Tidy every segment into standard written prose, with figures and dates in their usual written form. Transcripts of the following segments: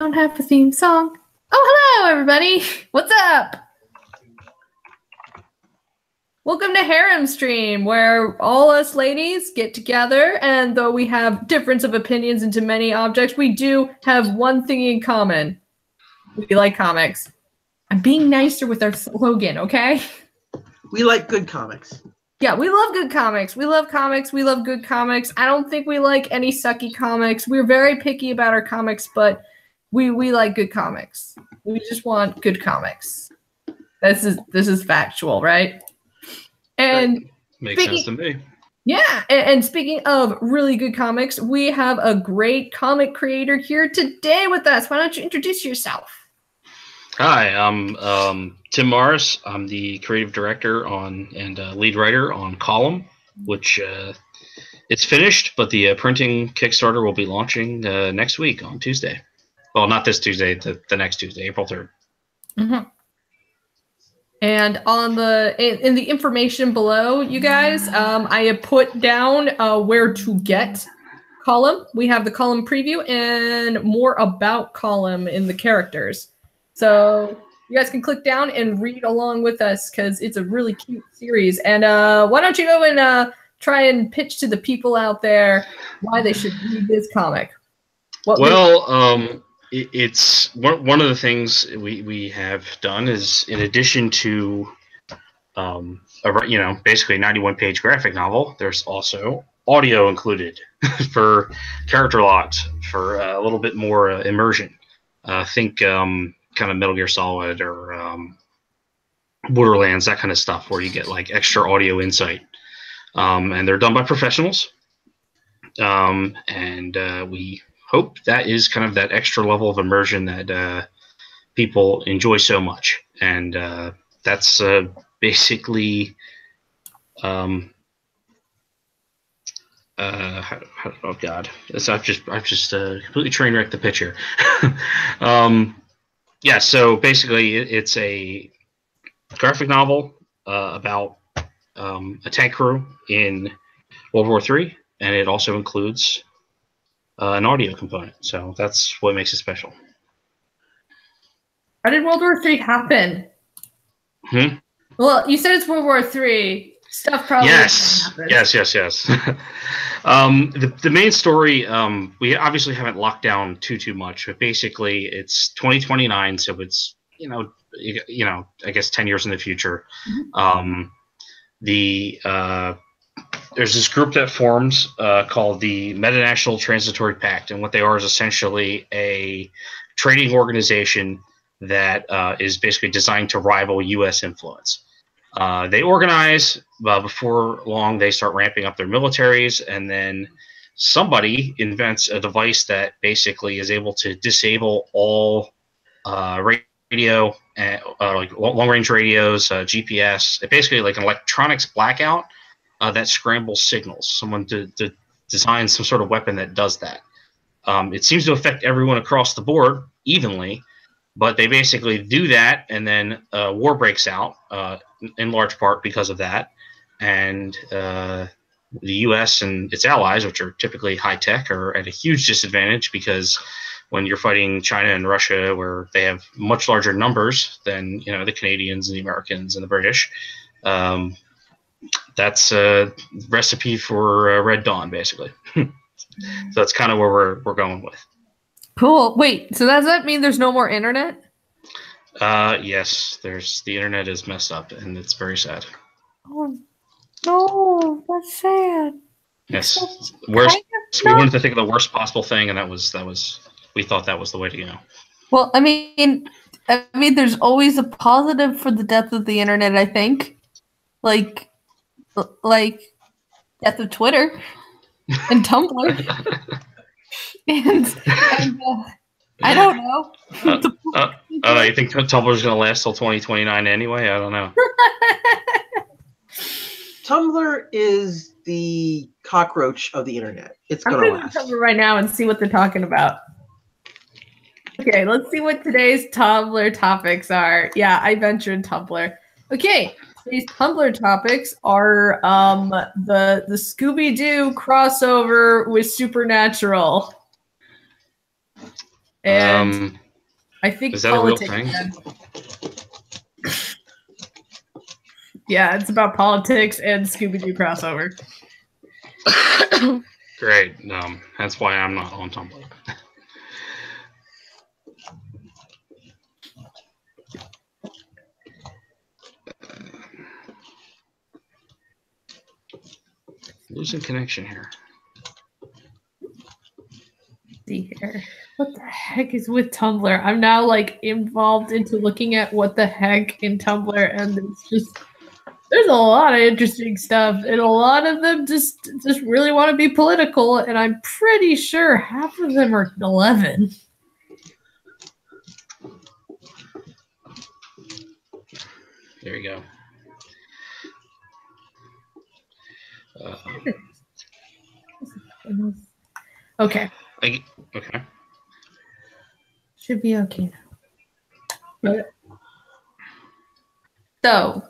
Don't have a theme song. Oh, hello, everybody. What's up? Welcome to Harem Stream, where all us ladies get together, and though we have difference of opinions into many objects, we do have one thing in common. We like comics. I'm being nicer with our slogan, okay? We like good comics. Yeah, we love good comics. We love comics. We love good comics. I don't think we like any sucky comics. We're very picky about our comics, but we like good comics. We just want good comics. This is factual, right? And makes sense to me. Yeah, and speaking of really good comics, we have a great comic creator here today with us. Why don't you introduce yourself? Hi, I'm Tim Morris. I'm the creative director and lead writer on Column, which it's finished, but the printing Kickstarter will be launching next week on Tuesday. Well, not this Tuesday, the next Tuesday, April 3rd. Mm-hmm. And on in the information below, you guys, I have put down where to get Column. We have the Column preview and more about Column in the characters. So you guys can click down and read along with us because it's a really cute series. And why don't you go and try and pitch to the people out there why they should read this comic? It's one of the things we have done is, in addition to basically a 91-page graphic novel, there's also audio included for character lots for a little bit more immersion. Think kind of Metal Gear Solid or Borderlands, that kind of stuff, where you get like extra audio insight. And they're done by professionals. We hope that is kind of that extra level of immersion that people enjoy so much. And that's basically oh God, I've just completely train wrecked the picture. Yeah, so basically it's a graphic novel about a tank crew in World War III, and it also includes an audio component. So that's what makes it special. How did World War III happen? Well, you said it's World War III. Stuff probably happened. Yes. The main story, we obviously haven't locked down too much, but basically it's 2029, so it's I guess 10 years in the future. There's this group that forms called the Metanational Transitory Pact, and what they are is essentially a trading organization that is basically designed to rival U.S. influence. They organize, before long they start ramping up their militaries, and then somebody invents a device that basically is able to disable all radio, like long-range radios, GPS, basically like an electronics blackout that scrambles signals. Someone design some sort of weapon that does that. It seems to affect everyone across the board evenly, but they basically do that, and then war breaks out, in large part because of that. And the U.S. and its allies, which are typically high-tech, are at a huge disadvantage, because when you're fighting China and Russia, where they have much larger numbers than the Canadians and the Americans and the British, that's a recipe for Red Dawn, basically. So that's kind of where we're going with. Cool. Wait, so does that mean there's no more internet? Yes, the internet is messed up, and it's very sad. Oh, no, that's sad. Yes, worst. We wanted to think of the worst possible thing, and that was we thought that was the way to go. Well, I mean, there's always a positive for the death of the internet. I think, like death of Twitter and Tumblr. and I don't know. You think Tumblr's going to last till 2029 anyway? I don't know. Tumblr is the cockroach of the internet. It's going to last. I'm going to Tumblr right now and see what they're talking about. Okay, let's see what today's Tumblr topics are. Yeah, I ventured Tumblr. Okay, today's Tumblr topics are the Scooby-Doo crossover with Supernatural. And I think is that a real thing? Yeah, it's about politics and Scooby-Doo crossover. Great. That's why I'm not on Tumblr. Losing connection here. See here. What the heck is with Tumblr? I'm now like involved into looking at what the heck in Tumblr, and it's just there's a lot of interesting stuff, and a lot of them just really want to be political, and I'm pretty sure half of them are 11. There you go. Okay. Okay. Should be okay now. Okay. So,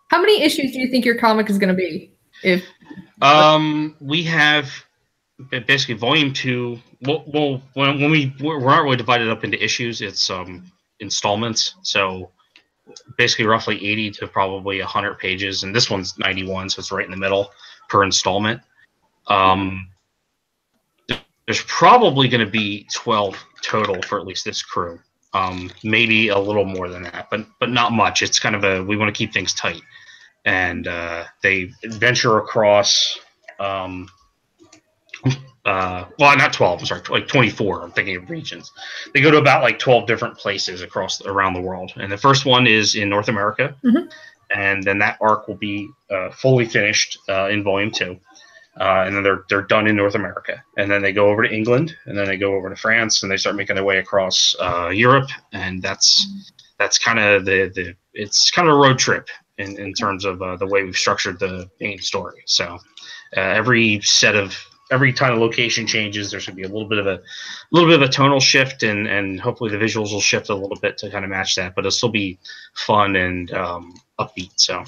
how many issues do you think your comic is going to be? We have basically volume 2. Well, when we're not really divided up into issues. It's installments. So basically, roughly 80 to probably 100 pages, and this one's 91, so it's right in the middle per installment. There's probably going to be 12 total for at least this crew. Maybe a little more than that, but not much. It's kind of we want to keep things tight, and they venture across. Well, not 12. I'm sorry, like 24. I'm thinking of regions. They go to about like 12 different places around the world, and the first one is in North America, and then that arc will be fully finished in volume 2. And then they're done in North America, and then they go over to England, and then they go over to France, and they start making their way across Europe, and that's kind of it's kind of a road trip in terms of the way we've structured the main story. So every time the location changes, there's going to be a little bit of a tonal shift, and hopefully the visuals will shift a little bit to kind of match that, but it'll still be fun and upbeat. So.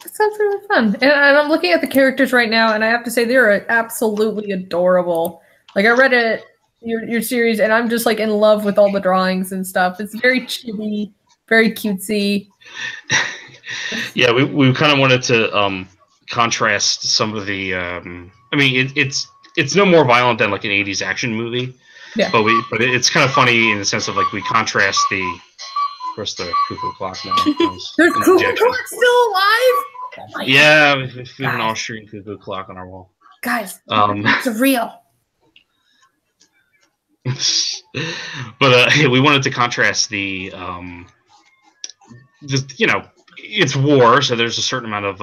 That sounds really fun. And I'm looking at the characters right now, and I have to say they're absolutely adorable. Like, I read your series, and I'm just like in love with all the drawings and stuff. It's very chibi, very cutesy. Yeah, we kind of wanted to contrast some of the. I mean, it's no more violent than like an 80s action movie. Yeah. But it's kind of funny in the sense of like we contrast the. Of course, the cuckoo clock now. There's cuckoo clock still alive? Oh yeah, we have an Austrian cuckoo clock on our wall. Guys, it's real. But we wanted to contrast the it's war, so there's a certain amount of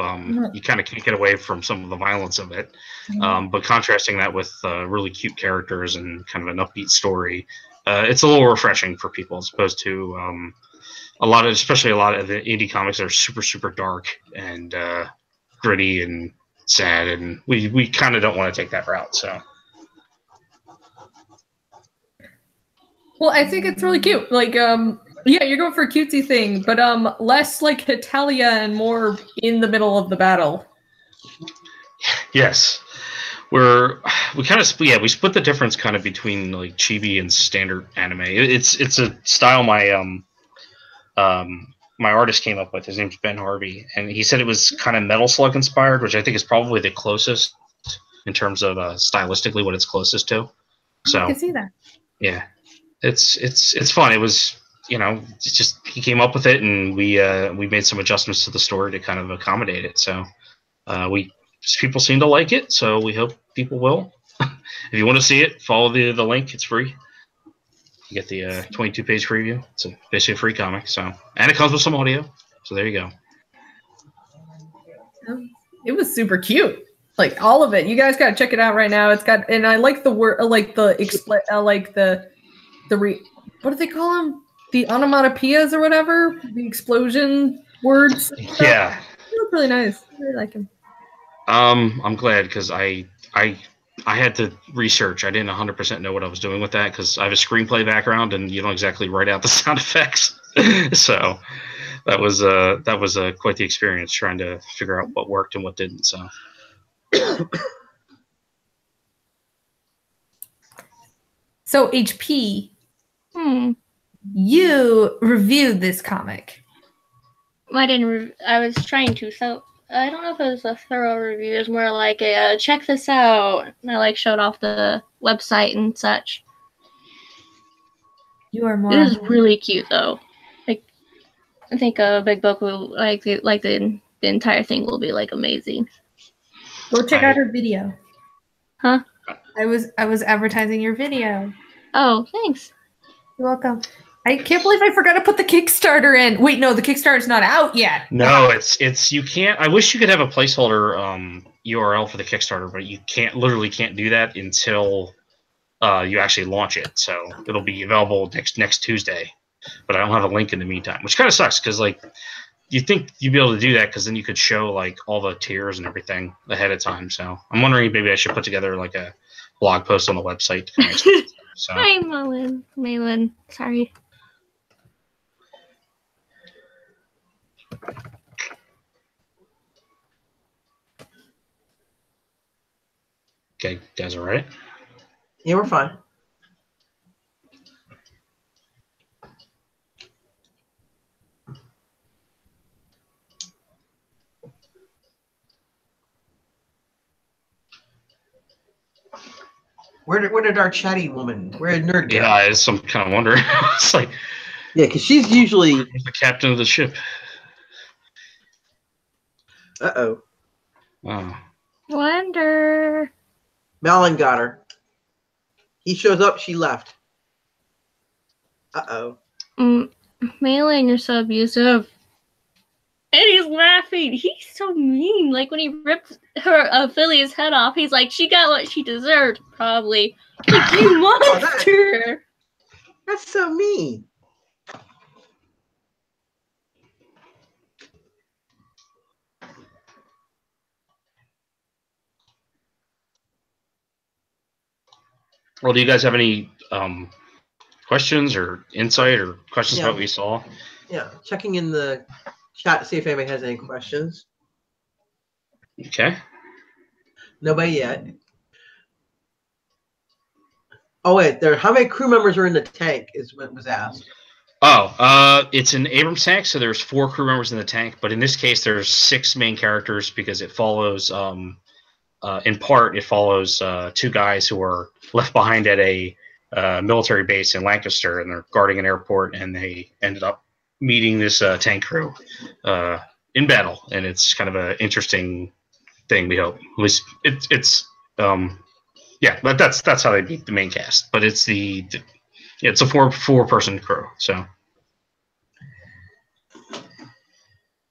you kind of can't get away from some of the violence of it. But contrasting that with really cute characters and kind of an upbeat story, it's a little refreshing for people as opposed to especially a lot of the indie comics are super, super dark and gritty and sad, and we kind of don't want to take that route. So, well, I think it's really cute. Like, yeah, you're going for a cutesy thing, but less like Italia and more in the middle of the battle. Yes, we split the difference kind of between like chibi and standard anime. It's a style my artist came up with. His name's Ben Harvey, and he said it was kind of Metal Slug inspired, which I think is probably the closest in terms of stylistically what it's closest to. So I can see that. Yeah, it's fun. It was it's just he came up with it, and we made some adjustments to the story to kind of accommodate it. So people seem to like it, so we hope people will. If you want to see it, follow the link. It's free. You get the 22-page preview. It's basically a free comic. And it comes with some audio. So there you go. It was super cute. Like all of it. You guys got to check it out right now. It's got, and I like the word, what do they call them? The onomatopoeias or whatever. The explosion words. Yeah. They look really nice. I really like them. I'm glad because I had to research. I didn't 100% know what I was doing with that because I have a screenplay background, and you don't exactly write out the sound effects. So that was quite the experience trying to figure out what worked and what didn't. So. So HP, Hmm. you reviewed this comic. I didn't. I was trying to, so I don't know if it was a thorough review. It was more like a check this out. And I showed off the website and such. You are more. It is really cute though. I think a big book will the entire thing will be amazing. Go check out her video. Huh? I was advertising your video. Oh, thanks. You're welcome. I can't believe I forgot to put the Kickstarter in. Wait, no, the Kickstarter's not out yet. No, it's you can't. I wish you could have a placeholder URL for the Kickstarter, but you literally can't do that until you actually launch it. So it'll be available next Tuesday, but I don't have a link in the meantime, which kind of sucks because you think you'd be able to do that because then you could show all the tiers and everything ahead of time. So I'm wondering maybe I should put together a blog post on the website. So. Hi, Malin. Sorry. Okay, guys, all right? Yeah, we're fine. Where did our chatty woman? Where did Nerd go? Yeah, it's some kind of wonder. It's yeah, because she's usually the captain of the ship. Uh-oh. Oh. Wonder. Malin got her. He shows up, she left. Uh-oh. Malin, you're so abusive. And he's laughing. He's so mean. When he ripped her Affilia's head off, he's like, she got what she deserved, probably. You monster! That's so mean. Well, do you guys have any questions or insight or questions about what we saw? Yeah, checking in the chat to see if anybody has any questions. Okay. Nobody yet. Oh wait, how many crew members are in the tank? Is what was asked. Oh, it's an Abrams tank, so there's 4 crew members in the tank, but in this case, there's 6 main characters because it follows. In part, it follows 2 guys who were left behind at a military base in Lancaster, and they're guarding an airport, and they ended up meeting this tank crew in battle, and it's kind of an interesting thing. We hope, at least it's yeah, but that's how they beat the main cast. But it's it's a 4-person crew. So.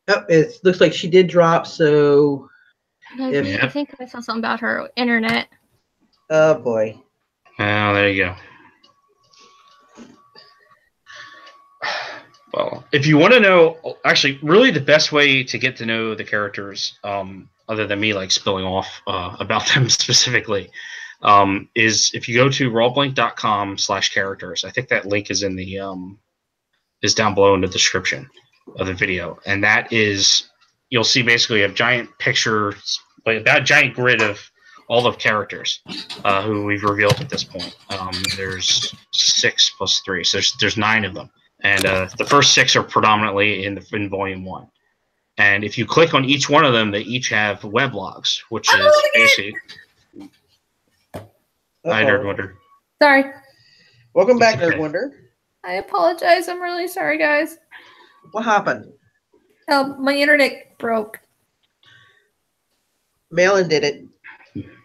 Oh, it looks like she did drop. So. I think I saw something about her internet. Oh boy. Oh, there you go. Well, if you want to know, actually, really the best way to get to know the characters, other than me spilling off about them specifically, is if you go to rawblink.com/characters. I think that link is in the is down below in the description of the video, and that is you'll see basically a giant picture, about a giant grid of all the characters who we've revealed at this point. There's 6 plus 3, so there's 9 of them. And the first 6 are predominantly in Volume 1. And if you click on each one of them, they each have weblogs, which is basically... Hi, Nerd Wonder. Sorry. Welcome back, Nerd Wonder. I apologize. I'm really sorry, guys. What happened? My internet broke. Malin did it.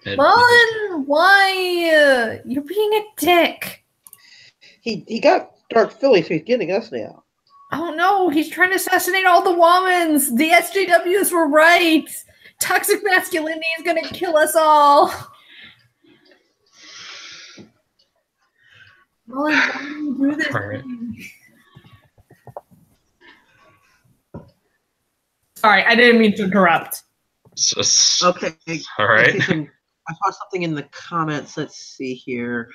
Malin, why? You're being a dick. He got Dark Philly, so he's getting us now. Oh no, he's trying to assassinate all the Womans. The SJWs were right. Toxic masculinity is gonna kill us all. Malin, why do you do this? All right. Sorry, I didn't mean to interrupt. Okay. All right. I saw something in the comments. Let's see here.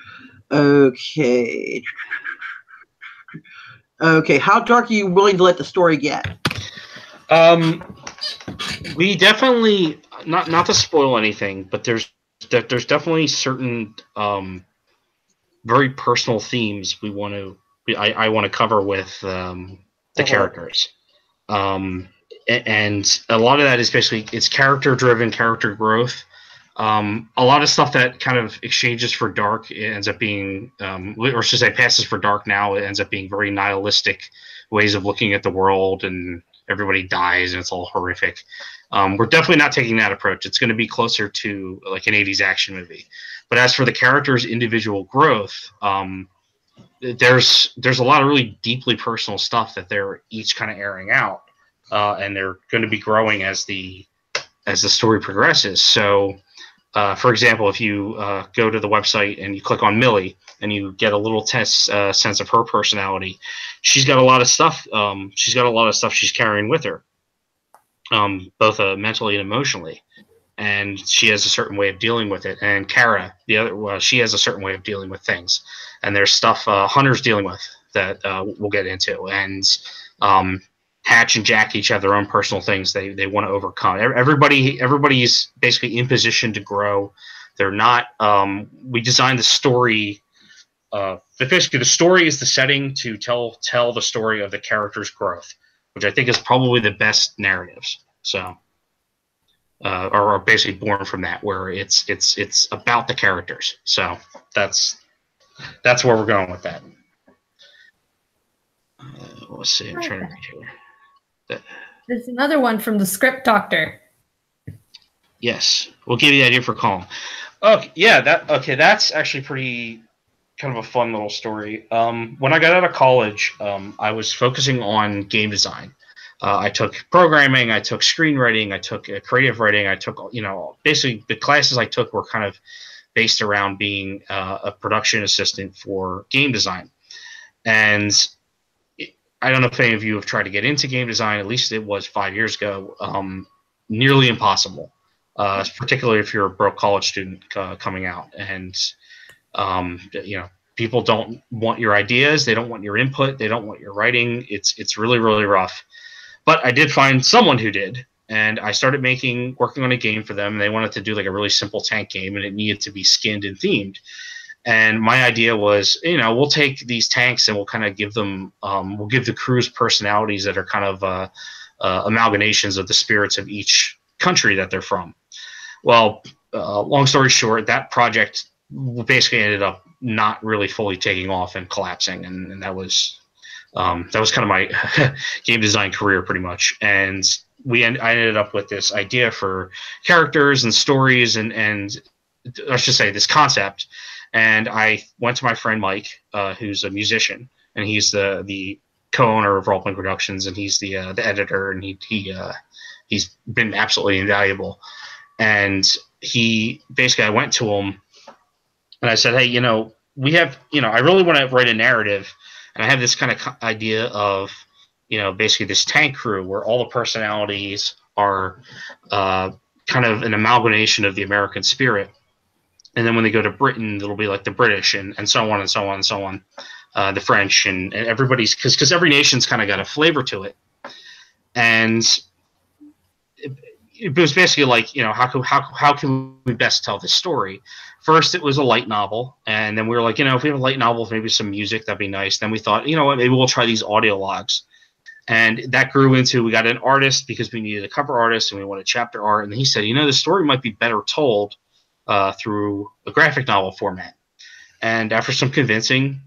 Okay. Okay. How dark are you willing to let the story get? We definitely not to spoil anything, but there's definitely certain very personal themes I want to cover with the characters. And a lot of that is basically it's character driven, character growth. A lot of stuff that kind of exchanges for dark ends up being, or should I say, passes for dark now. It ends up being very nihilistic ways of looking at the world, and everybody dies, and it's all horrific. We're definitely not taking that approach. It's going to be closer to like an 80s action movie. But as for the characters' individual growth, there's a lot of really deeply personal stuff that they're each kind of airing out, and they're going to be growing as the story progresses. So, for example, if you go to the website and you click on Millie and you get a little sense of her personality, she's got a lot of stuff. She's got a lot of stuff she's carrying with her, both mentally and emotionally. And she has a certain way of dealing with it. And Kara, the other, she has a certain way of dealing with things. And there's stuff Hunter's dealing with that we'll get into. And Hatch and Jack each have their own personal things they want to overcome. Everybody's basically in position to grow. They're not. We designed the story. Basically, the story is the setting to tell the story of the character's growth, which I think is probably the best narratives. So. Are basically born from that, where it's about the characters. So that's where we're going with that. Let's see. I'm trying to read here. There's another one from the script doctor. Yes, we'll give you the idea for column. Okay, yeah, that's actually pretty kind of a fun little story. When I got out of college, I was focusing on game design. I took programming, I took screenwriting, I took creative writing, I took, basically the classes I took were kind of based around being a production assistant for game design. And I don't know if any of you have tried to get into game design, at least it was 5 years ago, nearly impossible, particularly if you're a broke college student coming out. And, people don't want your ideas, they don't want your input, they don't want your writing. It's really, really rough. But I did find someone who did, and I started working on a game for them. And they wanted to do like a really simple tank game, and it needed to be skinned and themed. And my idea was, we'll take these tanks and we'll kind of give them, we'll give the crews personalities that are kind of amalgamations of the spirits of each country that they're from. Well, long story short, that project basically ended up not really fully taking off and collapsing, and that was kind of my game design career pretty much. And I ended up with this idea for characters and stories and I should say this concept. And I went to my friend Mike, who's a musician, and he's the co-owner of Role Playing Productions, and he's the editor, and he's been absolutely invaluable. And I went to him and I said, hey, we have, I really want to write a narrative. And I have this kind of idea of, basically this tank crew where all the personalities are kind of an amalgamation of the American spirit. And then when they go to Britain, it'll be like the British and so on and so on and so on, the French and everybody's, because every nation's kind of got a flavor to it. And it was basically like, how can we best tell this story? First, it was a light novel, and then we were like, if we have a light novel with maybe some music, that'd be nice. Then we thought, maybe we'll try these audio logs. And that grew into, we got an artist because we needed a cover artist and we wanted chapter art. And he said, the story might be better told through a graphic novel format. And after some convincing,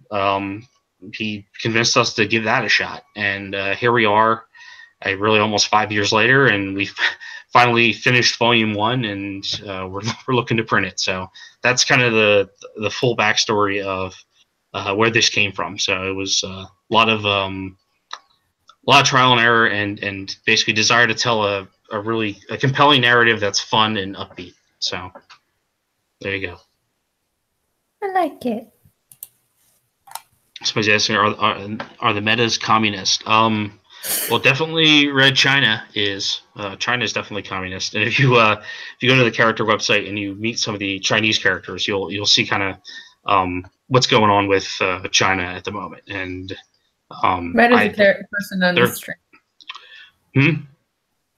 he convinced us to give that a shot. And here we are, really almost 5 years later, and we've finally finished volume 1, and we're looking to print it. So that's kind of the full backstory of where this came from. So it was a lot of trial and error, and basically desire to tell a really compelling narrative that's fun and upbeat. So there you go. I like it. Somebody's asking, are the metas communist? Well, definitely Red China is. China is definitely communist. And if you go to the character website and you meet some of the Chinese characters, you'll see kind of what's going on with China at the moment. And Meta's a person on the stream.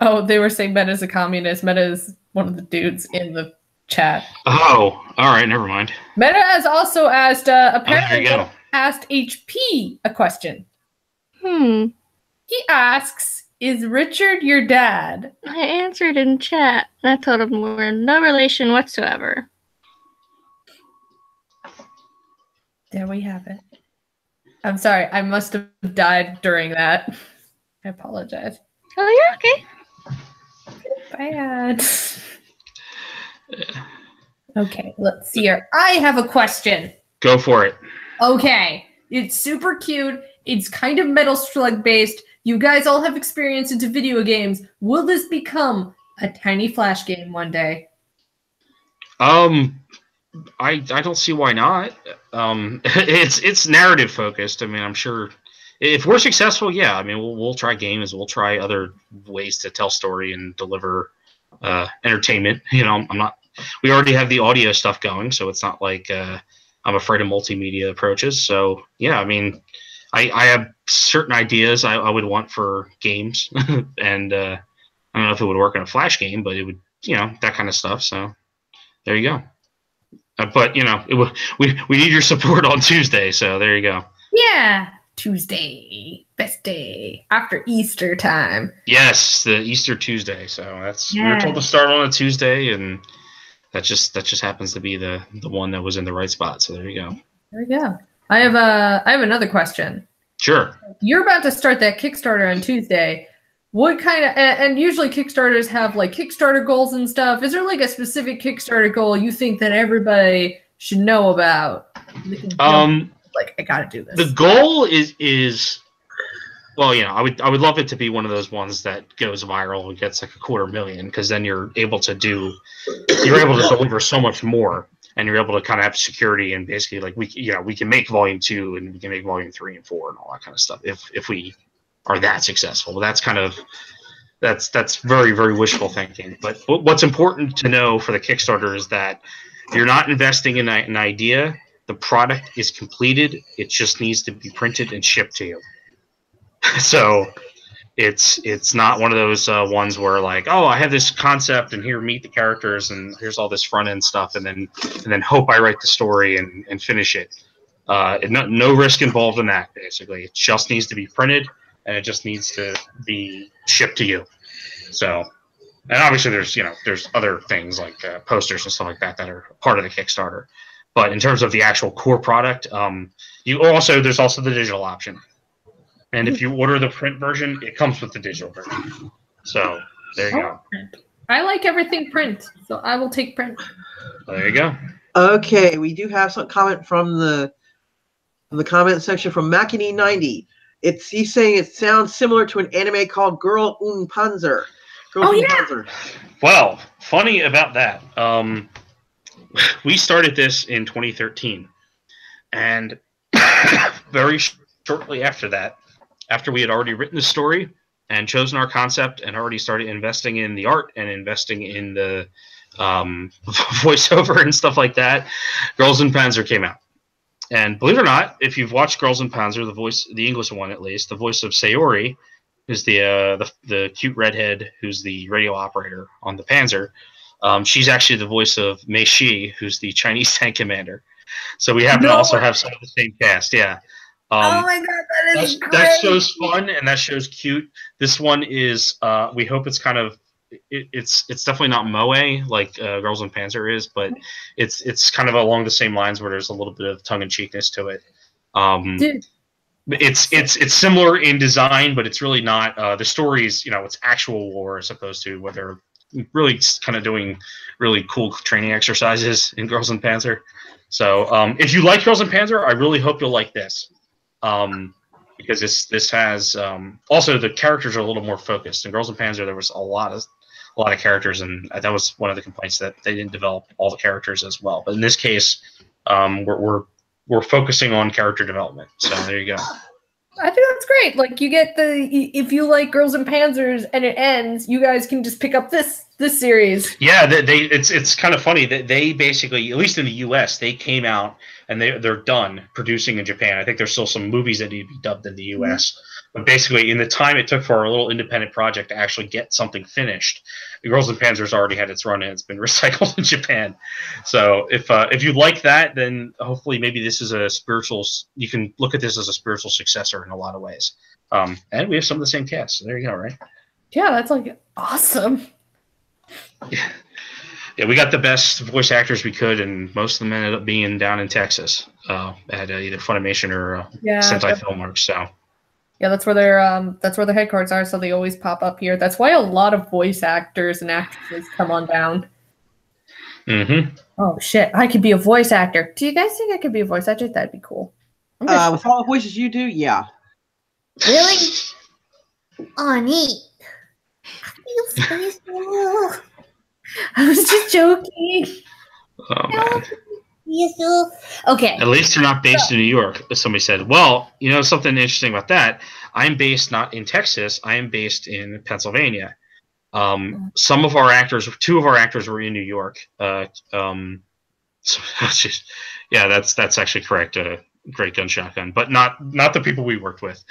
Oh, they were saying Meta's a communist. Meta is one of the dudes in the chat. Oh, all right, never mind. Meta has also asked, apparently there you go. asked HP a question. Hmm. He asks, is Richard your dad? I answered in chat. And I told him we're in no relation whatsoever. There we have it. I'm sorry, I must have died during that. I apologize. Oh, you're okay. Bad. Okay, let's see here. I have a question. Go for it. Okay, it's super cute. It's kind of Metal Slug based. You guys all have experience into video games. Will this become a tiny Flash game one day? I don't see why not. It's narrative focused. I mean, I'm sure if we're successful, yeah. I mean, we'll try games. We'll try other ways to tell story and deliver entertainment. You know, I'm not. We already have the audio stuff going, so it's not like I'm afraid of multimedia approaches. So yeah, I mean, I have certain ideas I would want for games, and I don't know if it would work in a Flash game, but it would, you know, that kind of stuff. So there you go. But you know, we need your support on Tuesday. So there you go. Yeah, Tuesday, best day after Easter time. Yes, the Easter Tuesday. So that's we were told to start on a Tuesday, and that just happens to be the one that was in the right spot. So there you go. There we go. I have another question. Sure. You're about to start that Kickstarter on Tuesday. What kind of, and usually Kickstarters have like Kickstarter goals and stuff. Is there like a specific Kickstarter goal you think that everybody should know about? Like, I gotta do this. The goal is well, you know, I would love it to be one of those ones that goes viral and gets like 250,000, because then you're able to deliver so much more, and you're able to kind of have security, and basically like we can make volume 2 and we can make volume 3 and 4 and all that kind of stuff if we are that successful. But that's very, very wishful thinking. But what's important to know for the Kickstarter is that you're not investing in an idea. The product is completed. It just needs to be printed and shipped to you. So it's not one of those ones where like, oh, I have this concept and here meet the characters and here's all this front end stuff and then hope I write the story and finish it. No risk involved in that. Basically, it just needs to be printed and it just needs to be shipped to you. So, and obviously there's other things like posters and stuff like that are part of the Kickstarter. But in terms of the actual core product, there's also the digital option. And if you order the print version, it comes with the digital version. So there you go. I like everything print, so I will take print. There you go. Okay, we do have some comment from the comment section from Makini90. He's saying it sounds similar to an anime called Girl und Panzer. Panzer. Well, funny about that. We started this in 2013, and very shortly after that, after we had already written the story and chosen our concept and already started investing in the art and investing in the voiceover and stuff like that, Girls und Panzer came out. And believe it or not, if you've watched Girls und Panzer, the English one at least, the voice of Sayori, who's the cute redhead who's the radio operator on the Panzer, she's actually the voice of Mei Shi, who's the Chinese tank commander. So we happen to also have some of the same cast, yeah. Oh my god, that is great. That show's fun and that show's cute. This one is, we hope it's kind of, it's definitely not moe like Girls und Panzer is, but it's kind of along the same lines where there's a little bit of tongue-in-cheekness to it. Dude. It's similar in design, but it's really not. The story's, it's actual war as opposed to what they're really kind of doing really cool training exercises in Girls und Panzer. So if you like Girls und Panzer, I really hope you'll like this. Because this has also the characters are a little more focused. In Girls und Panzer, there was a lot of characters, and that was one of the complaints that they didn't develop all the characters as well. But in this case, we're focusing on character development. So there you go. I think that's great. Like you get if you like Girls und Panzers and it ends, you guys can just pick up this this series. Yeah, it's kind of funny that they basically, at least in the U.S., they came out and they're done producing in Japan. I think there's still some movies that need to be dubbed in the U.S. But basically, in the time it took for our little independent project to actually get something finished, the Girls and Panzer's already had its run and it's been recycled in Japan. So if you like that, then hopefully maybe this is a spiritual. You can look at this as a spiritual successor in a lot of ways. And we have some of the same cast. So there you go, right? Yeah, that's like awesome. Yeah, we got the best voice actors we could, and most of them ended up being down in Texas at either Funimation or Sentai Filmworks. So yeah, that's where their headquarters are. So they always pop up here. That's why a lot of voice actors and actresses come on down. Mm-hmm. Oh shit, I could be a voice actor. Do you guys think I could be a voice actor? That'd be cool. With all the voices you do, yeah. Really? Oh, neat. I feel so. I was just joking. Oh, man. Okay. At least you're not based in New York, somebody said. Well, you know something interesting about that? I'm based not in Texas. I am based in Pennsylvania. Two of our actors were in New York. Yeah, that's actually correct. Great gun shotgun, but not the people we worked with.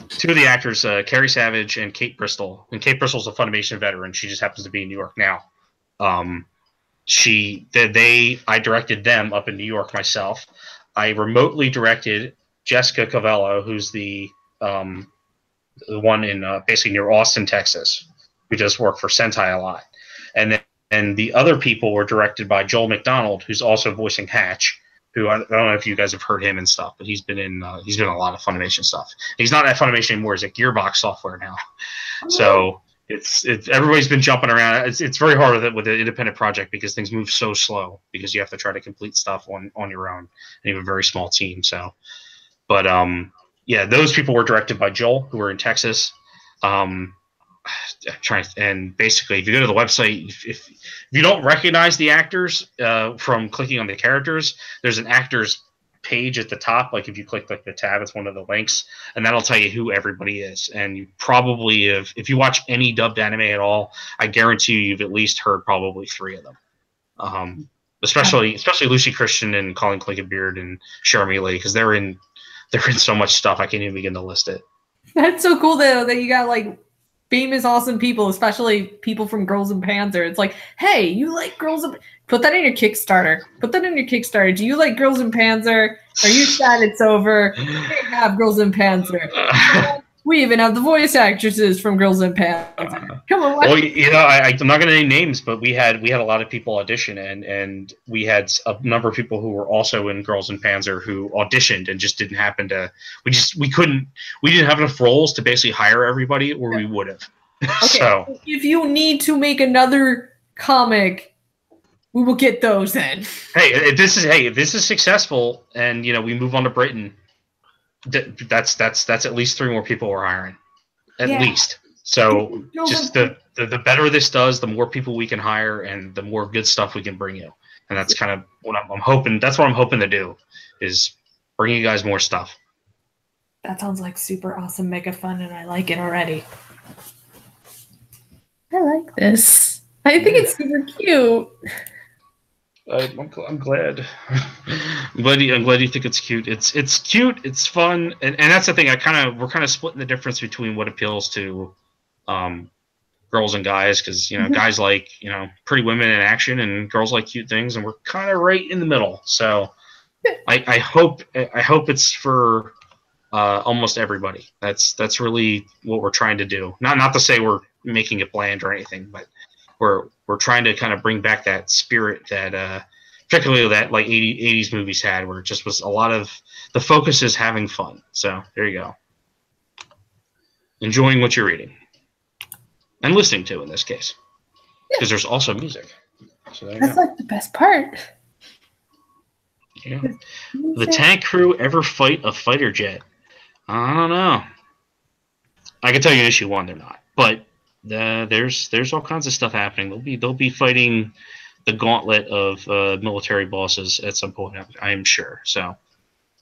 Two of the actors, Carrie Savage and Kate Bristol. And Kate Bristol's a Funimation veteran. She just happens to be in New York now. I directed them up in New York myself. I remotely directed Jessica Cavello, who's the one in basically near Austin, Texas, who does work for Sentai a lot. And the other people were directed by Joel McDonald, who's also voicing Hatch. Who I don't know if you guys have heard him and stuff, but he's been in a lot of Funimation stuff. He's not at Funimation anymore; he's at Gearbox Software now. So it's everybody's been jumping around. It's very hard with an independent project because things move so slow because you have to try to complete stuff on your own, and you have a very small team. So, but yeah, those people were directed by Joel, who were in Texas. And basically, if you go to the website, if you don't recognize the actors from clicking on the characters, there's an actors page at the top. Like if you click like the tab, it's one of the links, and that'll tell you who everybody is. And you probably if you watch any dubbed anime at all, I guarantee you've at least heard probably 3 of them. Especially Lucy Christian and Colin Clinkenbeard and Jeremy Lee, because they're in so much stuff I can't even begin to list it. That's so cool though that you got like famous, awesome people, especially people from Girls and Panzer. It's like, hey, you like Girls and... Put that in your Kickstarter. Do you like Girls and Panzer? Are you sad it's over? We have Girls and Panzer. We even have the voice actresses from Girls and Panzer. Come on. Well, you know, I'm not going to name names, but we had a lot of people audition, and we had a number of people who were also in Girls and Panzer who auditioned and just didn't happen to. We didn't have enough roles to basically hire everybody, or we would have. Okay. So if you need to make another comic, we will get those then. Hey, if this is successful, and you know we move on to Britain. That's at least 3 more people we're hiring, at least. So just the better this does, the more people we can hire, and the more good stuff we can bring you. And that's kind of what I'm hoping. That's what I'm hoping to do, is bring you guys more stuff. That sounds like super awesome, mega fun, and I like it already. I like this. I think it's super cute. I'm glad. I'm glad you think it's cute. It's cute. It's fun, and that's the thing. We're kind of splitting the difference between what appeals to girls and guys, because you know guys like pretty women in action, and girls like cute things, and we're kind of right in the middle. So I hope it's for almost everybody. That's really what we're trying to do. Not to say we're making it bland or anything, but we're trying to kind of bring back that spirit that particularly that like 80s movies had, where it just was a lot of the focus is having fun. So there you go. Enjoying what you're reading and listening to in this case, because there's also music. So that's like the best part. Yeah. The tank crew ever fight a fighter jet? I don't know. I can tell you in issue 1 they're not, but there's all kinds of stuff happening. They'll be fighting the gauntlet of military bosses at some point, I'm sure. So,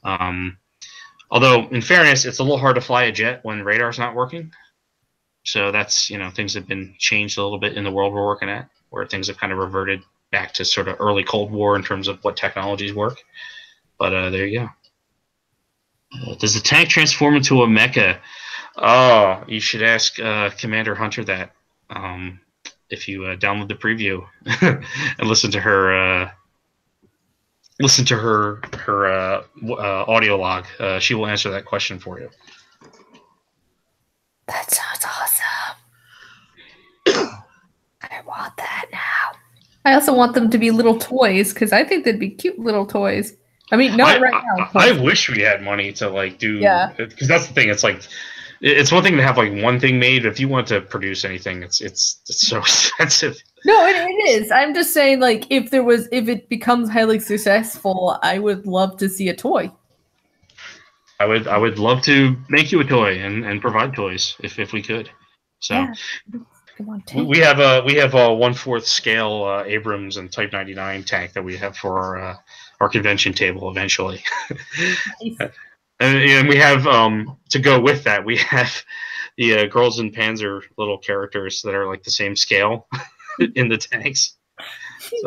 although in fairness, it's a little hard to fly a jet when radar's not working. So that's, things have been changed a little bit in the world we're working at, where things have kind of reverted back to sort of early Cold War in terms of what technologies work. But there you go. Does the tank transform into a mecha? Oh, you should ask Commander Hunter that if you download the preview and listen to her audio log. She will answer that question for you. That sounds awesome. I want that now. I also want them to be little toys because I think they'd be cute little toys. I mean, not right now. I wish we had money to like do, because that's the thing. It's like, it's one thing to have like one thing made, but if you want to produce anything, it's so expensive. No, it is. I'm just saying, like, if it becomes highly successful, I would love to see a toy. I would love to make you a toy and provide toys if we could. So yeah. Come on, we have a 1/4 scale Abrams and Type 99 tank that we have for our convention table eventually. Nice. And we have to go with that. We have the Girls in Panzer little characters that are like the same scale in the tanks.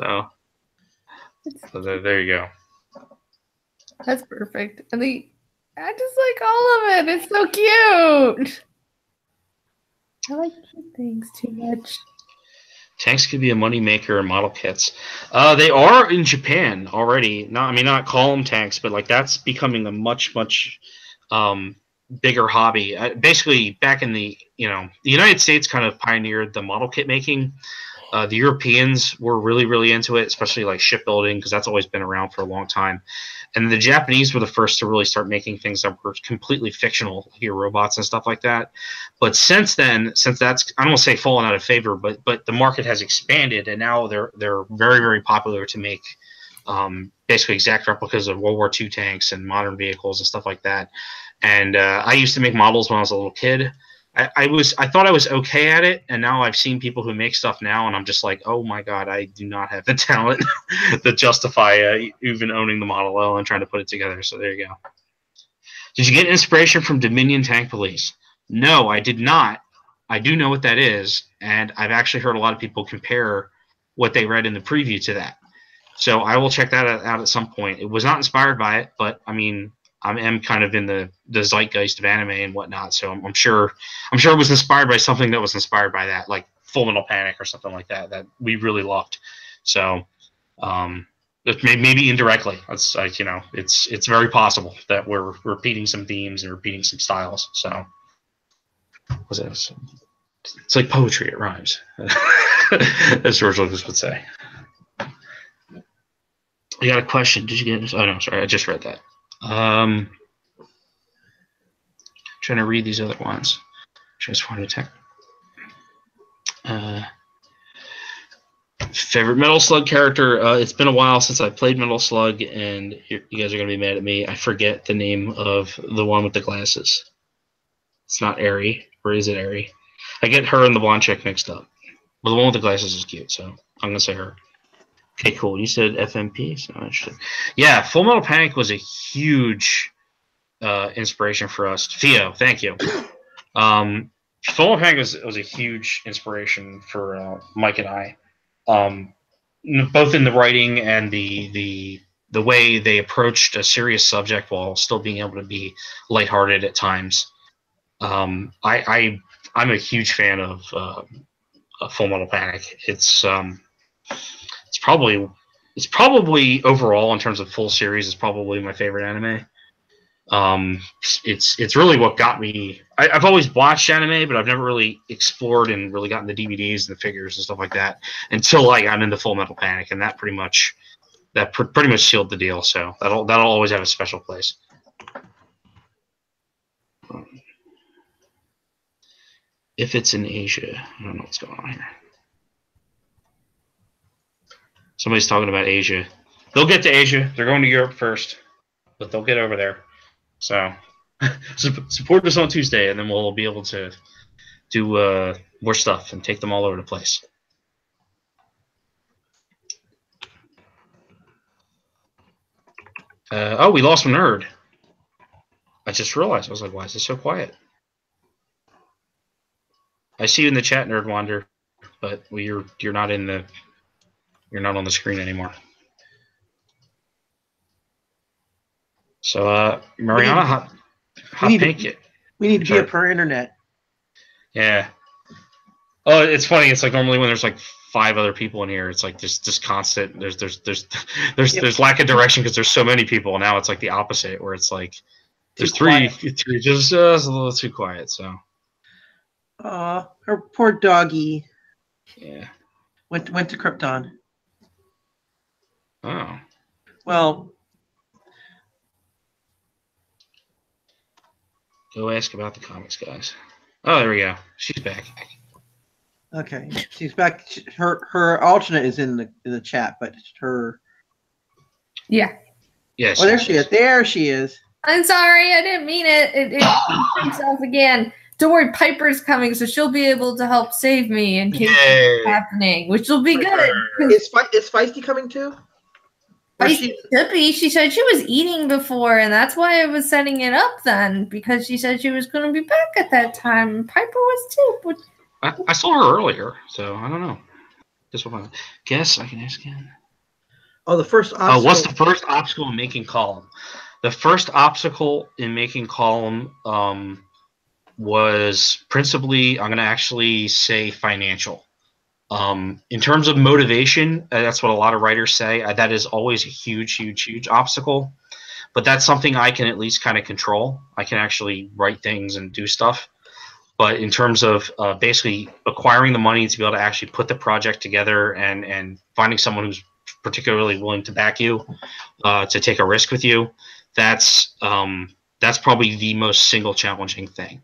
So there you go. That's perfect. And I just like all of it. It's so cute. I like cute things too much. Tanks could be a money maker in model kits. They are in Japan already. Not column tanks, but like that's becoming a much bigger hobby. Basically, back in the United States kind of pioneered the model kit making. The Europeans were really into it, especially like shipbuilding, because that's always been around for a long time. And the Japanese were the first to really start making things that were completely fictional, here robots and stuff like that. But since then, since that's, I don't want to say fallen out of favor, but the market has expanded, and now they're very popular to make basically exact replicas of World War II tanks and modern vehicles and stuff like that. And I used to make models when I was a little kid. I thought I was okay at it, and now I've seen people who make stuff now, and I'm just like, oh my god, I do not have the talent to justify even owning the Model L and trying to put it together. So there you go. Did you get inspiration from Dominion Tank Police? No, I did not. I do know what that is, and I've actually heard a lot of people compare what they read in the preview to that. So I will check that out at some point. It was not inspired by it, but I mean, I am kind of in the zeitgeist of anime and whatnot, so I'm sure it was inspired by something that was inspired by that, like Full Metal Panic or something like that we really loved. So maybe indirectly, it's like, it's very possible that we're repeating some themes and repeating some styles. So it's like poetry; it rhymes, as George Lucas would say. I got a question. Did you get this? Oh no, sorry, I just read that. Trying to read these other ones. Transform attack. Favorite Metal Slug character? It's been a while since I played Metal Slug, and you guys are gonna be mad at me. I forget the name of the one with the glasses. It's not Aerie, or is it Aerie? I get her and the blonde chick mixed up. But the one with the glasses is cute, so I'm gonna say her. Okay, cool. You said FMP, so interesting. Yeah, Full Metal Panic was a huge inspiration for us. Theo, thank you. Full Metal Panic was a huge inspiration for Mike and I, both in the writing and the way they approached a serious subject while still being able to be lighthearted at times. I'm a huge fan of Full Metal Panic. It's probably overall in terms of full series is probably my favorite anime. It's really what got me. I've always watched anime, but I've never really explored and really gotten the DVDs and the figures and stuff like that until I got into Full Metal Panic, and that pretty much sealed the deal. So that'll always have a special place. If it's in Asia, I don't know what's going on here. Somebody's talking about Asia. They'll get to Asia. They're going to Europe first, but they'll get over there. So support us on Tuesday, and then we'll be able to do more stuff and take them all over the place. Oh, we lost a nerd. I just realized. I was like, why is it so quiet? I see you in the chat, Nerd Wander, but you're not in the you're not on the screen anymore. So Mariana, hot pink. We need to be up per internet. Yeah. Oh, it's funny. It's like normally when there's like 5 other people in here, it's like just constant. There's lack of direction because there's so many people. Now it's like the opposite, where it's like there's three just a little too quiet. So. Her poor doggy. Yeah. Went to Krypton. Oh. Well. Go ask about the comics, guys. Oh, there we go. She's back. Okay, she's back. Her alternate is in the chat, but her. Yeah. Yes. Oh, there she is. There she is. I'm sorry, I didn't mean it. It itself again. Don't worry, Piper's coming, so she'll be able to help save me in case it's happening, which will be good. Is Feisty coming too? Feisty should be. She said she was eating before, and that's why I was setting it up then, because she said she was going to be back at that time. Piper was too. But I saw her earlier, so I don't know. Guess I can ask again. Oh, the first obstacle. Oh, what's the first obstacle in making column? The first obstacle in making column was principally, I'm going to actually say financial. In terms of motivation, that's what a lot of writers say. That is always a huge, huge, huge obstacle. But that's something I can at least kind of control. I can actually write things and do stuff. But in terms of basically acquiring the money to be able to actually put the project together and finding someone who's particularly willing to back you, to take a risk with you, that's probably the most single challenging thing.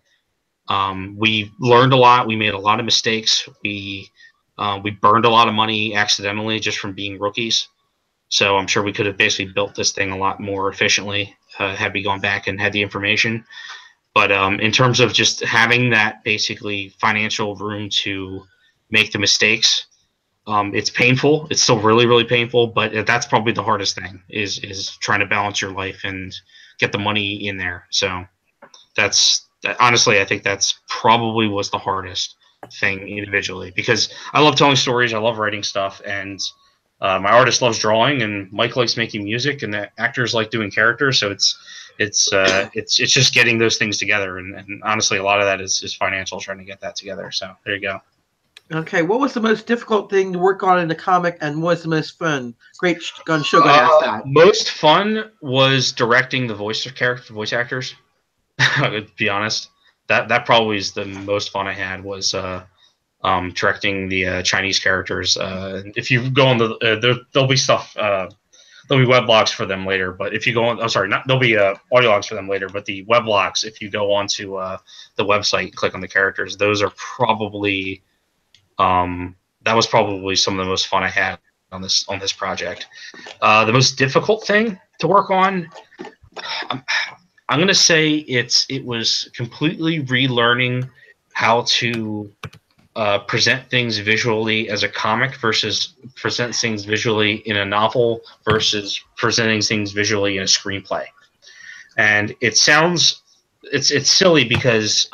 We learned a lot. We made a lot of mistakes. We burned a lot of money accidentally just from being rookies. So I'm sure we could have basically built this thing a lot more efficiently had we gone back and had the information. But in terms of just having that basically financial room to make the mistakes, it's painful. It's still really, really painful. But that's probably the hardest thing is trying to balance your life and get the money in there. So honestly, I think that's probably was the hardest thing individually, because I love telling stories. I love writing stuff, and my artist loves drawing, and Mike likes making music, and the actors like doing characters. So it's just getting those things together, and honestly, a lot of that is financial, trying to get that together. So there you go. Okay, what was the most difficult thing to work on in the comic, and what was the most fun? Great Gun Shogun asked that. Most fun was directing the voice actors. To be honest, that probably is the most fun I had was directing the Chinese characters. If you go on there'll be stuff. There'll be weblogs for them later, but if you go on, there'll be audio logs for them later, but the weblogs, if you go onto the website and click on the characters, those are probably, that was probably some of the most fun I had on this project. The most difficult thing to work on, I'm going to say it was completely relearning how to present things visually as a comic versus present things visually in a novel versus presenting things visually in a screenplay. And it's silly because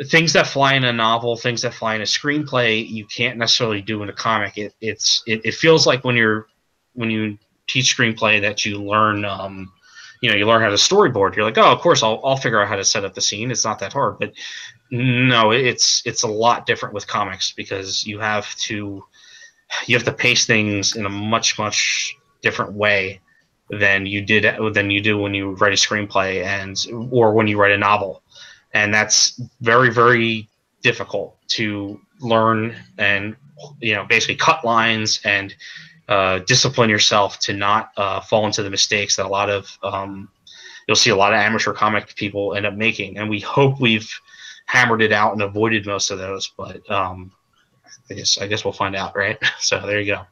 things that fly in a novel, things that fly in a screenplay, you can't necessarily do in a comic. It feels like when you teach screenplay that you learn you learn how to storyboard. You're like, oh, of course I'll figure out how to set up the scene. It's not that hard. But no, it's a lot different with comics because you have to pace things in a much, much different way than you do when you write a screenplay or when you write a novel. And that's very, very difficult to learn and basically cut lines and discipline yourself to not fall into the mistakes that a lot of you'll see a lot of amateur comic people end up making. And we hope we've hammered it out and avoided most of those, but I guess we'll find out, right? So there you go.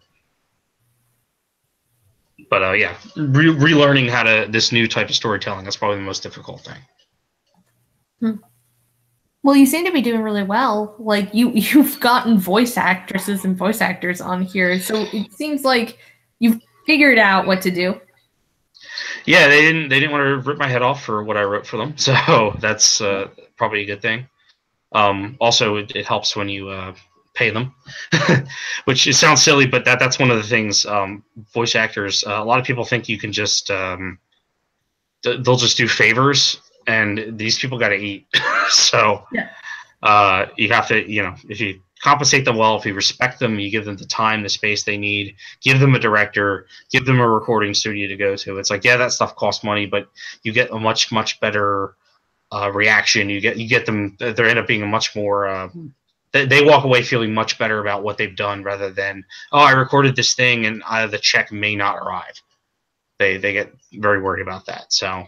But yeah, relearning how to this new type of storytelling, that's probably the most difficult thing. Well, you seem to be doing really well. Like you've gotten voice actresses and voice actors on here, so it seems like you've figured out what to do. Yeah, they didn't want to rip my head off for what I wrote for them, so that's probably a good thing. Also, it helps when you pay them, which it sounds silly, but that's one of the things. Voice actors, a lot of people think you can just they'll just do favors, and these people got to eat. So you have to, if you compensate them well, if you respect them, you give them the time, the space they need, give them a director, give them a recording studio to go to. It's like, yeah, that stuff costs money, but you get a much better reaction. You get them. They end up being a much more. They walk away feeling much better about what they've done rather than, oh, I recorded this thing and the check may not arrive. They get very worried about that. So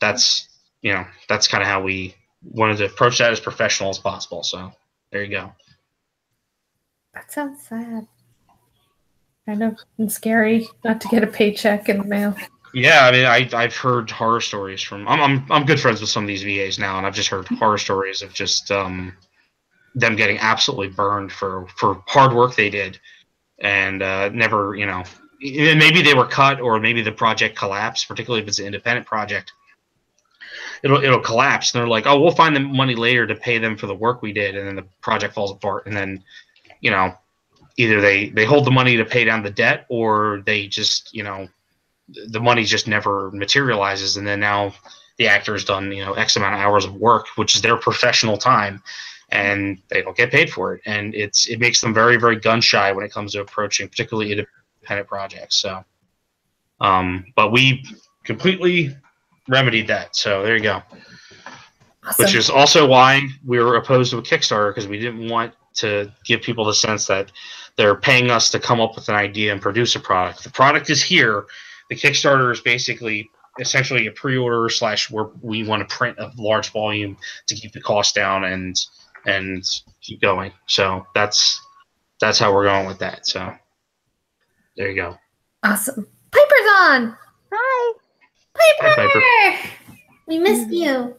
that's kind of how we wanted to approach that as professional as possible. So there you go. That sounds sad. Kind of scary not to get a paycheck in the mail. Yeah, I mean, I've heard horror stories from. I'm good friends with some of these VAs now, and I've just heard horror stories of just them getting absolutely burned for hard work they did, and never, maybe they were cut or maybe the project collapsed. Particularly if it's an independent project, it'll collapse, and they're like, oh, we'll find the money later to pay them for the work we did, and then the project falls apart, and then, either they hold the money to pay down the debt, or they just, the money just never materializes, and then now the actor's done, X amount of hours of work, which is their professional time, and they don't get paid for it, and it makes them very, very gun shy when it comes to approaching particularly independent projects. So, but we completely remedied that. So there you go. Awesome. Which is also why we were opposed to a Kickstarter, because we didn't want to give people the sense that they're paying us to come up with an idea and produce a product. The product is here. The Kickstarter is basically essentially a pre-order / where we want to print a large volume to keep the cost down and keep going. So that's how we're going with that. So there you go. Awesome. Piper's on. Hi. Piper. Hi, Piper. We missed you.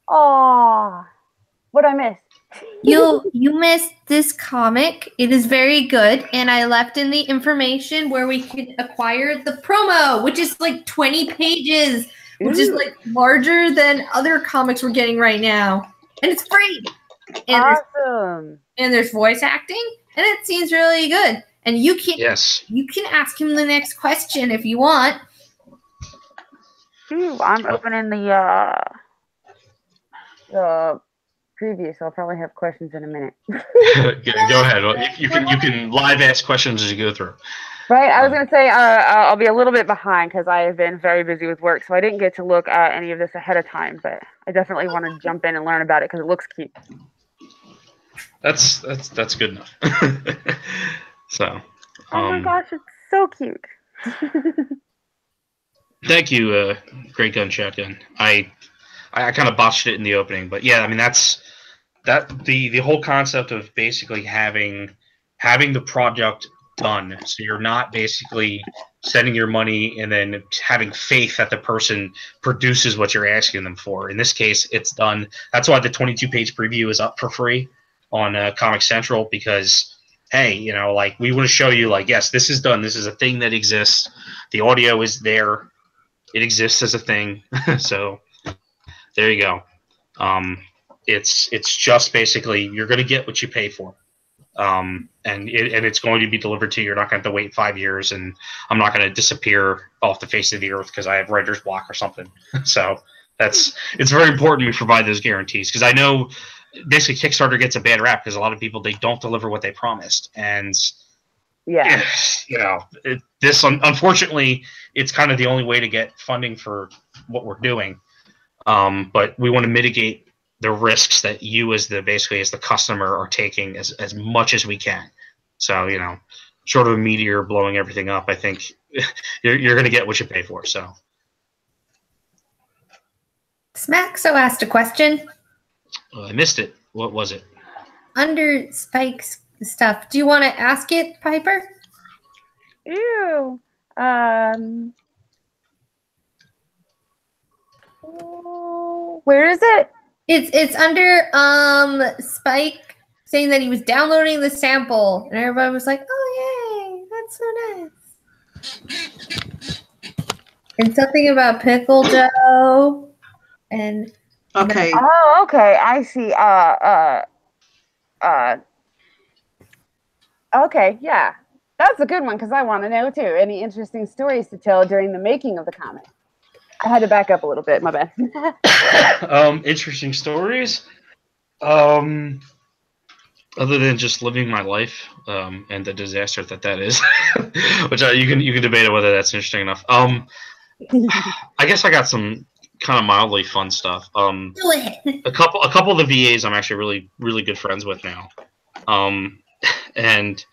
Aw. What'd I miss? You missed this comic. It is very good, and I left in the information where we can acquire the promo, which is like 20 pages, which is like larger than other comics we're getting right now, and it's free. And awesome. There's voice acting, and it seems really good. And you can ask him the next question if you want. Ooh, I'm opening the preview, so I'll probably have questions in a minute. Go ahead. You can live ask questions as you go through. Right. I was going to say I'll be a little bit behind because I have been very busy with work, so I didn't get to look at any of this ahead of time. But I definitely want to jump in and learn about it because it looks cute. That's good enough. So. Oh my gosh, it's so cute. Thank you, Great Gun Shotgun. I kind of botched it in the opening, but yeah, I mean the whole concept of basically having the product done, so you're not basically sending your money and then having faith that the person produces what you're asking them for. In this case, it's done. That's why the 22-page preview is up for free on Comic Central, because hey, we want to show you, yes, this is done. This is a thing that exists. The audio is there. It exists as a thing. So there you go. It's just basically you're going to get what you pay for, and it's going to be delivered to you. You're not going to have to wait 5 years, and I'm not going to disappear off the face of the earth because I have writer's block or something. So it's very important we provide those guarantees, because I know basically Kickstarter gets a bad rap because a lot of people, they don't deliver what they promised, and this unfortunately it's kind of the only way to get funding for what we're doing. But we want to mitigate the risks that you as the customer are taking as much as we can. So, short of a meteor blowing everything up, I think you're going to get what you pay for. So. Smaxo asked a question. I missed it. What was it? Under Spike's stuff. Do you want to ask it, Piper? Ew. Where is it? It's under Spike saying that he was downloading the sample, and everybody was like, "Oh yay, that's so nice." And something about Pickle Joe, and Okay. Oh, okay. I see. Uh. Okay. Yeah, that's a good one because I want to know too. Any interesting stories to tell during the making of the comic? I had to back up a little bit. My bad. Interesting stories. Other than just living my life and the disaster that is, which you can debate whether that's interesting enough. I guess I got some kind of mildly fun stuff. Do it. A couple of the VAs I'm actually really good friends with now. And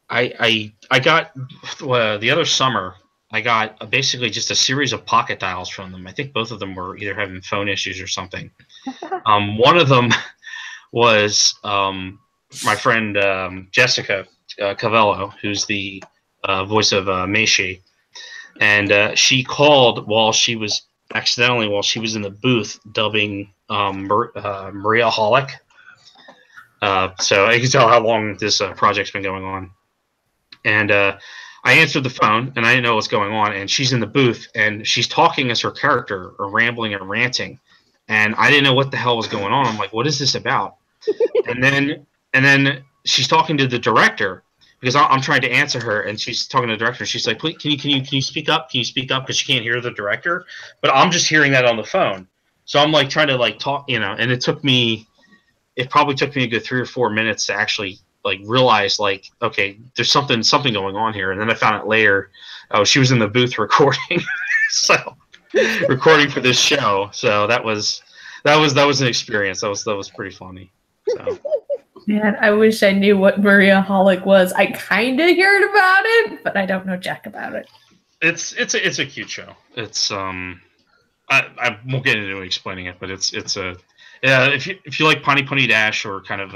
I got the other summer I got basically just a series of pocket dials from them. I think both of them were either having phone issues or something. One of them was my friend Jessica Cavello, who's the voice of Meishi, and she called while she was in the booth dubbing Maria Hollick. So I can tell how long this project's been going on. And I answered the phone, and I didn't know what's going on. And she's in the booth, and she's talking as her character, or rambling and ranting. And I didn't know what the hell was going on. I'm like, what is this about? and then she's talking to the director because I'm trying to answer her, and she's talking to the director. She's like, please, can you speak up? Can you speak up? Because she can't hear the director. But I'm just hearing that on the phone. So I'm like trying to like talk, and it probably took me a good 3 or 4 minutes to actually like realize like, okay, there's something going on here. And then I found out later, oh, she was in the booth recording, recording for this show. So that was an experience. That was pretty funny. So. Man, I wish I knew what Maria Hollick was. I kind of heard about it, but I don't know jack about it. It's a cute show. It's I won't get into explaining it, but it's a if you like Pony Pony Dash or kind of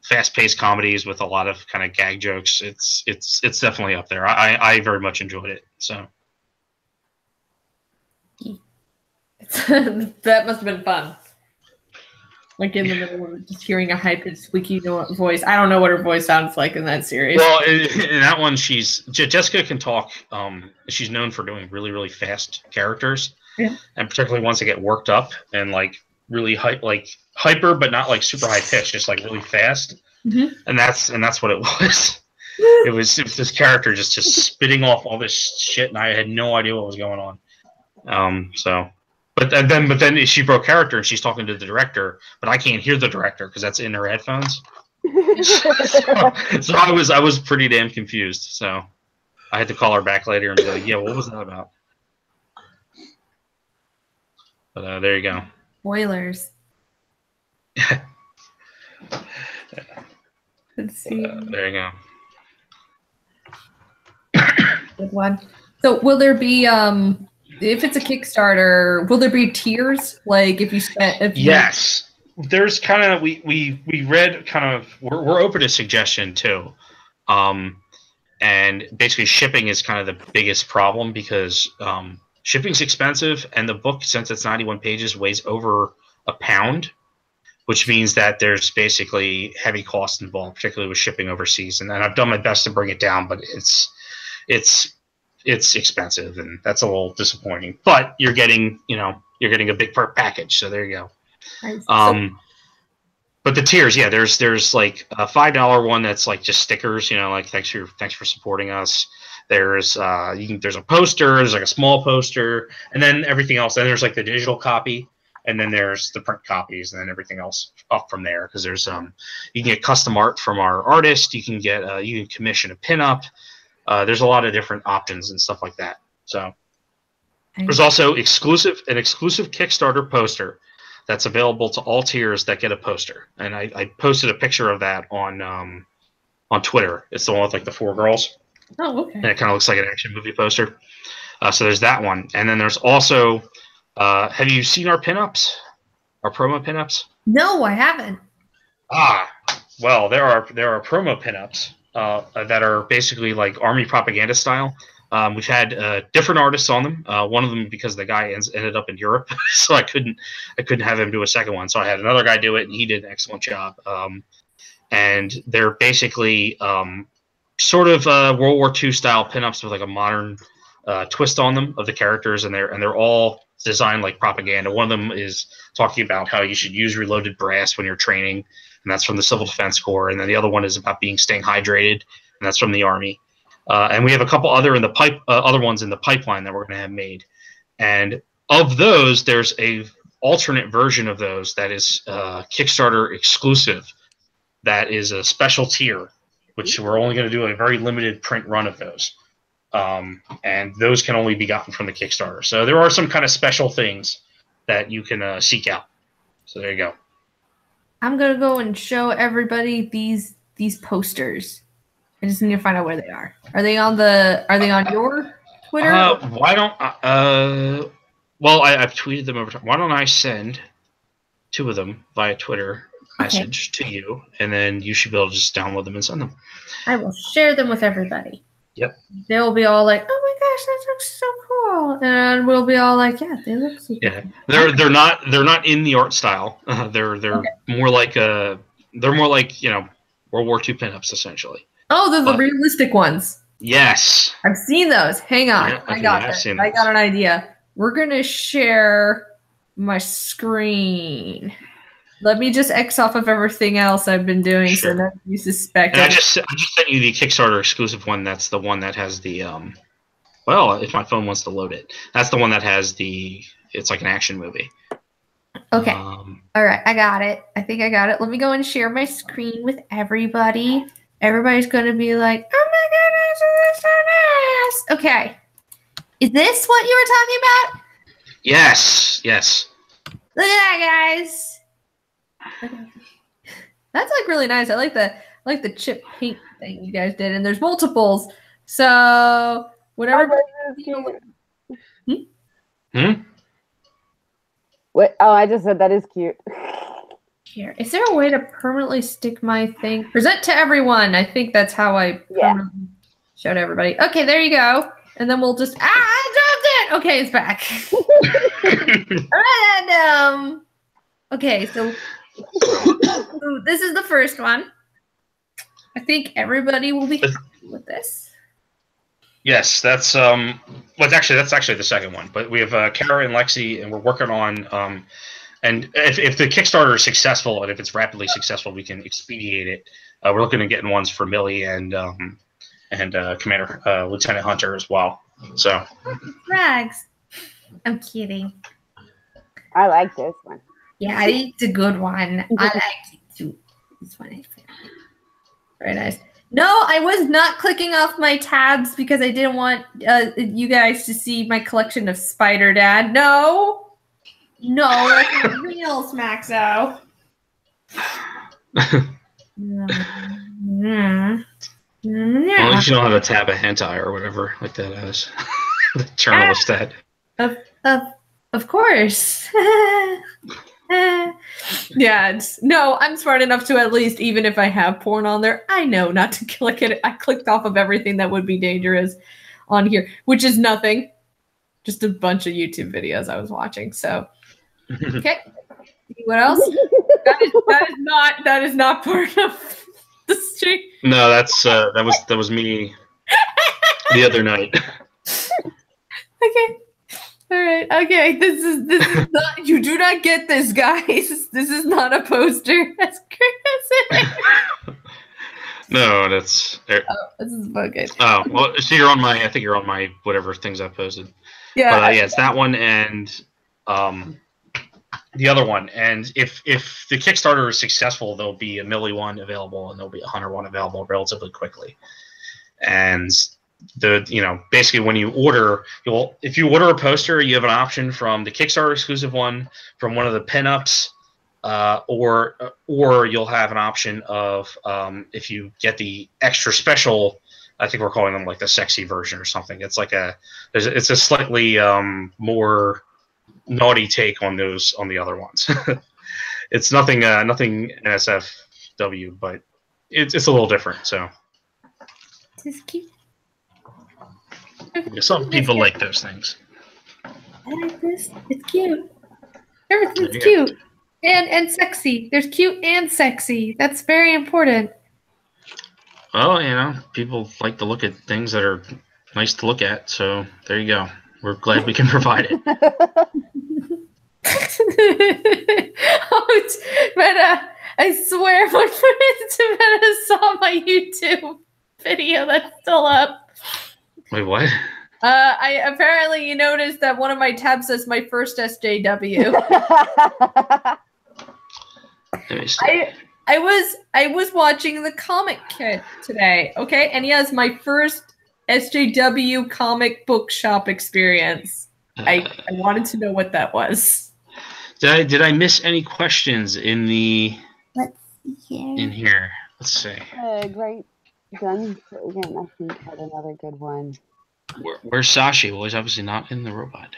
fast-paced comedies with a lot of kind of gag jokes, it's definitely up there. I very much enjoyed it. So that must have been fun. Like in the middle of just hearing a high-pitched squeaky voice. I don't know what her voice sounds like in that series. Well, in that one, Jessica can talk. She's known for doing really, really fast characters, yeah. And particularly ones that get worked up and like really hyper, but not like super high pitched, just like really fast. Mm-hmm. And that's what it was. It was this character just spitting off all this shit, and I had no idea what was going on. But then she broke character and she's talking to the director, but I can't hear the director because that's in her headphones. so I was pretty damn confused. So I had to call her back later and be like, "Yeah, what was that about?" But there you go. Spoilers. Let's see. There you go. Good one. So will there be if it's a Kickstarter, will there be tiers? Like if you spent Yes. There's kind of we read kind of we're open to suggestion too. And basically shipping is kind of the biggest problem because shipping's expensive, and the book, since it's 91 pages, weighs over a pound, which means that there's basically heavy costs involved, particularly with shipping overseas. And I've done my best to bring it down, but it's expensive, and that's a little disappointing. But you're getting a big part package, so there you go. Nice. But the tiers, yeah, there's like a $5 one that's like just stickers, like thanks for supporting us. There's there's a poster, there's like a small poster, and then everything else. Then there's like the digital copy, and then there's the print copies, and then everything else up from there. Because there's you can get custom art from our artist, you can get you can commission a pinup. There's a lot of different options and stuff like that. So there's also an exclusive Kickstarter poster that's available to all tiers that get a poster. And I posted a picture of that on Twitter. It's the one with like the 4 girls. Oh, okay. And it kind of looks like an action movie poster. So there's that one. And then there's also, have you seen our pinups? Our promo pinups? No, I haven't. Well, there are promo pinups that are basically like army propaganda style. We've had different artists on them. One of them, because the guy ended up in Europe, so I couldn't have him do a second one. So I had another guy do it, and he did an excellent job. And they're basically sort of World War II style pinups with like a modern twist on them of the characters, and they're all designed like propaganda. One of them is talking about how you should use reloaded brass when you're training, and that's from the Civil Defense Corps. And then the other one is about staying hydrated, and that's from the Army. And we have a couple other ones in the pipeline that we're going to have made. And of those, there's a alternate version of those that is Kickstarter exclusive. That is a special tier, which we're only going to do a very limited print run of those. And those can only be gotten from the Kickstarter. So there are some kind of special things that you can seek out. So there you go. I'm going to go and show everybody these posters. I just need to find out where they are. Are they on your Twitter? Why don't well, I've tweeted them over time. Why don't I send 2 of them via Twitter message to you, and then you should be able to just download them and send them. I will share them with everybody. Yep. They'll be all like, "Oh my gosh, that looks so cool," and we'll be all like, "Yeah, they look super." Yeah, they're not in the art style. They're more like World War II pinups essentially. Oh, they're the realistic ones. Yes. I've seen those. Hang on. Yeah, I got it. I got an idea. We're going to share my screen. Let me just X off of everything else I've been doing so that you suspect. And I just sent you the Kickstarter exclusive one. That's the one that has the well, if my phone wants to load it. That's the one that has it's like an action movie. Okay. All right, I got it. I think I got it. Let me go and share my screen with everybody. Everybody's going to be like, "Oh my goodness, this is so nice." Okay. Is this what you were talking about? Yes. Yes. Look at that, guys. That's like really nice. I like the chip paint thing you guys did, and there's multiples. So whatever. Wait, oh, I just said that is cute. Here, is there a way to permanently stick my thing? Present to everyone. I think that's how I permanently showed everybody. Okay, there you go. And then we'll just I dropped it. Okay, it's back. Random. Okay, so this is the first one. I think everybody will be happy with this. Yes, that's that's actually the second one. But we have Kara and Lexi, and we're working on and if the Kickstarter is successful and if it's rapidly successful, we can expedite it. We're looking at getting ones for Millie and Commander Lieutenant Hunter as well. So Rags. I'm kidding. I like this one. Yeah, it's a good one. I like it too. This one is very nice. No, I was not clicking off my tabs because I didn't want you guys to see my collection of Spider Dad. No, that's not real, Smaxo. Well, at least you don't have a tab of hentai or whatever like that as the journalist said. Of course. Yeah, no, I'm smart enough to at least, even if I have porn on there, I know not to click it. I clicked off of everything that would be dangerous on here, which is nothing. Just a bunch of YouTube videos I was watching. So, okay. What else? That is not part of the stream. No, that was me the other night. Okay. All right. Okay. This is not. You do not get this, guys. This is not a poster. That's crazy. No, that's. Oh, this is okay. Oh well, so you're on my. I think you're on my whatever things I posted. Yeah. But, yeah, it's that one and the other one. And if the Kickstarter is successful, there'll be a Millie one available and there'll be a Hunter one available relatively quickly. And basically when you order, if you order a poster, you have an option from the Kickstarter exclusive one, from one of the pinups, or you'll have an option of if you get the extra special. I think we're calling them like the sexy version or something. It's like it's a slightly more naughty take on the other ones. It's nothing NSFW, but it's a little different. So It's cute. Some people like those things. I like this. It's cute. Everything's cute and sexy. There's cute and sexy. That's very important. Well, people like to look at things that are nice to look at. So there you go. We're glad we can provide it. Meta, I swear my friend Meta saw my YouTube video that's still up. Wait, what? I apparently you noticed that one of my tabs says my first SJW. Let me see. I was watching the comic kit today, okay, and he has my first SJW comic book shop experience. I wanted to know what that was. Did I miss any questions in the Let's see here. in here? Let's see. Great guns again. I think had another good one. Where's Sashi? Well, he's obviously not in the robot.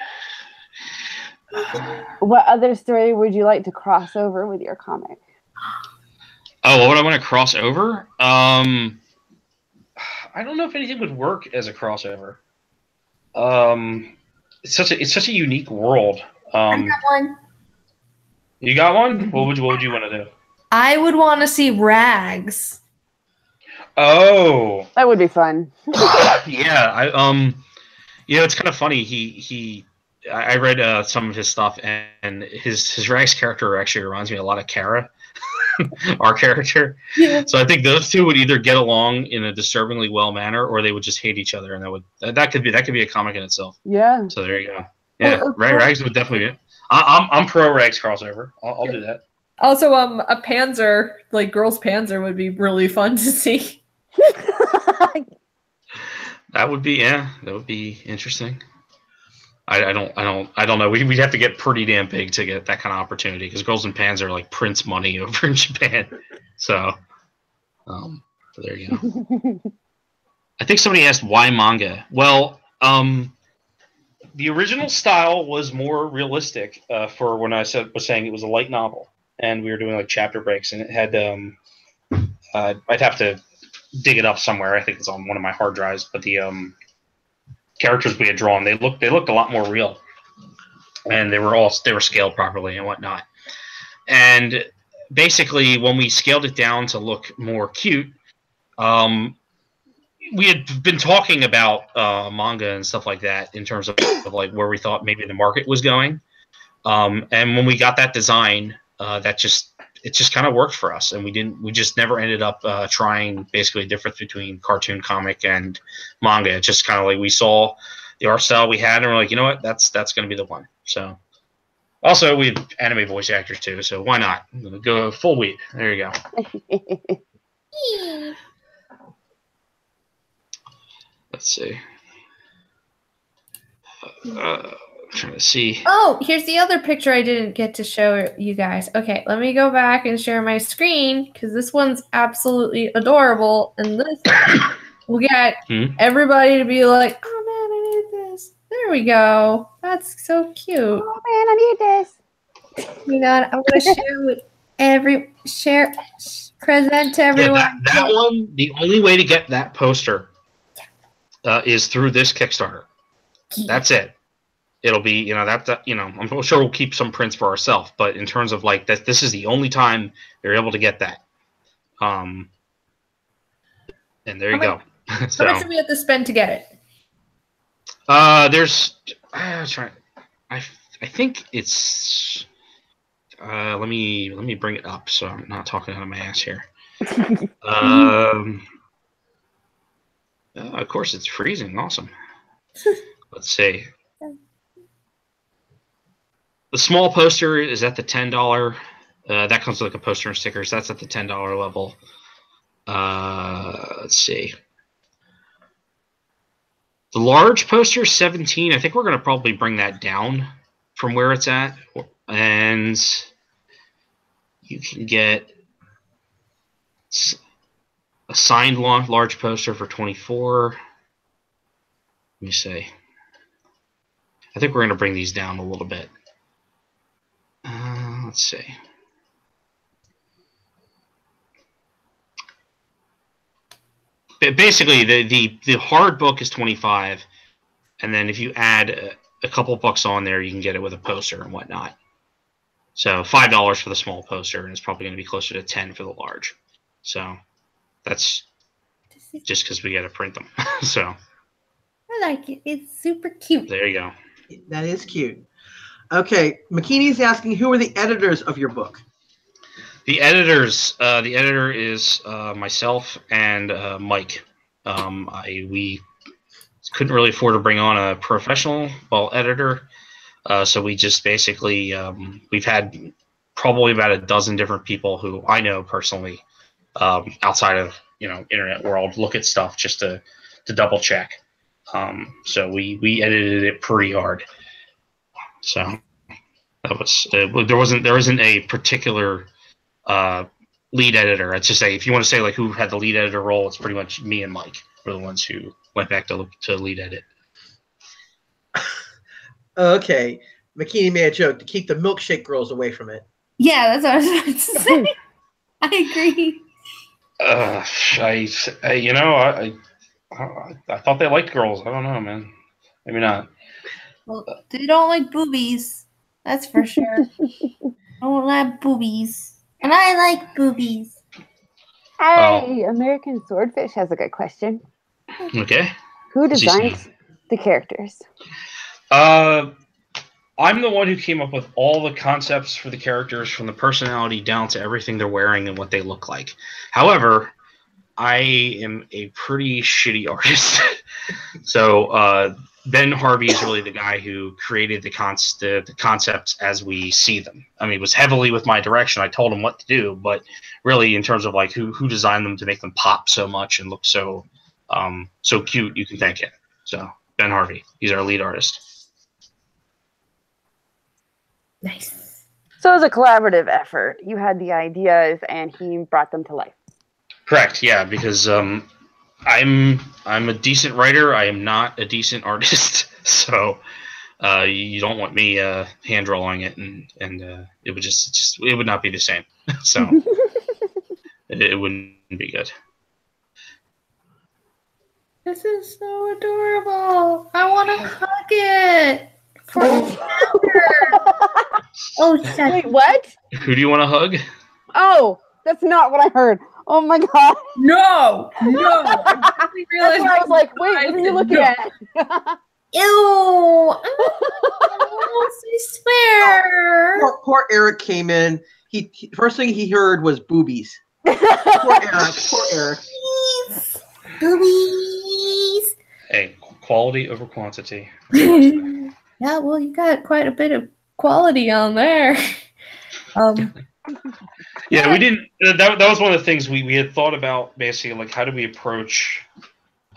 What other story would you like to cross over with your comic? Oh, what would I want to cross over? I don't know if anything would work as a crossover. It's such a unique world. I got one. You got one? What would you want to do? I would want to see Rags. Oh, That would be fun. yeah. It's kind of funny. I read some of his stuff, and his Rags character actually reminds me a lot of Kara, our character. Yeah. So I think those two would either get along in a disturbingly well manner, or they would just hate each other, and that could be a comic in itself. Yeah. So there you go. Yeah, Rags would definitely be. I'm pro Rags crossover. I'll do that. Also, a Panzer, like girls' Panzer, would be really fun to see. That would be interesting. I don't know. We'd have to get pretty damn big to get that kind of opportunity because girls in Panzer are like Prince money over in Japan. So there you go. I think somebody asked why manga. Well, the original style was more realistic for when I was saying it was a light novel, and we were doing like chapter breaks, and it had I'd have to dig it up somewhere. I think it's on one of my hard drives, but the characters we had drawn they looked a lot more real, and they were scaled properly and whatnot. And basically, when we scaled it down to look more cute, we had been talking about manga and stuff like that in terms of like where we thought maybe the market was going. And when we got that design, it just kind of worked for us, and we just never ended up trying basically a difference between cartoon, comic, and manga. It just kind of like we saw the art style we had, and we're like, you know what, that's going to be the one. So also we have anime voice actors too, so why not go full wheat? There you go. Let's see. Trying to see. Oh, here's the other picture I didn't get to show you guys. Okay, let me go back and share my screen because this one's absolutely adorable, and this will get everybody to be like, "Oh man, I need this." There we go. That's so cute. Oh man, I need this. You know, I'm gonna share with present to everyone. Yeah, that one. The only way to get that poster is through this Kickstarter. That's it. It'll be, I'm sure we'll keep some prints for ourselves, but in terms of like that, this is the only time you're able to get that. And there you go. So, how much do we have to spend to get it? I think it's. Let me bring it up so I'm not talking out of my ass here. Of course, it's freezing. Awesome. Let's see. The small poster is at the $10. That comes with like a poster and stickers. That's at the $10 level. Let's see. The large poster is $17. I think we're going to probably bring that down from where it's at. And you can get a signed large poster for $24. Let me see. I think we're going to bring these down a little bit. Let's see. Basically, the hard book is $25, and then if you add a couple bucks on there, you can get it with a poster and whatnot. So $5 for the small poster, and it's probably going to be closer to $10 for the large. So that's just because we got to print them. So I like it. It's super cute. There you go. That is cute. Okay, McKinney's asking, who are the editors of your book? The editors. The editor is myself and Mike. We couldn't really afford to bring on a professional editor, so we just basically we've had probably about a dozen different people who I know personally outside of internet world look at stuff just to double check. So we edited it pretty hard. So that was there isn't a particular lead editor. I'd just say if you want to say like who had the lead editor role, it's pretty much me and Mike were the ones who went back to lead edit. Okay, McKinney made a joke to keep the milkshake girls away from it. Yeah, that's what I was about to say. I agree. I thought they liked girls. I don't know, man. Maybe not. Well, they don't like boobies. That's for sure. Don't like boobies. And I like boobies. Hey, American Swordfish has a good question. Okay. Who designs the characters? I'm the one who came up with all the concepts for the characters, from the personality down to everything they're wearing and what they look like. However, I am a pretty shitty artist. So Ben Harvey is really the guy who created the concepts as we see them. I mean, it was heavily with my direction. I told him what to do, but really in terms of like who designed them to make them pop so much and look so cute, you can thank him. So Ben Harvey, he's our lead artist. Nice. So it was a collaborative effort. You had the ideas and he brought them to life. Correct, yeah, because I'm a decent writer. I am not a decent artist, so you don't want me hand drawing it, and it would just it would not be the same. So it wouldn't be good. This is so adorable. I want to hug it. Oh, shit. Wait, what? Who do you want to hug? Oh, that's not what I heard. Oh my god. No. That's why I was like, wait, what are you looking at? Ew. Oh, I swear. Poor Eric came in. He first thing he heard was boobies. Poor Eric. Boobies. Hey, quality over quantity. Yeah, well, you got quite a bit of quality on there. Yeah, we didn't. That was one of the things we had thought about, basically, like how do we approach,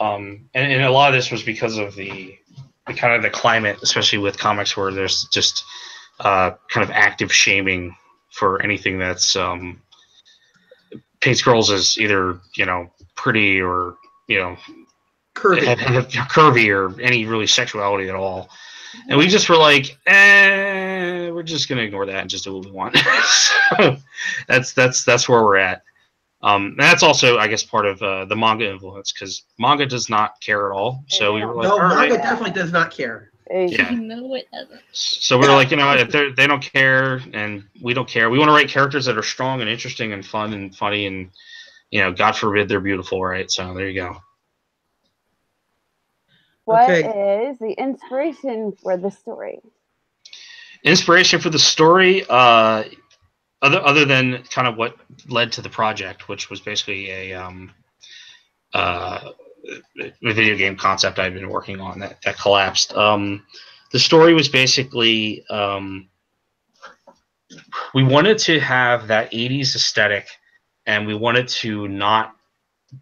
and a lot of this was because of the kind of the climate, especially with comics, where there's just kind of active shaming for anything that's paints girls as either pretty or curvy or any really sexuality at all. And we just were like, we're just gonna ignore that and just do what we want. So that's where we're at. And that's also, I guess, part of the manga influence, because manga does not care at all. So we were like, manga definitely does not care. Yeah. No, it doesn't. So we were like, if they don't care and we don't care, we want to write characters that are strong and interesting and fun and funny and God forbid they're beautiful, right? So there you go. What is the inspiration for the story? Inspiration for the story, other than kind of what led to the project, which was basically a video game concept I'd been working on that collapsed. The story was basically we wanted to have that 80s aesthetic, and we wanted to not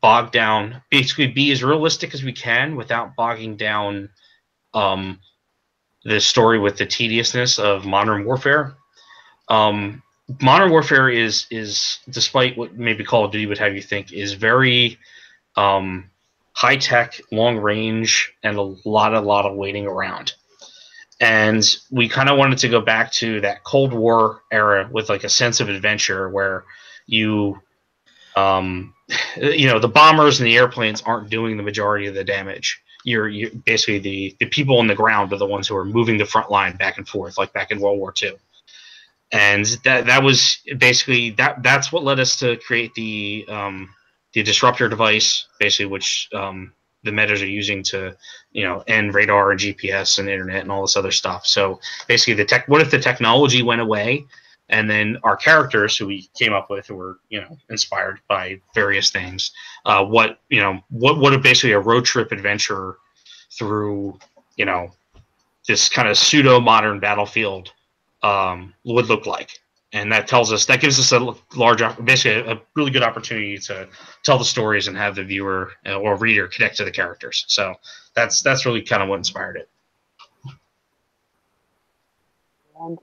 bog down, basically be as realistic as we can without bogging down the story with the tediousness of Modern Warfare. Modern Warfare is despite what maybe Call of Duty would have you think, is very high tech, long range, and a lot of waiting around. And we kind of wanted to go back to that Cold War era with like a sense of adventure where the bombers and the airplanes aren't doing the majority of the damage. You're basically the people on the ground are the ones who are moving the front line back and forth, like back in World War II. And that was basically that's what led us to create the disruptor device, basically, which the metas are using to, end radar and GPS and internet and all this other stuff. So basically, what if the technology went away, and then our characters who we came up with were, inspired by various things. What would basically a road trip adventure through, this kind of pseudo modern battlefield would look like. And that gives us basically a really good opportunity to tell the stories and have the viewer or reader connect to the characters. So that's really kind of what inspired it. And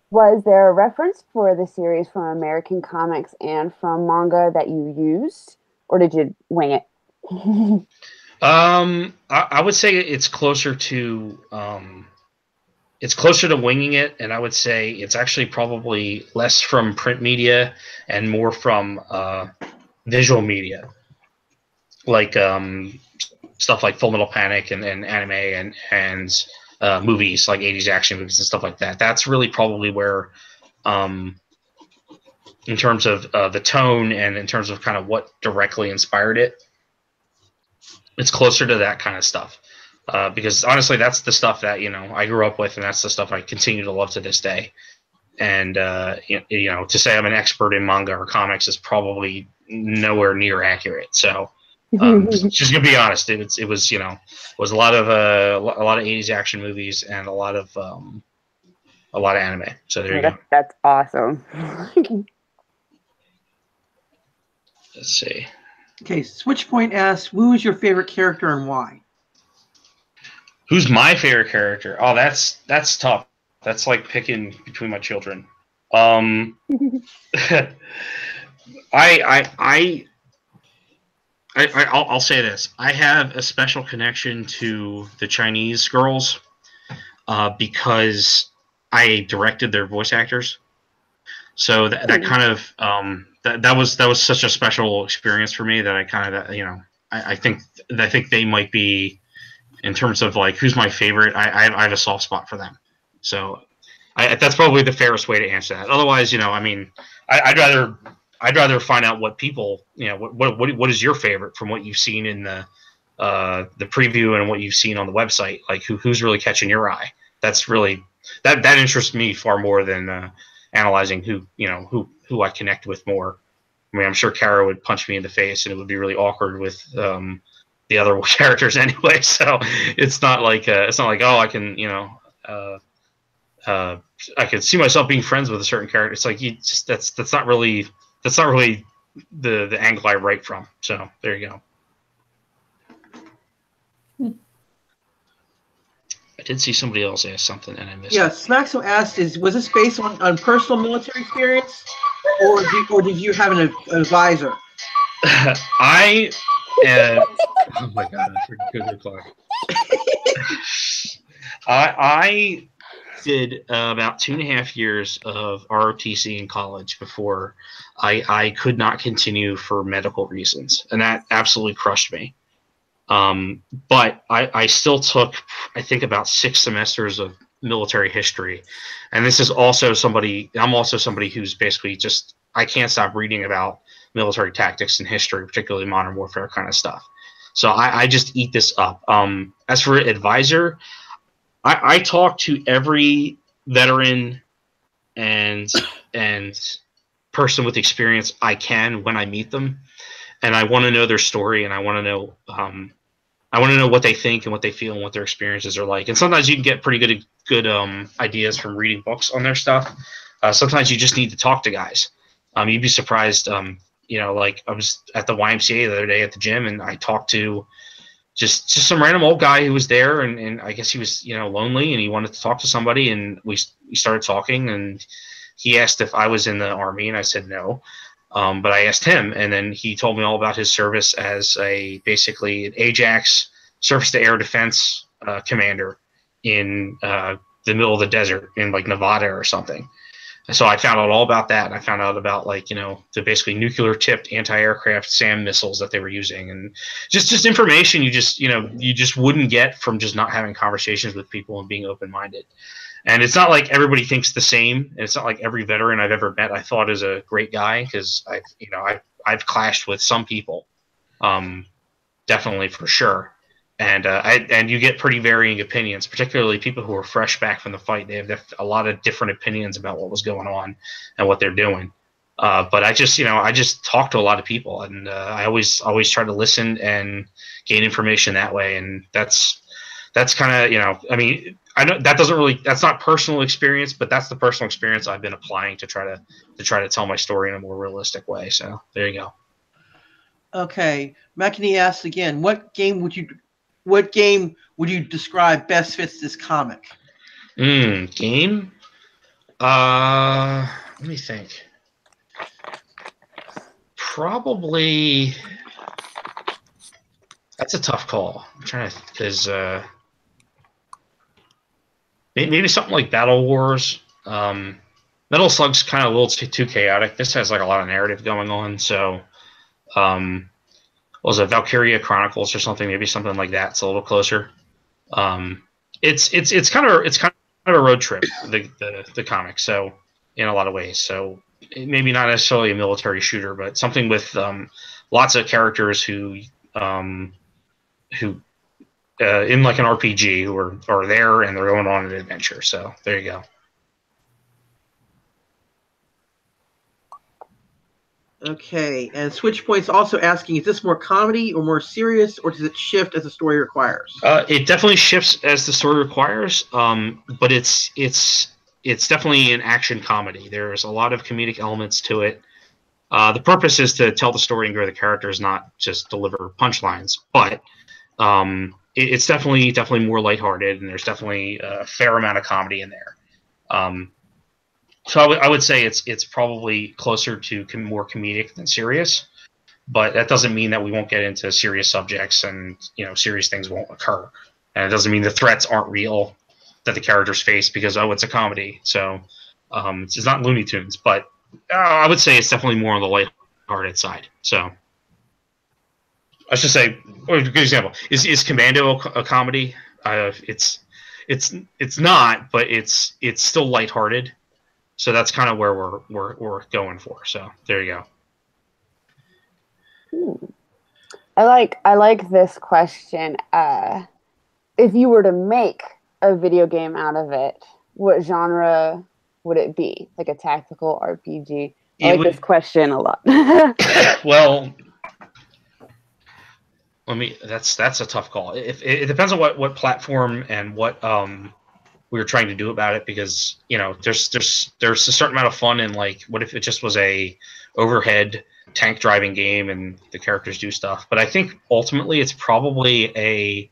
was there a reference for the series from American comics and from manga that you used, or did you wing it? I would say it's closer to winging it, and I would say it's actually probably less from print media and more from visual media, like stuff like Full Metal Panic and anime and movies like 80s action movies and stuff like that. That's really probably where, in terms of the tone and in terms of kind of what directly inspired it, it's closer to that kind of stuff. Because honestly, that's the stuff that I grew up with, and that's the stuff I continue to love to this day. And to say I'm an expert in manga or comics is probably nowhere near accurate. So, just gonna be honest, it was a lot of 80s action movies and a lot of anime. So there you go. That's awesome. Let's see. Okay, Switchpoint asks, "Who is your favorite character and why?" Who's my favorite character? Oh, that's tough. That's like picking between my children. I'll say this. I have a special connection to the Chinese girls because I directed their voice actors. So that kind of that was such a special experience for me that I kind of I think they might be, in terms of like who's my favorite, I have a soft spot for them. So that's probably the fairest way to answer that. Otherwise, I'd rather find out what people, what is your favorite from what you've seen in the preview and what you've seen on the website. Like who's really catching your eye. That's really that interests me far more than analyzing who I connect with more. I mean, I'm sure Kara would punch me in the face, and it would be really awkward with the other characters anyway. So it's not like oh, I can I could see myself being friends with a certain character. It's like that's not really the angle I write from. So there you go. I did see somebody else ask something and I missed it. Yeah, Smaxo asked, was this based on personal military experience, or did you have an advisor? Oh my god, that's a good reply. I did about 2.5 years of ROTC in college before I could not continue for medical reasons, and that absolutely crushed me. But I still took, I think, about 6 semesters of military history, and this is also I'm also somebody who's basically just, I can't stop reading about military tactics and history, particularly modern warfare kind of stuff. So I just eat this up. As for advisor, I talk to every veteran and person with experience I can when I meet them, and I want to know their story, and I want to know what they think and what they feel and what their experiences are like. And sometimes you can get pretty good ideas from reading books on their stuff. Sometimes you just need to talk to guys. You'd be surprised. Like I was at the YMCA the other day at the gym, and I talked to just some random old guy who was there, and I guess he was lonely and he wanted to talk to somebody, and we started talking, and he asked if I was in the Army, and I said no. But I asked him, and then he told me all about his service as basically an Ajax surface-to-air defense commander in the middle of the desert in like Nevada or something. So I found out all about that, and I found out about the basically nuclear-tipped anti-aircraft SAM missiles that they were using, and just information you just wouldn't get from just not having conversations with people and being open-minded. And it's not like everybody thinks the same. And it's not like every veteran I've ever met I thought is a great guy, because I've clashed with some people. Definitely for sure. And you get pretty varying opinions, particularly people who are fresh back from the fight. They have a lot of different opinions about what was going on and what they're doing. But I just talk to a lot of people, and I always try to listen and gain information that way. And that's kind of, I mean, I know that's not personal experience, but that's the personal experience I've been applying to try to tell my story in a more realistic way. So there you go. Okay, McInerney asks again, what game would you describe best fits this comic? Game? Let me think. Probably. That's a tough call. I'm trying to, because maybe something like Battle Wars. Metal Slug's kind of a little too chaotic. This has like a lot of narrative going on. So, was it Valkyria Chronicles or something? Maybe something like that. It's a little closer. It's kind of a road trip, the comic. So in a lot of ways. So maybe not necessarily a military shooter, but something with lots of characters who in like an RPG who are there and they're going on an adventure. So there you go. Okay, and Switchpoint's also asking, is this more comedy or more serious, or does it shift as the story requires? It definitely shifts as the story requires, but it's definitely an action comedy. There's a lot of comedic elements to it. The purpose is to tell the story and grow the characters, not just deliver punchlines. But it's definitely more lighthearted, and there's definitely a fair amount of comedy in there. So I would say it's probably closer to more comedic than serious, but that doesn't mean that we won't get into serious subjects and serious things won't occur, and it doesn't mean the threats aren't real that the characters face because it's a comedy. So it's not Looney Tunes, but I would say it's definitely more on the lighthearted side. So I should say, or a good example is Commando a comedy? It's not, but it's still lighthearted. So that's kind of where we're going for. So there you go. I like this question. If you were to make a video game out of it, what genre would it be? Like a tactical RPG? I like this question a lot. Well, that's a tough call. It depends on what platform and what we were trying to do about it, because there's a certain amount of fun in, like, what if it just was a overhead tank driving game and the characters do stuff. But I think ultimately it's probably a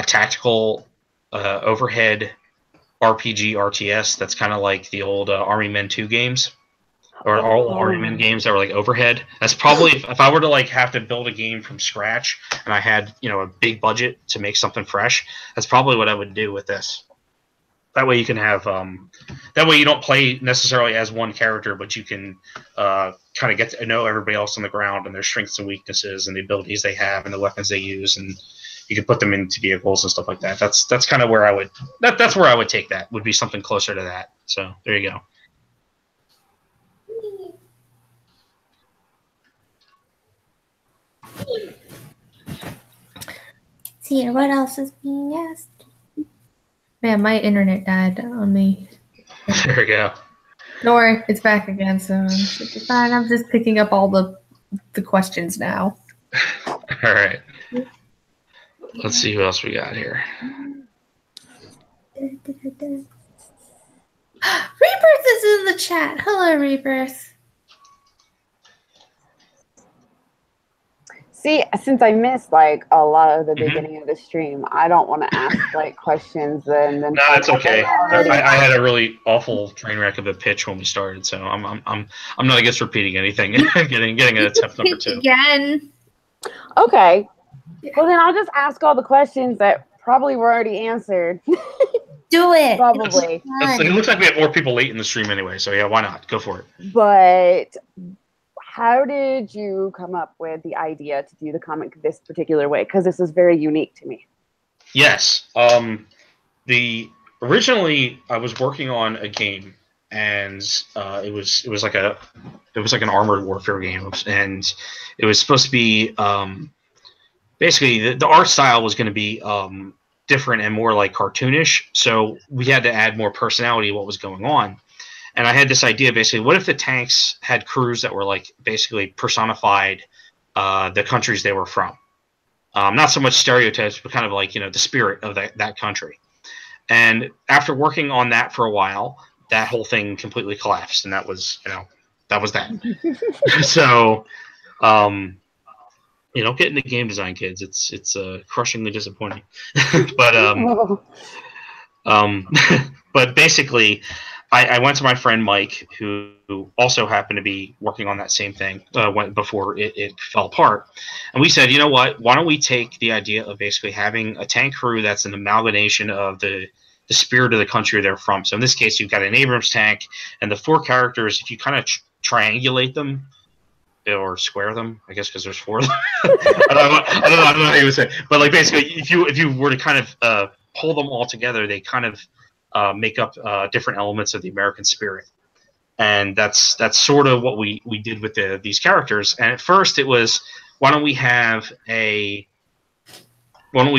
tactical overhead RPG RTS that's kind of like the old Army Men 2 games, or all Army Men games that were like overhead. That's probably if I were to like have to build a game from scratch and I had a big budget to make something fresh, that's probably what I would do with this. That way you can have that way you don't play necessarily as one character, but you can kind of get to know everybody else on the ground and their strengths and weaknesses and the abilities they have and the weapons they use, and you can put them into vehicles and stuff like that. That's kind of where I would that's where I would take that. Would be something closer to that. So there you go. See, what else is being asked? Man, my internet died on me. There we go. Don't worry, it's back again, so it should be fine. I'm just picking up all the questions now. All right. Let's see who else we got here. Rebirth is in the chat. Hello, Rebirth. See, since I missed like a lot of the beginning of the stream, I don't want to ask like questions and then. No, it's okay. I had a really awful train wreck of a pitch when we started, so I'm not against repeating anything. getting an attempt number 2 again. Okay. Well, then I'll just ask all the questions that probably were already answered. Do it. Probably. It looks like we have more people late in the stream anyway, so yeah, why not? Go for it. But how did you come up with the idea to do the comic this particular way? Because this is very unique to me. Yes. Originally I was working on a game and it was like an armored warfare game, and it was supposed to be basically the art style was going to be different and more like cartoonish. So we had to add more personality to what was going on. And I had this idea, basically, what if the tanks had crews that were like basically personified the countries they were from? Not so much stereotypes, but kind of like, the spirit of that country. And after working on that for a while, that whole thing completely collapsed, and that was that. So, get into game design, kids. It's crushingly disappointing. but but basically, I went to my friend Mike, who also happened to be working on that same thing before it fell apart. And we said, you know what? Why don't we take the idea of basically having a tank crew that's an amalgamation of the spirit of the country they're from. So in this case, you've got an Abrams tank, and the 4 characters, if you kind of triangulate them, or square them, I guess, because there's 4 of them. I don't know how you would say. But like basically, if you were to kind of pull them all together, they kind of make up different elements of the American spirit, and that's sort of what we did with these characters. And at first, it was, why don't we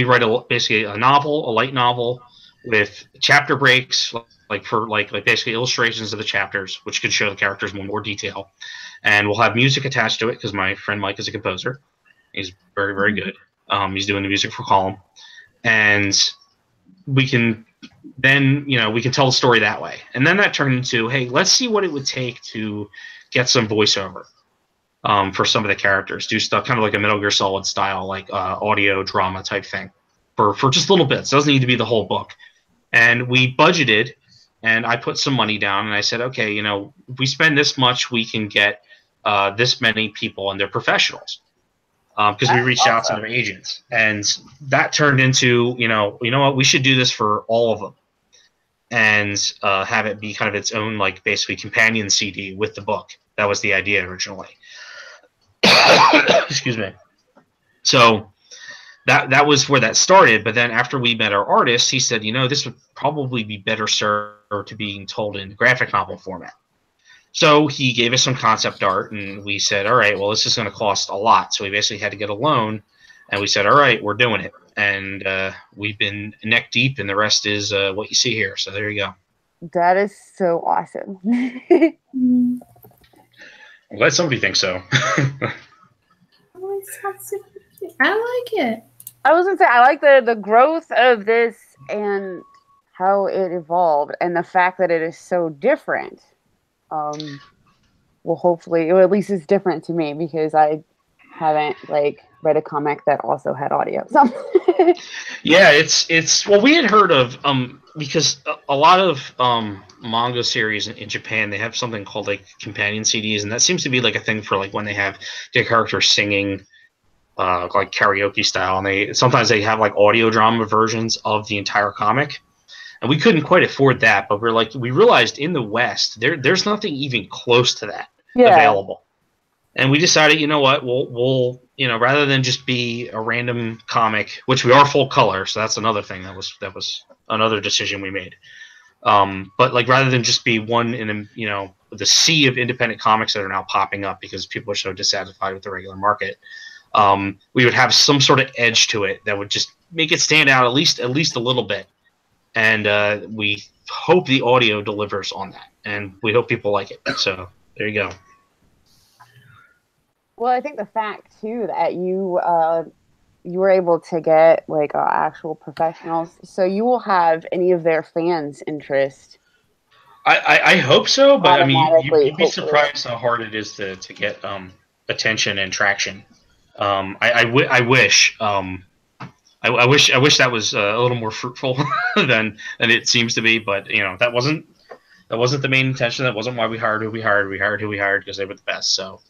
write basically a novel, a light novel, with chapter breaks, like basically illustrations of the chapters, which could show the characters in more detail, and we'll have music attached to it because my friend Mike is a composer. He's very, very good. He's doing the music for Column, and we can then we can tell the story that way. And then that turned into, hey, let's see what it would take to get some voiceover for some of the characters, do stuff kind of like a Metal Gear Solid style, like audio drama type thing for just little bits. It doesn't need to be the whole book. And we budgeted, and I put some money down, and I said, okay, if we spend this much, we can get this many people, and they're professionals. Because we reached out to their agents, and that turned into, you know what, we should do this for all of them, and have it be kind of its own, like, basically companion CD with the book. That was the idea originally. Excuse me. So that was where that started. But then after we met our artist, he said, this would probably be better served to being told in graphic novel format. So he gave us some concept art, and we said, all right, well, this is going to cost a lot. So we basically had to get a loan, and we said, all right, we're doing it. And we've been neck deep, and the rest is what you see here. So there you go. That is so awesome. I'm glad somebody thinks so. I like it. I was going to say, I like the growth of this and how it evolved, and the fact that it is so different. Well, hopefully, or at least it's different to me, because I haven't read a comic that also had audio. So. Yeah, it's well, we had heard of because a lot of manga series in Japan, they have something called like companion CDs, and that seems to be like a thing for like when they have their characters singing like karaoke style, and they sometimes have like audio drama versions of the entire comic. And we couldn't quite afford that, but we realized in the West there's nothing even close to that available. And we decided, you know what, we'll rather than just be a random comic, which we are full color, so that's another thing that was another decision we made. But like rather than just be one in the sea of independent comics that are now popping up because people are so dissatisfied with the regular market, we would have some sort of edge to it that would just make it stand out at least a little bit. And we hope the audio delivers on that, and we hope people like it. So there you go. Well, I think the fact too that you were able to get actual professionals, so you will have any of their fans' interest. I hope so, but I mean, you'd be hopefully. surprised how hard it is to get attention and traction. I wish. I wish that was a little more fruitful than it seems to be, but that wasn't the main intention. That wasn't why we hired who we hired. We hired who we hired because they were the best. So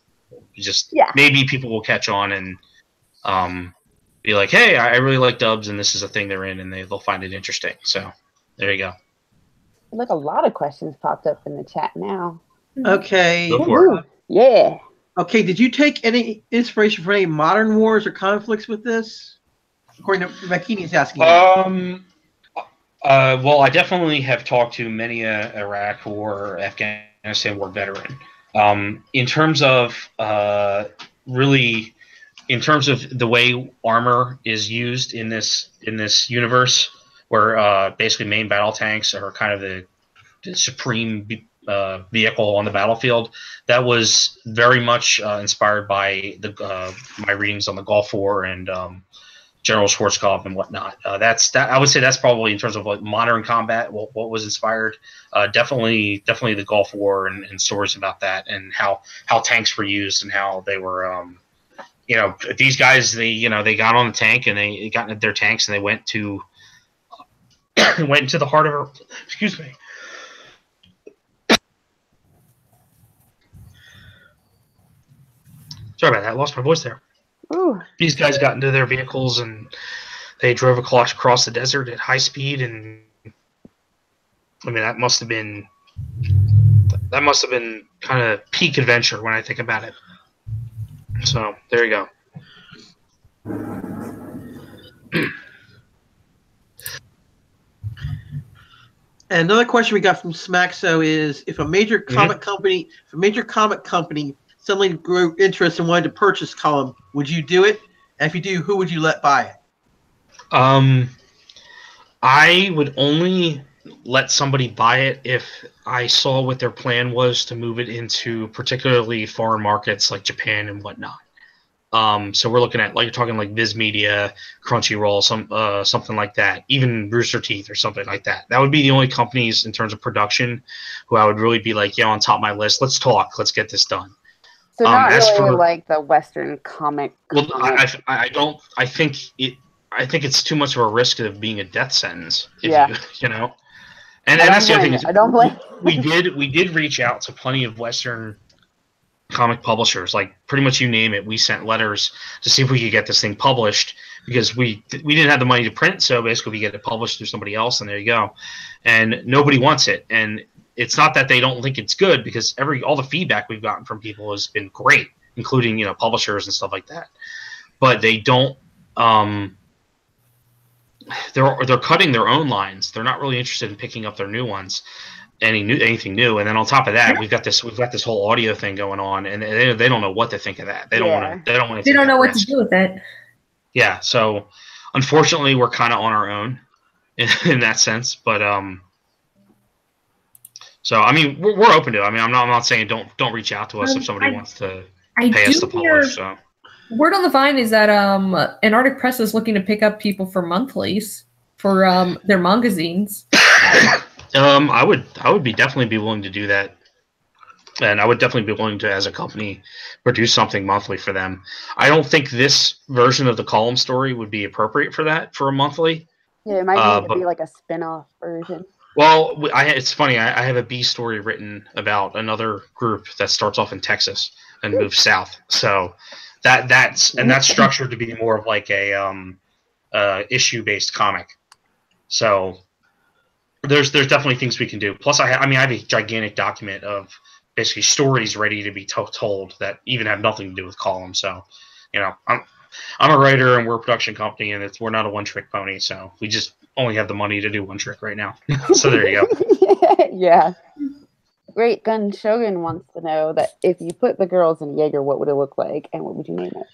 maybe people will catch on and be like, hey, I really like dubs, and this is a thing they're in, and they'll find it interesting. So there you go. Look, a lot of questions popped up in the chat now. Okay. Go for it. Yeah. Okay, did you take any inspiration from any modern wars or conflicts with this? According to Makini's asking. Well, I definitely have talked to many a Iraq or Afghanistan war veteran. In terms of really, in terms of the way armor is used in this universe, where basically main battle tanks are kind of the supreme vehicle on the battlefield, that was very much inspired by my readings on the Gulf War and General Schwarzkopf and whatnot. That's I would say that's probably in terms of like modern combat what was inspired. Definitely the Gulf War and stories about that and how tanks were used and how they were. These guys they got on the tank and they got into their tanks and they went to went into the heart of excuse me. Sorry about that. I lost my voice there. Ooh. These guys got into their vehicles and they drove across the desert at high speed, and I mean that must have been kind of peak adventure when I think about it. So there you go. And another question we got from Smaxo is: if a major comic company, suddenly grew interest and wanted to purchase Column, would you do it? And if you do, who would you let buy it? I would only let somebody buy it if I saw what their plan was to move it into particularly foreign markets like Japan and whatnot. So we're looking at, like, you're talking like Viz Media, Crunchyroll, something like that, even Rooster Teeth or something like that. That would be the only companies in terms of production who I would really be like, on top of my list. Let's talk. Let's get this done. So not really like the Western comic. Well, I don't. I think it's too much of a risk of being a death sentence. And that's the other thing. I don't blame. We did reach out to plenty of Western comic publishers, like pretty much you name it. We sent letters to see if we could get this thing published because we didn't have the money to print. So basically, we get it published through somebody else, and there you go. And nobody wants it. And it's not that they don't think it's good, because all the feedback we've gotten from people has been great, including publishers and stuff like that. But they don't. They're cutting their own lines. They're not really interested in picking up their new ones, anything new. And then on top of that, we've got this whole audio thing going on, and they don't know what to think of that. They don't want to. They don't know what to do with it. Yeah. So unfortunately, we're kind of on our own in that sense, but So I mean, we're open to it. I mean, I'm not saying don't reach out to us if somebody wants to pay us to publish. So word on the vine is that Antarctic Press is looking to pick up people for monthlies for their mangazines. I would definitely be willing to do that, and I would definitely be willing to, as a company, produce something monthly for them. I don't think this version of the column story would be appropriate for a monthly. Yeah, it might need to be like a spin-off version. Well, it's funny. I have a B story written about another group that starts off in Texas and moves south. So that's structured to be more of like a issue-based comic. So there's definitely things we can do. Plus, I have a gigantic document of basically stories ready to be told that even have nothing to do with columns. So, I'm a writer and we're a production company, and we're not a one-trick pony. So we just only have the money to do one trick right now. So there you go. Yeah. Great Gun Shogun wants to know that if you put the girls in Jaeger, what would it look like, and what would you name it?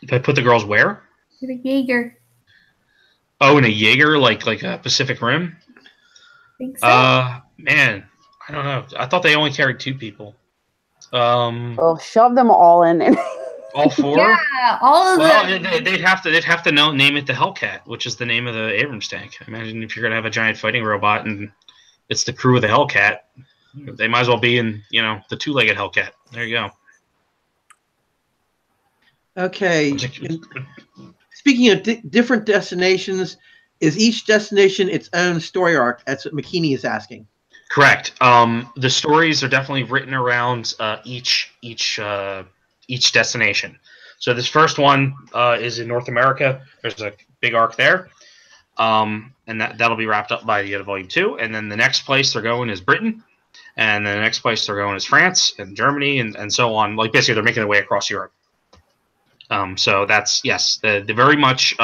If I put the girls where? In a Jaeger. Oh, in a Jaeger, like a Pacific Rim? I think so. Man, I don't know. I thought they only carried 2 people. Well, shove them all in there. All 4? Yeah, all of them. They'd have to name it the Hellcat, which is the name of the Abrams tank. Imagine if you're gonna have a giant fighting robot and it's the crew of the Hellcat. They might as well be in, the 2-legged Hellcat. There you go. Okay. Speaking of different destinations, is each destination its own story arc? That's what McKinney is asking. Correct. The stories are definitely written around each destination. So this first one is in North America. There's a big arc there, and that'll be wrapped up by the end of Volume 2. And then the next place they're going is Britain, and then the next place they're going is France and Germany, and so on. Like basically, they're making their way across Europe. So that's the very much.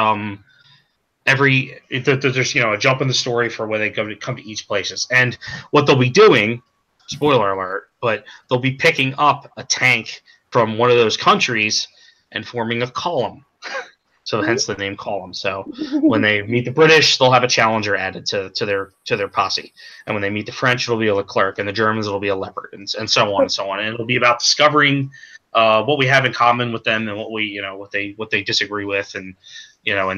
And there's a jump in the story for where they come to each places, and what they'll be doing. Spoiler alert! But they'll be picking up a tank from one of those countries and forming a column. So hence the name column. So when they meet the British, they'll have a challenger added to their posse, and when they meet the French, it'll be a Leclerc, and the Germans, it'll be a Leopard, and so on and so on. And it'll be about discovering what we have in common with them and what they disagree with, and how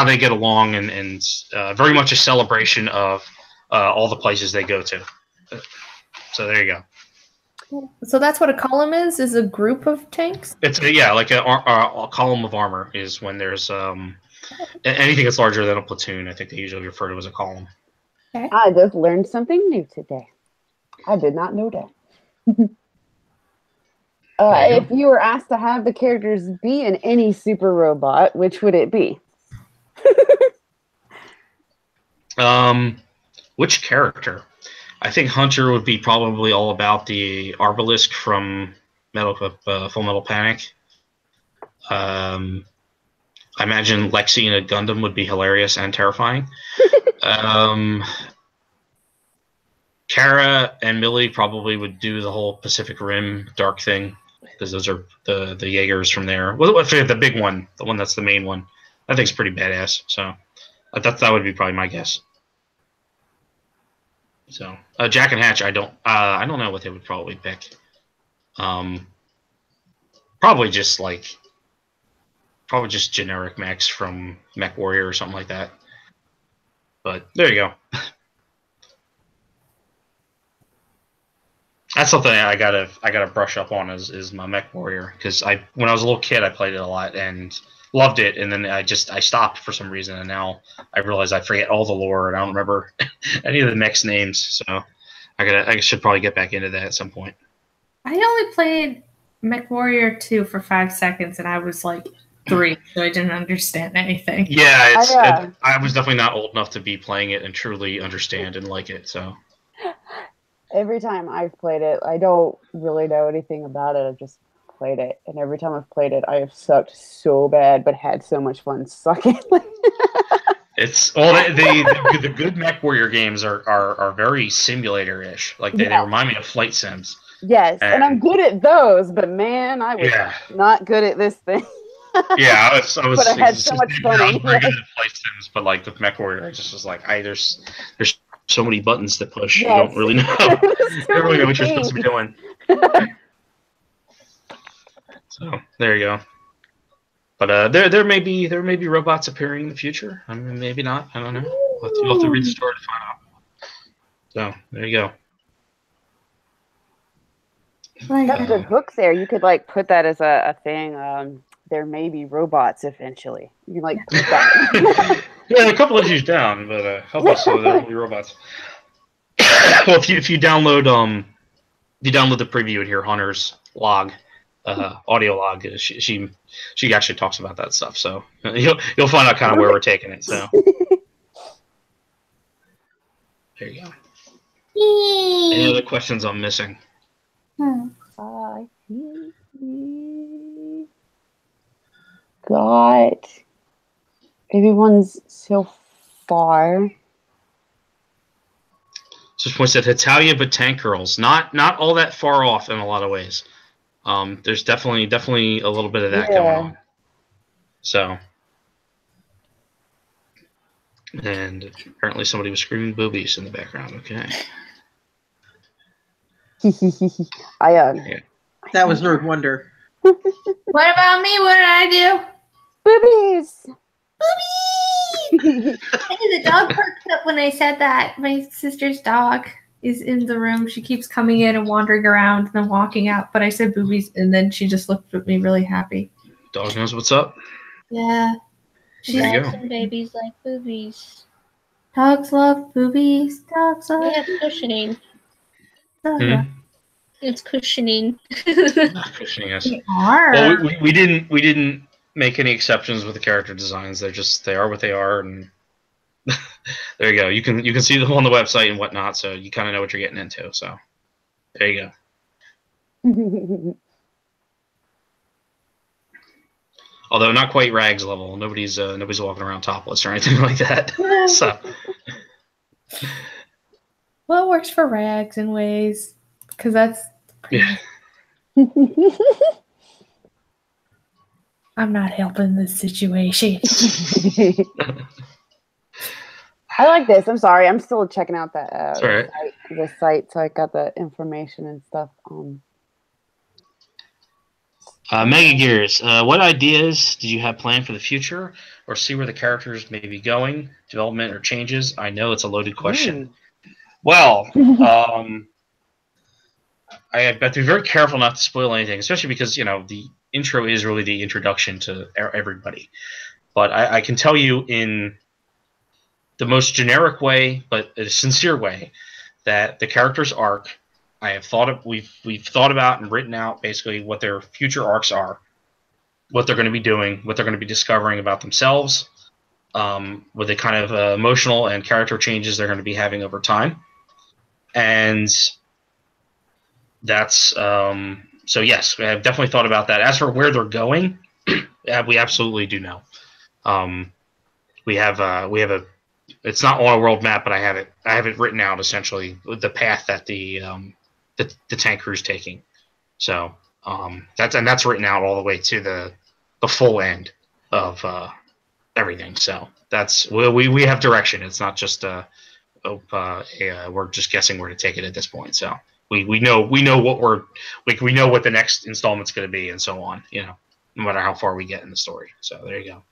they get along, and very much a celebration of all the places they go to. So there you go. So that's what a column is a group of tanks? It's like a column of armor is when there's anything that's larger than a platoon. I think they usually refer to as a column. Okay. I just learned something new today. I did not know that. If you were asked to have the characters be in any super robot, which would it be? Which character? I think Hunter would be probably all about the Arbalisk from Full Metal Panic. I imagine Lexi in a Gundam would be hilarious and terrifying. Kara and Millie probably would do the whole Pacific Rim dark thing, because those are the Jaegers from there. Well, I forget the big one, the one that's the main one. I think it's pretty badass. So that would be probably my guess. So Jack and Hatch, I don't know what they would probably pick. Probably just generic mechs from Mech Warrior or something like that. But there you go. That's something I gotta brush up on is my Mech Warrior, because when I was a little kid I played it a lot and loved it, and then I stopped for some reason, and now I realize I forget all the lore and I don't remember any of the mechs names. So I should probably get back into that at some point. I only played Mech Warrior 2 for 5 seconds, and I was like 3, so I didn't understand anything. Yeah, I was definitely not old enough to be playing it and truly understand and like it. So every time I've played it, I don't really know anything about it. I've just played it, and every time I've played it, I have sucked so bad, but had so much fun sucking. It's all the good Mech Warrior games are very simulator-ish. Like they remind me of flight sims. Yes, and I'm good at those, but man, I was not good at this thing. Yeah, I was. But I had so much fun. I was very good at flight sims, but like the Mech Warrior, I just was like, there's so many buttons to push. Yes. You don't really know. You don't really know what you're supposed to be doing. So there you go. But there may be robots appearing in the future. I mean, maybe not. I don't know. You'll have to read the story to find out. So there you go. That's a good hook there. You could put that as a thing. There may be robots eventually. You can put that. Yeah, a couple issues down, but help us so there will be robots. Well, if you download the preview here, Hunter's log, audio log, she actually talks about that stuff. So you'll find out kind of where we're taking it. So there you go. Any other questions I'm missing? Got everyone's so far. Just points at Hitalia, but Tank Girls, not all that far off in a lot of ways. There's definitely a little bit of that going on. So, and apparently somebody was screaming boobies in the background. Okay. That was Nerd Wonder. What about me? What did I do? Boobies! Boobies! The dog perked up when I said that. My sister's dog is in the room. She keeps coming in and wandering around and then walking out. But I said boobies, and then she just looked at me really happy. Dog knows what's up. Yeah. Some babies like boobies. Dogs love boobies. Dogs love. Yeah, cushioning. It's cushioning. Not cushioning us. Well, we didn't make any exceptions with the character designs. They are what they are, and there you go. You can see them on the website and whatnot, so you kind of know what you're getting into. So there you go. Although not quite rags level. Nobody's walking around topless or anything like that. So. Well, it works for rags in ways, because that's. Yeah. I'm not helping this situation. I like this. I'm sorry. I'm still checking out that right. the site, so I got the information and stuff. Mega Gears, what ideas did you have planned for the future, or see where the characters may be going, development or changes? I know it's a loaded question. Well, I have to be very careful not to spoil anything, especially because the intro is really the introduction to everybody. But I can tell you in the most generic way, but a sincere way, that the character's arc, we've thought about and written out basically what their future arcs are, what they're going to be doing, what they're going to be discovering about themselves, with the kind of emotional and character changes they're going to be having over time. And that's so yes, we have definitely thought about that. As for where they're going, we absolutely do know. We have a it's not on a world map, but I have it written out essentially the path that the tank crew's taking. So that's written out all the way to the full end of everything. So that's we have direction. It's not just we're just guessing where to take it at this point. So we know what we know what the next installment's going to be, and so on. No matter how far we get in the story. So there you go.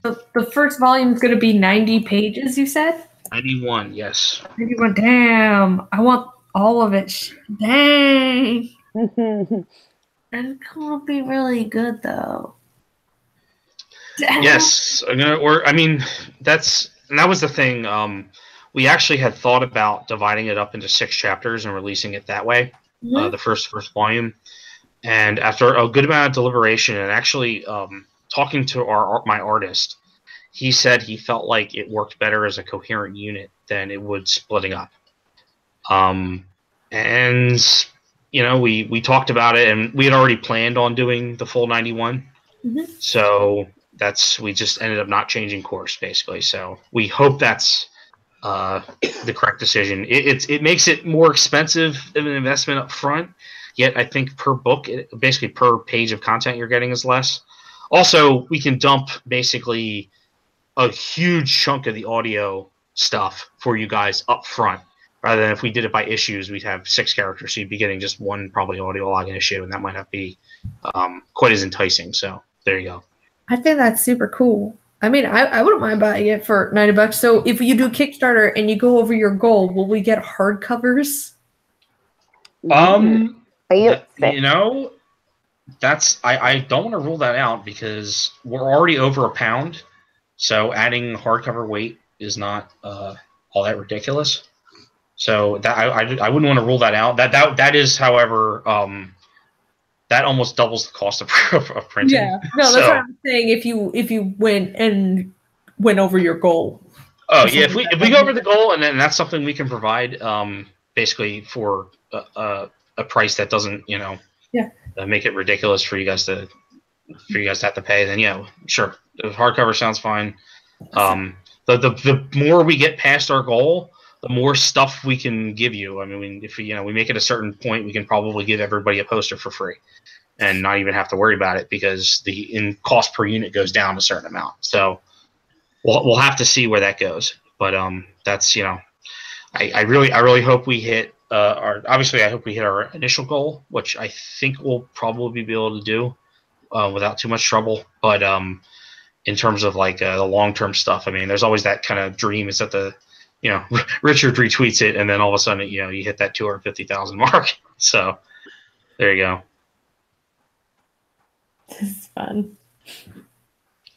The first volume is going to be 90 pages, you said? 91, yes. 91, damn. I want all of it. Dang. And it's going to be really good, though. Damn. Yes. That was the thing. We actually had thought about dividing it up into 6 chapters and releasing it that way, the first volume. And after a good amount of deliberation and actually talking to my artist, he said he felt like it worked better as a coherent unit than it would splitting up. And we talked about it, and we had already planned on doing the full 91. So we just ended up not changing course basically. So we hope that's the correct decision. It makes it more expensive of an investment up front. Yet I think per book, basically per page of content you're getting is less. Also, we can dump basically a huge chunk of the audio stuff for you guys up front, rather than if we did it by issues, we'd have 6 characters, so you'd be getting just one probably audio log issue, and that might not be quite as enticing. So there you go. I think that's super cool. I mean, I wouldn't mind buying it for $90. So if you do Kickstarter and you go over your goal, will we get hardcovers? That's I don't want to rule that out because we're already over £1, so adding hardcover weight is not all that ridiculous. So that I wouldn't want to rule that out. That is, however, that almost doubles the cost of printing. Yeah, no, that's what I'm saying. If you went over your goal. Oh yeah, if we go over the goal, and then that's something we can provide, basically for a price that doesn't make it ridiculous for you guys to have to pay, then yeah, sure. The hardcover sounds fine. The more we get past our goal, the more stuff we can give you. I mean, if we make it a certain point, we can probably give everybody a poster for free and not even have to worry about it because the cost per unit goes down a certain amount. So we'll have to see where that goes. But that's I really hope we hit I hope we hit our initial goal, which I think we'll probably be able to do without too much trouble. But in terms of like the long-term stuff, I mean, there's always that kind of dream is that Richard retweets it, and then all of a sudden, you hit that 250,000 mark. So there you go. This is fun.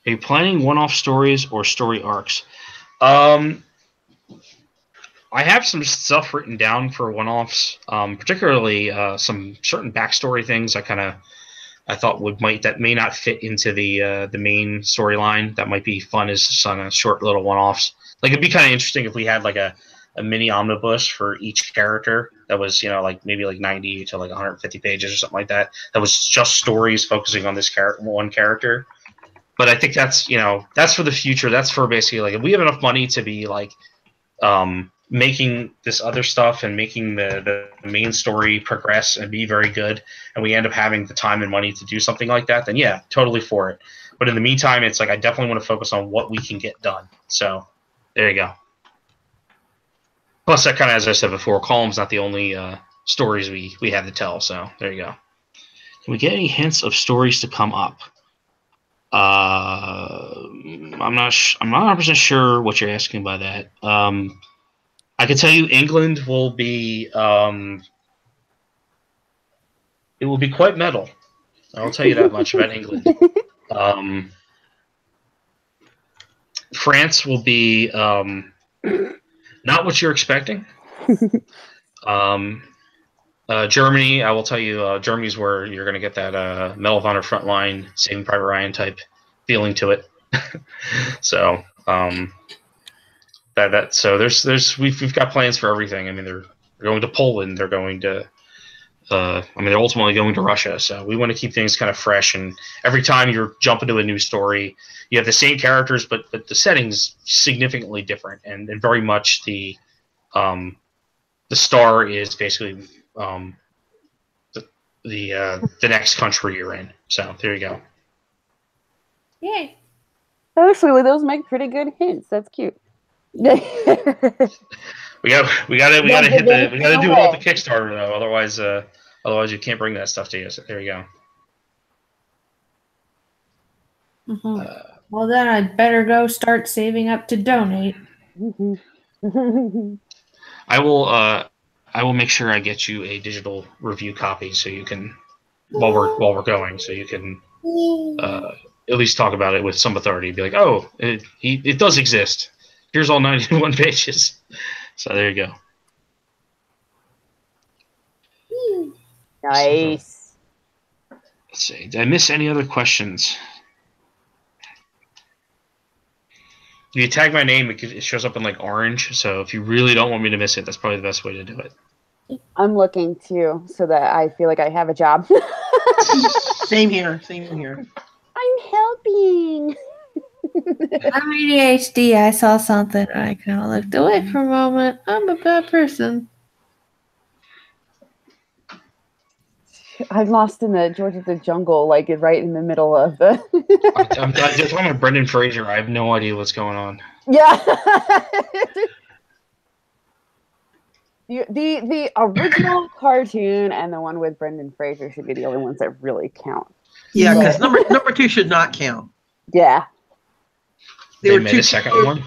Are you planning one-off stories or story arcs? I have some stuff written down for one-offs, particularly some certain backstory things I thought that may not fit into the main storyline. That might be fun as some short little one-offs. Like it'd be kind of interesting if we had like a mini omnibus for each character that was, you know, like maybe like 90 to like 150 pages or something like that. That was just stories focusing on this one character. But I think that's, you know, that's for the future. That's for basically like if we have enough money to be like making this other stuff and making the main story progress and be very good, and we end up having the time and money to do something like that, then yeah, totally for it. But in the meantime, it's like I definitely want to focus on what we can get done. So there you go. Plus, that kind of, as I said before, Column's not the only stories we have to tell. So there you go. Can we get any hints of stories to come up? I'm not 100% sure what you're asking by that. I can tell you England will be it will be quite metal. I'll tell you that much about England. France will be not what you're expecting. Germany, I will tell you, Germany's where you're going to get that Medal of Honor Frontline, Saving Private Ryan type feeling to it. So so we've got plans for everything. I mean, they're going to Poland. They're going to they're ultimately going to Russia. So we want to keep things kind of fresh. And every time you're jumping to a new story, you have the same characters, but the setting's significantly different, and very much the star is basically the next country you're in. So there you go. Yay. Actually, those make pretty good hints. That's cute. We gotta do it with the Kickstarter though. Otherwise you can't bring that stuff to you. So there you go. Mm-hmm. Well, then I'd better go start saving up to donate. I will make sure I get you a digital review copy so you can while we're going, so you can at least talk about it with some authority. Be like, oh, it does exist. Here's all 91 pages. So there you go. Nice. Let's see. Did I miss any other questions? If you tag my name, it shows up in like orange. So if you really don't want me to miss it, that's probably the best way to do it. I'm looking too, so that I feel like I have a job. Same here. Same here. I'm helping. I'm ADHD. I saw something. I kind of looked away for a moment. I'm a bad person. I'm lost in the George of the Jungle, like right in the middle of the. I'm just talking about Brendan Fraser. I have no idea what's going on. Yeah. The original cartoon and the one with Brendan Fraser should be the only ones that really count. Yeah, because number 2 should not count. Yeah. They made a second one?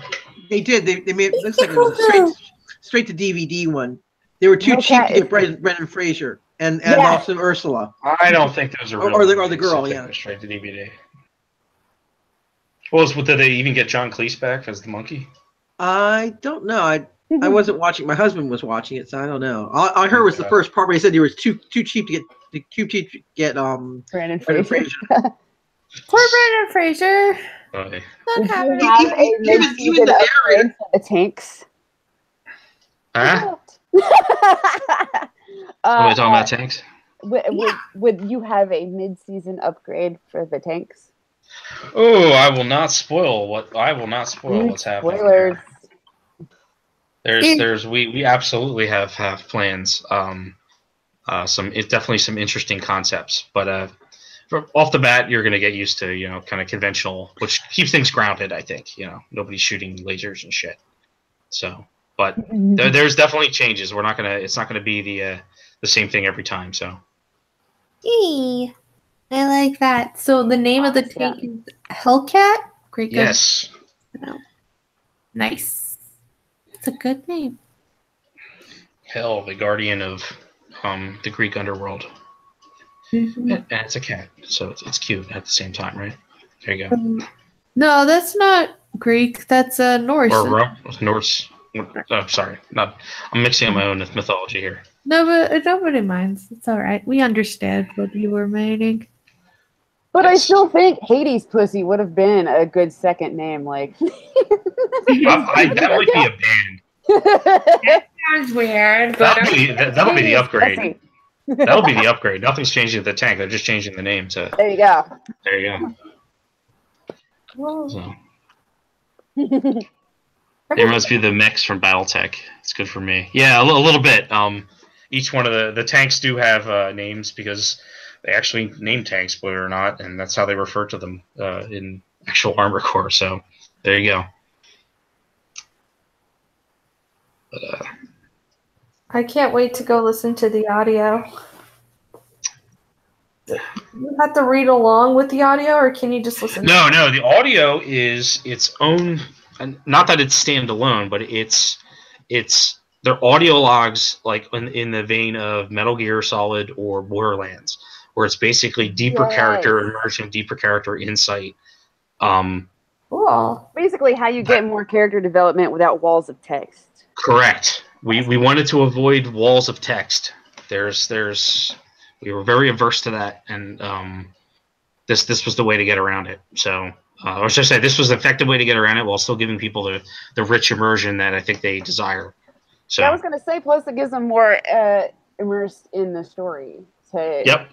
They did. They made it looks like it was a straight to DVD one. They were too cheap to get Brendan Fraser and also Ursula. I don't think those are real. Or the girl, yeah. Straight to DVD. Well, did they even get John Cleese back as the monkey? I don't know. I wasn't watching. My husband was watching it, so I don't know. I heard was the first part where he said he was too cheap to get Brandon Fraser. Poor Brandon Fraser. Okay. Even the narrator for the tanks. Huh? Are we talking about tanks? Would you have a mid-season upgrade for the tanks? Oh, I will not spoil what's happening. Spoilers. We absolutely have plans. It's definitely some interesting concepts, but off the bat, you're going to get used to, kind of conventional, which keeps things grounded, I think. Nobody's shooting lasers and shit. So, but there's definitely changes. It's not going to be the same thing every time. So. Eee, I like that. So the name of the tank is Hellcat? Great. Yes. Nice. It's a good name. Hell, the guardian of the Greek underworld. Mm-hmm. And it's a cat, so it's cute at the same time, right? There you go. No, that's not Greek. That's Norse. Or Norse. Oh, sorry. I'm mixing up my own mythology here. No, but nobody minds. It's all right. We understand what you were meaning. But I still think Hades Pussy would have been a good second name. Like that might be a band. Sounds weird, but That'll be the upgrade. Messy. That'll be the upgrade. Nothing's changing the tank. They're just changing the name to. There you go. There you go. So. It must be the mix from BattleTech. It's good for me. Yeah, a little bit. Each one of the tanks do have names because they actually name tanks, believe it or not, and that's how they refer to them in actual Armor Core. So there you go. But, I can't wait to go listen to the audio. You have to read along with the audio, or can you just listen? No. The audio is its own. Not that it's standalone, but it's their audio logs, like in the vein of Metal Gear Solid or Borderlands, where it's basically deeper character immersion, deeper character insight. Cool. Basically, how you get more character development without walls of text. Correct. We wanted to avoid walls of text. We were very averse to that, and this was the way to get around it. So, or should I say, this was the effective way to get around it while still giving people the rich immersion that I think they desire. So I was going to say, plus it gives them more immersed in the story. So, Yep.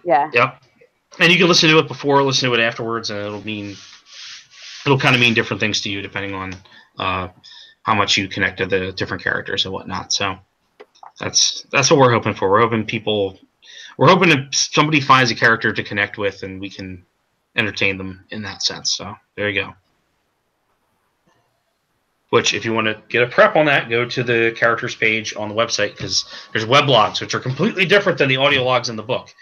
And you can listen to it before, listen to it afterwards, and it'll kind of mean different things to you depending on how much you connect to the different characters and whatnot. So that's what we're hoping for. We're hoping that somebody finds a character to connect with, and we can entertain them in that sense. So there you go. Which, if you want to get a prep on that, go to the characters page on the website, because there's weblogs, which are completely different than the audio logs in the book.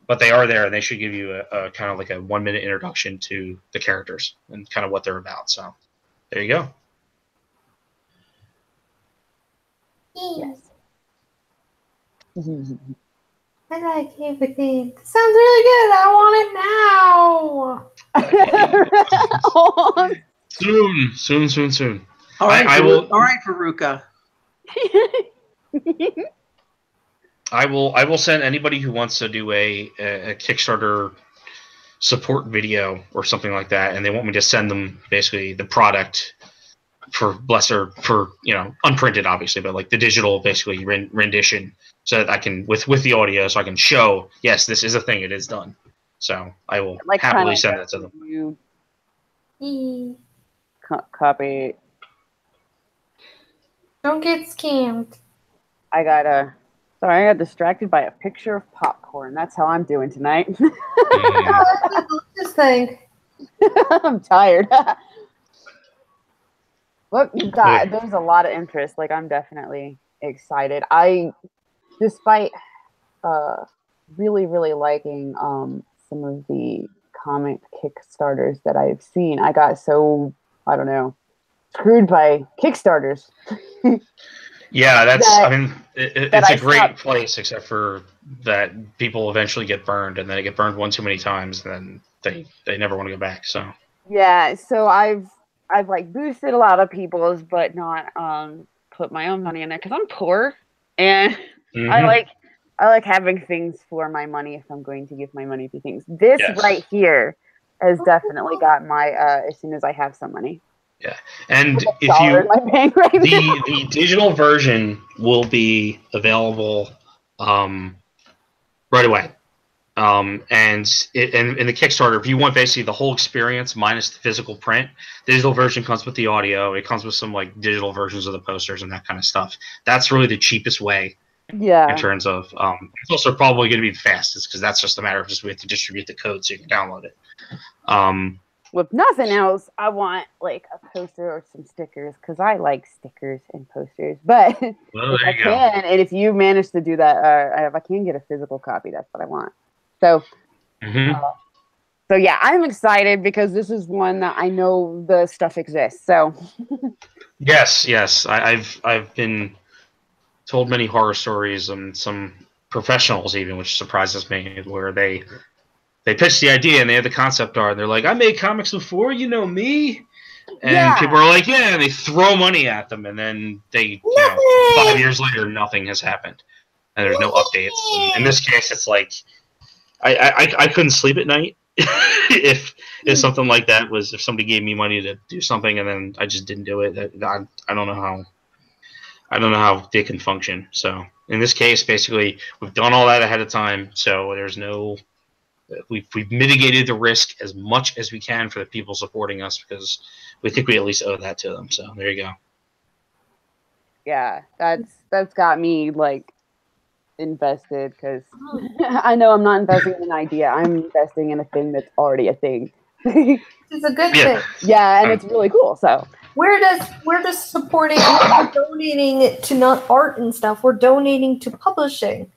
But they are there, and they should give you a kind of like a 1-minute introduction to the characters and kind of what they're about. So there you go. Yes. I like everything. Sounds really good. I want it now. Soon. All right, I will. All right, Veruca. I will send anybody who wants to do a Kickstarter support video or something like that, and they want me to send them basically the product for unprinted, obviously, but like the digital basically rendition, so that I can with the audio, so I can show, yes, this is a thing, it is done. So I will happily send that to them. Copy. Don't get scammed. I got distracted by a picture of popcorn. That's how I'm doing tonight. This thing. I'm tired. Look, there's a lot of interest. Like, I'm definitely excited. Despite really, really liking some of the comic Kickstarters that I've seen, I got so, I don't know, screwed by Kickstarters. Yeah, it's a great place, except for that people eventually get burned, and then they get burned one too many times, and then they never want to go back. So yeah, so I've like boosted a lot of people's, but not put my own money in there because I'm poor, and I like having things for my money if I'm going to give my money to things. This right here has definitely got my as soon as I have some money. Yeah, and the digital version will be available right away. And in the Kickstarter, if you want basically the whole experience minus the physical print, the digital version comes with the audio. It comes with some like digital versions of the posters and that kind of stuff. That's really the cheapest way. Yeah. In terms of, it's also probably going to be the fastest, because that's just a matter of we have to distribute the code so you can download it. With nothing else, I want like a poster or some stickers, because I like stickers and posters. But if I can, and if you manage to do that, if I can get a physical copy, that's what I want. So, so yeah, I'm excited because this is one that I know the stuff exists. So, yes, I've been told many horror stories, and some professionals even, which surprises me, where they pitch the idea and they have the concept art, and they're like, I made comics before, you know me. And people are like, yeah, and they throw money at them, and then 5 years later, nothing has happened, and there's no updates. And in this case, it's like, I couldn't sleep at night if something like that was, if somebody gave me money to do something and then I just didn't do it. I don't know how. I don't know how they can function. So in this case, basically, we've done all that ahead of time. So there's no, we've mitigated the risk as much as we can for the people supporting us because we think we at least owe that to them. So there you go. Yeah, that's got me like invested because I know I'm not investing in an idea. I'm investing in a thing that's already a thing. It's a good thing. Yeah, and it's really cool. So we're just supporting, we're donating to not art and stuff. We're donating to publishing.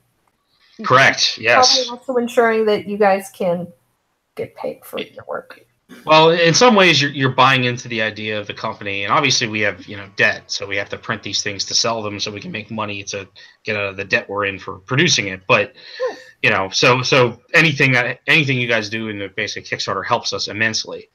Correct. Yes. Probably also ensuring that you guys can get paid for your work. Well, in some ways, you're buying into the idea of the company, and obviously we have debt, so we have to print these things to sell them, so we can make money to get out of the debt we're in for producing it. But so anything you guys do in the basic Kickstarter helps us immensely.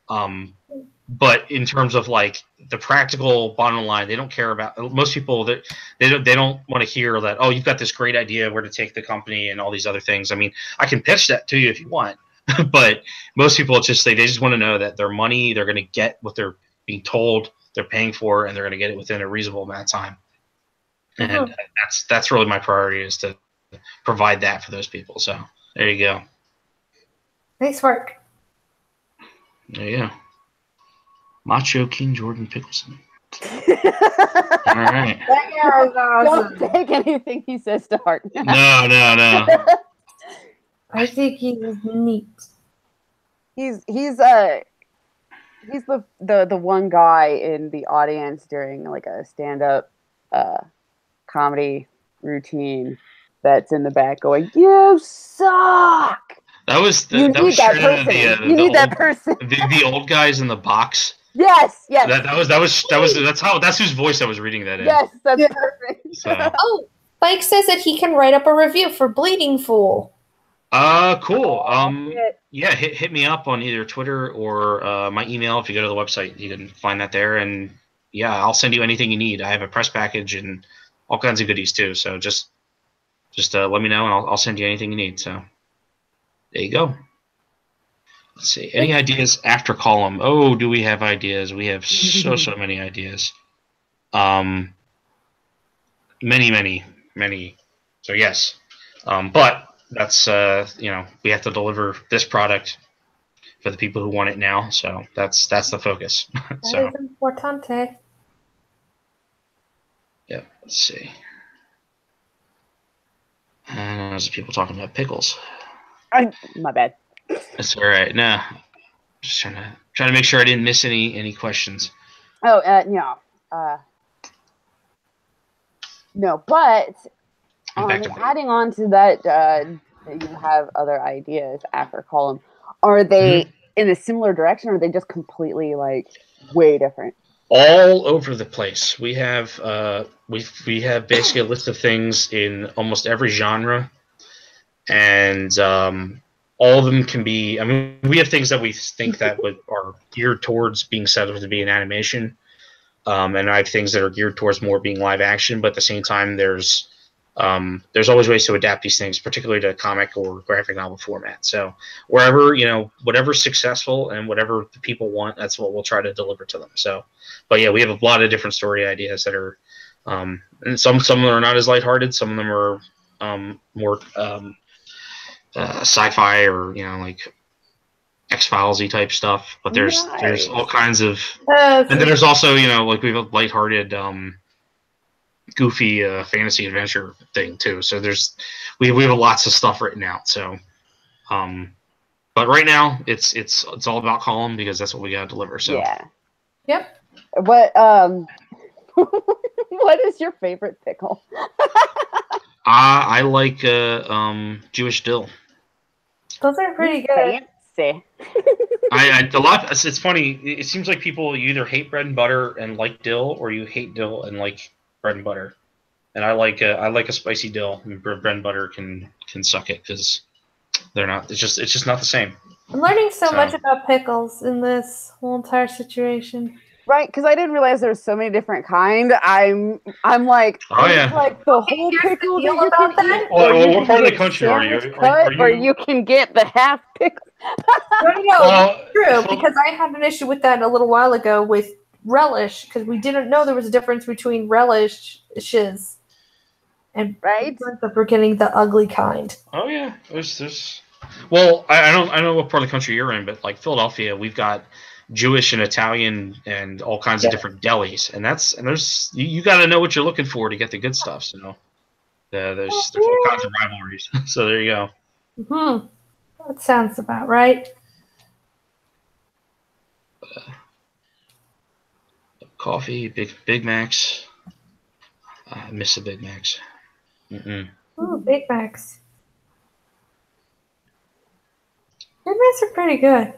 But in terms of like the practical bottom line, they don't care about most people that they don't want to hear that, oh, you've got this great idea where to take the company and all these other things. I mean, I can pitch that to you if you want. But most people they just want to know that their money, they're going to get what they're being told they're paying for, and they're going to get it within a reasonable amount of time. And that's really my priority, is to provide that for those people. So there you go. Nice work. There you go. Macho King Jordan Pickleson. All right. Don't take anything he says to heart. No. I think he was neat. He's the one guy in the audience during like a stand-up comedy routine that's in the back going, "You suck." That was you need that person. You need that person. The old guys in the box. Yes. That's whose voice I was reading that in. Yes, that's perfect. So. Oh, Mike says that he can write up a review for Bleeding Fool. Cool. Yeah, hit me up on either Twitter or my email. If you go to the website, you can find that there. And yeah, I'll send you anything you need. I have a press package and all kinds of goodies too. So just let me know, and I'll send you anything you need. So there you go. Let's see. Any ideas after column? Oh, do we have ideas? We have so many ideas. Many. So yes, but that's we have to deliver this product for the people who want it now. So that's the focus. So that is importante. Yeah. Let's see. And there's people talking about pickles. My bad. That's all right. No, just trying to make sure I didn't miss any questions. Oh no. No, but adding on to that, that you have other ideas after column. Are they in a similar direction, or are they just completely like way different? All over the place. We have we have basically a list of things in almost every genre, and all of them can be. I mean, we have things that we think that are geared towards being set up to be an animation, and I have things that are geared towards more being live action. But at the same time, there's always ways to adapt these things, particularly to comic or graphic novel format. So wherever, whatever's successful and whatever the people want, that's what we'll try to deliver to them. So, but yeah, we have a lot of different story ideas that are, and some of them are not as lighthearted. Some of them are more sci-fi or like X-Files-y type stuff. But there's all kinds of, and then there's also like we have a lighthearted. Goofy fantasy adventure thing too. So we have lots of stuff written out. So, but right now it's all about column because that's what we got to deliver. So yeah. Yep. What what is your favorite pickle? I like Jewish dill. Those are pretty good. Fancy. It's funny. It seems like people, you either hate bread and butter and like dill, or you hate dill and like bread and butter. And I like a spicy dill. And bread and butter can suck it because they're not. It's just not the same. I'm learning so much about pickles in this whole entire situation. Right, because I didn't realize there's so many different kind. I'm like, oh yeah, like the whole pickle that you about can that? eat, what part of the country are you? Or you can get the half pickle. No, true. Because I had an issue with that a little while ago with relish because we didn't know there was a difference between relishes and Right? that we're getting the ugly kind. Oh yeah, there's. Well, I don't know what part of the country you're in, but like Philadelphia, we've got Jewish and Italian and all kinds of different delis, and there's you got to know what you're looking for to get the good stuff. So there's all kinds of rivalries. So there you go. Mm-hmm. That sounds about right. Coffee, Big Macs. I miss the Big Macs. Ooh, Big Macs. Big Macs are pretty good.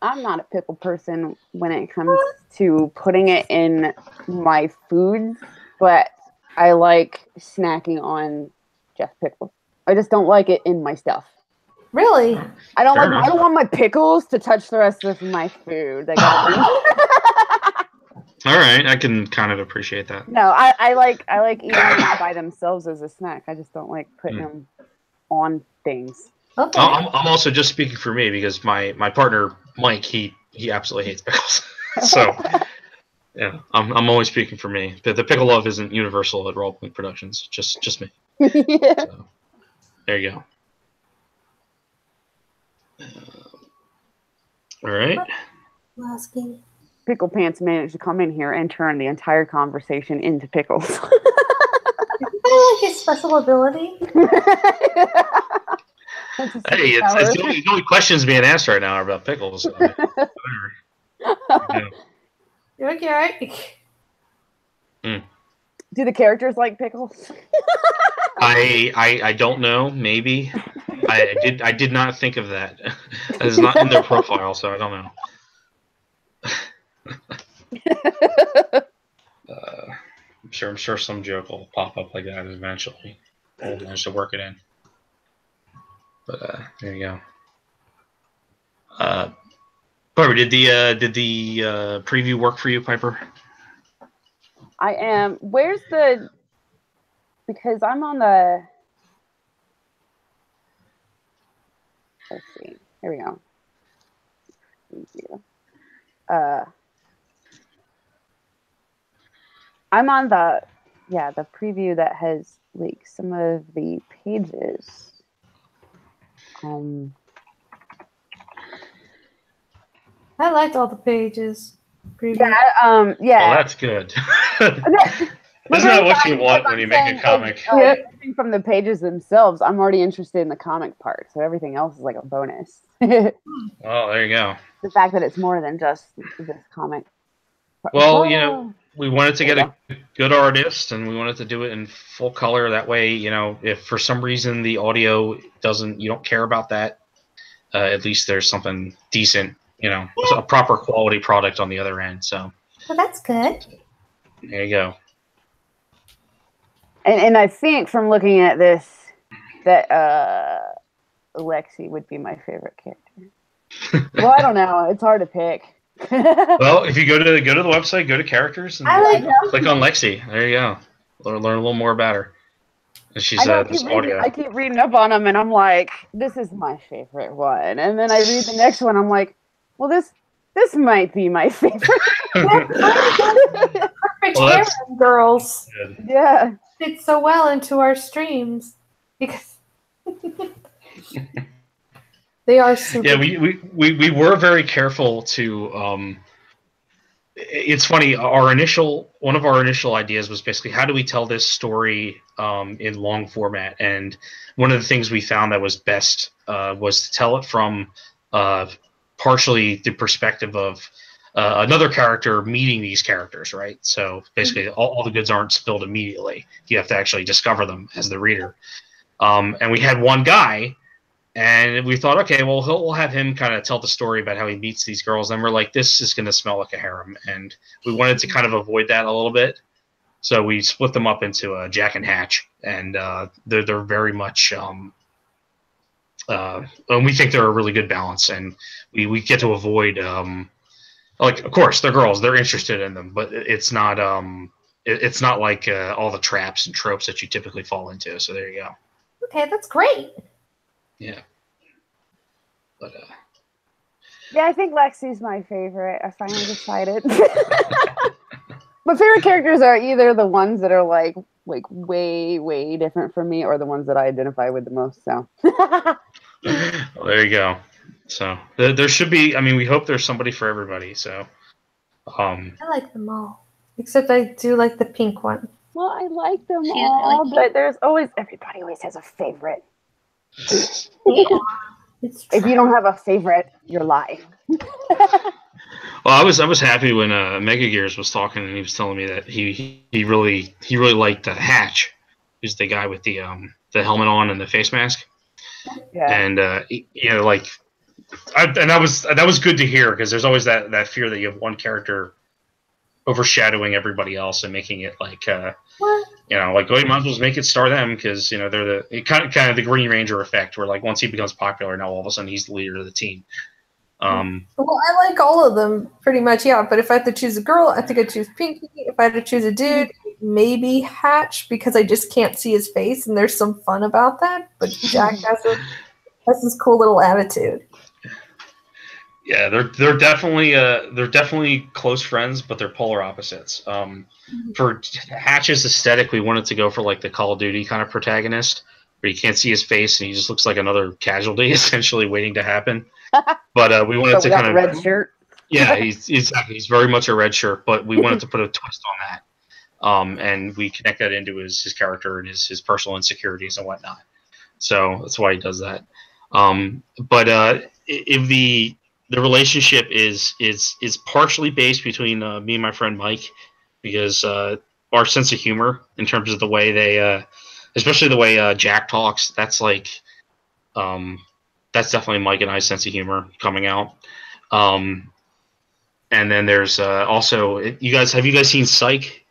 I'm not a pickle person when it comes to putting it in my foods, but I like snacking on just pickles. I just don't like it in my stuff. Really? I don't want my pickles to touch the rest of my food. They gotta All right, I can kind of appreciate that. No, I like eating them by themselves as a snack. I just don't like putting them on things. Okay. I'm also just speaking for me because my partner Mike he absolutely hates pickles. So yeah, I'm only speaking for me. The pickle love isn't universal at Role Playing Productions. Just me. Yeah. So, there you go. All right. Last game. Pickle Pants managed to come in here and turn the entire conversation into pickles. Is that like his special ability? Hey, it's the only questions being asked right now are about pickles. So You okay? Do the characters like pickles? I don't know. Maybe I did not think of that. That is not in their profile, so I don't know. I'm sure some joke will pop up like that eventually. I'll manage to work it in. But there you go. Piper, did the preview work for you, Piper? I am. Where's the? Because I'm on the. Let's see. Here we go. Thank you. I'm on the preview that has like some of the pages. I liked all the pages. Preview. Yeah. Well, that's good. Isn't that what you want when you make a comic? From the pages themselves, I'm already interested in the comic part, so everything else is like a bonus. Oh, there you go. The fact that it's more than just this comic. Well, we wanted to get a good artist, and we wanted to do it in full color. That way, if for some reason the audio you don't care about that, at least there's something decent, a proper quality product on the other end. So. Well, that's good. There you go. And I think from looking at this, that Lexi would be my favorite character. Well, I don't know. It's hard to pick. Well, if you go to the website, go to characters, and click on Lexi. There you go. Learn a little more about her. And she's this audio. I keep reading up on them, and I'm like, this is my favorite one. And then I read the next one, I'm like, well, this might be my favorite. Perfect Harem Girls. Good. Yeah. Fit so well into our streams because they are super. Yeah, we were very careful to. It's funny. One of our initial ideas was basically how do we tell this story in long format, and one of the things we found that was best was to tell it from partially the perspective of another character meeting these characters, right? So basically, all the goods aren't spilled immediately. You have to actually discover them as the reader. And we had one guy, and we thought, okay, well, we'll have him kind of tell the story about how he meets these girls. And we're like, this is going to smell like a harem. And we wanted to kind of avoid that a little bit. So we split them up into Jack and Hatch. And they're very much... and we think they're a really good balance. And we get to avoid... of course, they're girls. They're interested in them. But it's not like all the traps and tropes that you typically fall into. So there you go. Okay, that's great. Yeah. But Yeah, I think Lexi's my favorite. I finally decided. My favorite characters are either the ones that are like way different from me, or the ones that I identify with the most. So. Well, there you go. So there should be. I mean, we hope there's somebody for everybody. So. I like them all, except I do like the pink one. Well, I like them She's all, really but everybody always has a favorite. Yeah. If you don't have a favorite, you're lying. Well, I was happy when Mega Gears was talking, and he was telling me that he really liked Hatch, who's the guy with the helmet on and the face mask. Yeah. And like, and that was good to hear, because there's always that fear that you have one character overshadowing everybody else and making it like like, oh, you might as well just make it star them, because they're the kind of the Green Ranger effect, where like once he becomes popular, now all of a sudden he's the leader of the team. Well, I like all of them pretty much, yeah. But if I had to choose a girl, I think I'd choose Pinky. If I had to choose a dude, maybe Hatch, because I just can't see his face, and there's some fun about that. But Jack has this cool little attitude. Yeah, they're definitely close friends, but they're polar opposites. For Hatch's aesthetic, we wanted to go for like the Call of Duty kind of protagonist, where you can't see his face and he just looks like another casualty, essentially waiting to happen. But we wanted to kind of red shirt. Yeah, he's very much a red shirt, but we wanted to put a twist on that, and we connect that into his character and his personal insecurities and whatnot. So that's why he does that. But if the relationship is partially based between me and my friend Mike, because our sense of humor, in terms of the way they, especially the way Jack talks, that's like, that's definitely Mike and I's sense of humor coming out. And then there's also, have you guys seen Psych?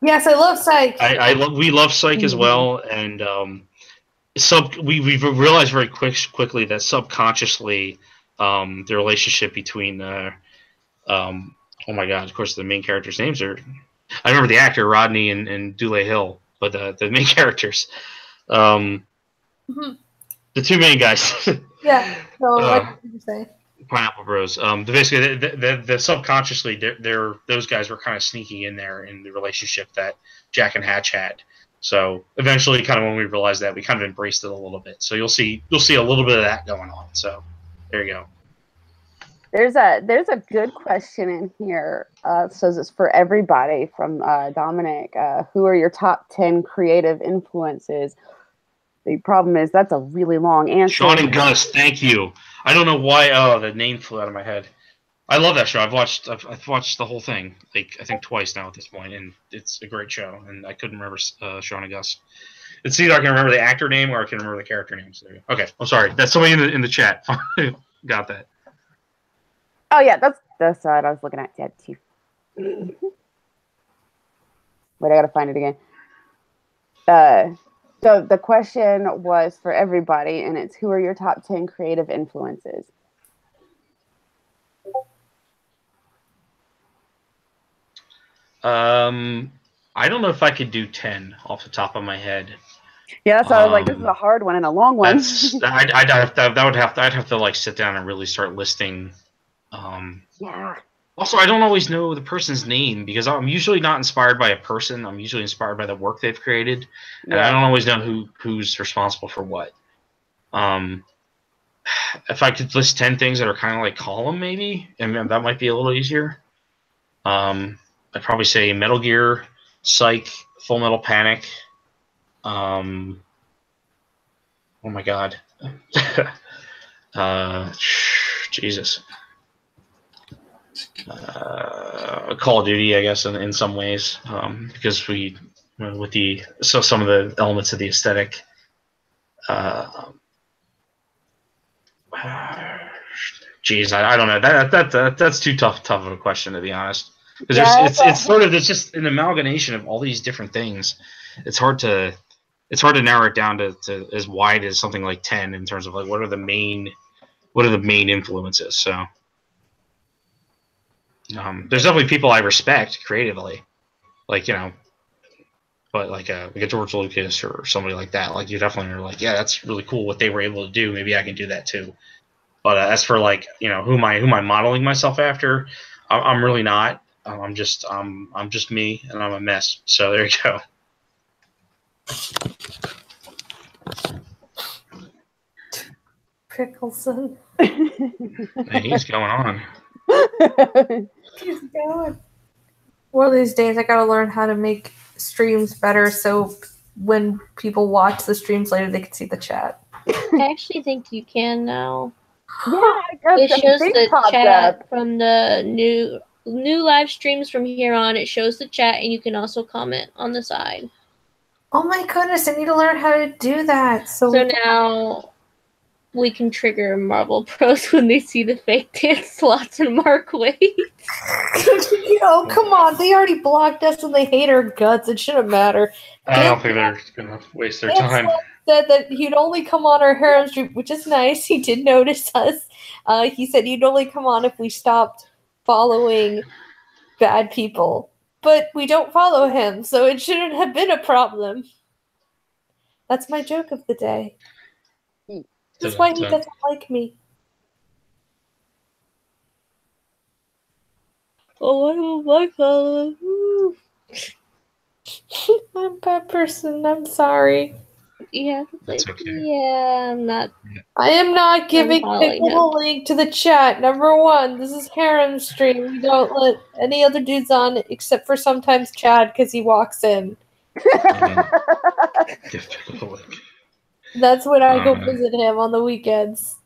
Yes, I love Psych. We love Psych as well, and we've realized very quickly that subconsciously, the relationship between oh my god, of course the main characters' names are, I remember the actor Rodney and Dule Hill, but the main characters, the two main guys. Yeah, so what did you say? Pineapple Bros. Basically, the subconsciously, those guys were kind of sneaking in there in the relationship that Jack and Hatch had. So eventually, kind of when we realized that, we kind of embraced it a little bit. So you'll see a little bit of that going on. So there you go. There's a good question in here. Says it's for everybody from Dominic. Who are your top 10 creative influences? The problem is that's a really long answer. Sean and Gus, thank you. I don't know why. Oh, the name flew out of my head. I love that show. I've watched the whole thing, like I think twice now at this point, and it's a great show. And I couldn't remember Sean and Gus. It's either I can remember the actor name or I can remember the character name. So okay, I'm sorry. That's somebody in the chat. Got that. Oh yeah, that's what I was looking at. Yeah, too. Wait, I gotta find it again. So the question was for everybody, and it's who are your top 10 creative influences? I don't know if I could do 10 off the top of my head. Yeah, so I was like, this is a hard one and a long one. I'd have to like sit down and really start listing. Yeah. Also, I don't always know the person's name, because I'm usually not inspired by a person. I'm usually inspired by the work they've created, and I don't always know who's responsible for what. If I could list 10 things that are kind of like column, maybe, and that might be a little easier. I'd probably say Metal Gear, Psych, Full Metal Panic. Oh my god. Jesus. Call of Duty, I guess, in some ways, because some of the elements of the aesthetic. Geez, I don't know. That's too tough of a question, to be honest. Because it's just an amalgamation of all these different things. It's hard to narrow it down to as wide as something like 10 in terms of like what are the main influences. So. There's definitely people I respect creatively, like, but like a George Lucas or somebody like that. Like, you definitely are like, yeah, that's really cool what they were able to do. Maybe I can do that too. But as for like, you know, who am I modeling myself after? I'm really not. I'm just me, and I'm a mess. So there you go. Pickleson. Hey, he's going on. He's going. One of these days, I gotta learn how to make streams better, so when people watch the streams later, they can see the chat. I actually think you can now. Yeah, I got It some shows things the popped chat up. from the new live streams from here on. It shows the chat, and you can also comment on the side. Oh my goodness, I need to learn how to do that. So now we can trigger Marvel Pros when they see the fake dance slots and Mark Waits. oh, come on. They already blocked us and they hate our guts. It shouldn't matter. I don't think they're going to waste their time. Said that he'd only come on our harem stream, which is nice. He did notice us. He said he'd only come on if we stopped following bad people. But we don't follow him, so it shouldn't have been a problem. That's my joke of the day. That's why he doesn't like me. Oh, I don't like that. I'm a bad person. I'm sorry. Yeah, That's okay. Yeah, I'm not. I am not giving following people a link to the chat. Number one, this is Harem stream. We don't let any other dudes on except for sometimes Chad because he walks in. That's when I go visit him on the weekends.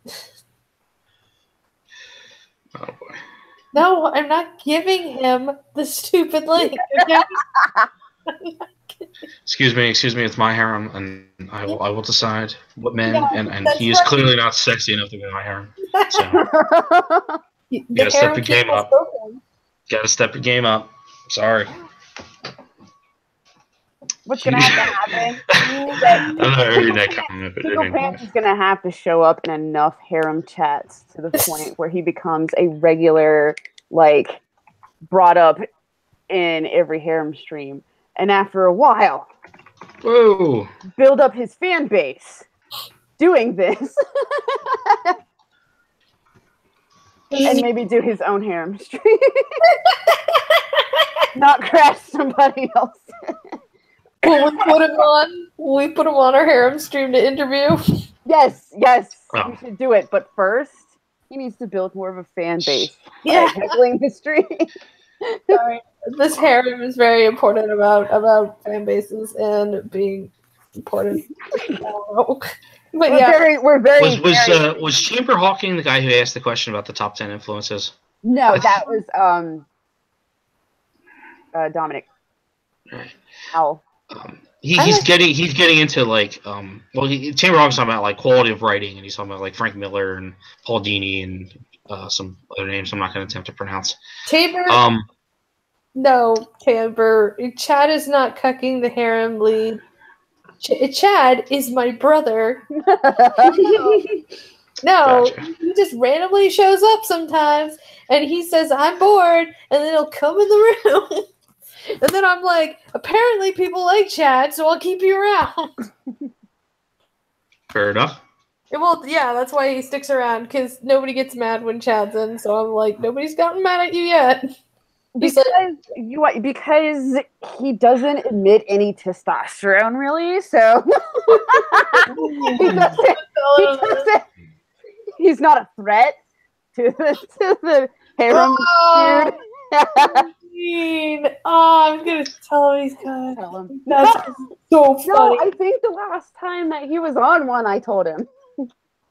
Oh boy. No, I'm not giving him the stupid link. Okay? Excuse me, it's my harem, and I will decide what men, and he is right. clearly not sexy enough to be my harem. So You gotta step the game up. Gotta step the game up. Sorry. What's gonna have to happen? I'm not reading that comment, but Pickle Pants is gonna have to show up in enough harem chats to the point where he becomes a regular, like, brought up in every harem stream. And after a while, whoa, build up his fan base doing this. And maybe do his own harem stream. Not crash somebody else. Will we put him on our harem stream to interview? Yes. Oh. We should do it. But first, he needs to build more of a fan base. Yeah. By heckling the stream. Sorry. This harem is very important about fan bases and being important. But yeah, we're very. Was Chamber Hawking the guy who asked the question about the top 10 influences? No, that was Dominic. Right. Ow. He's getting into like Chamber Hawking's talking about like quality of writing, and he's talking about like Frank Miller and Paul Dini and some other names I'm not going to attempt to pronounce. Chamber. No, Chamber. Chad is not cucking the harem lead. Chad is my brother. No, Gotcha. he just randomly shows up sometimes, and he says, "I'm bored," and then he'll come in the room. And then I'm like, apparently people like Chad, so I'll keep you around. Fair enough. Well, yeah, that's why he sticks around, because nobody gets mad when Chad's in, so I'm like, nobody's gotten mad at you yet. Because he doesn't emit any testosterone, really, so he's not a threat to the harem. I'm gonna tell him he's gonna Tell him. That's so funny. No, I think the last time that he was on one, I told him.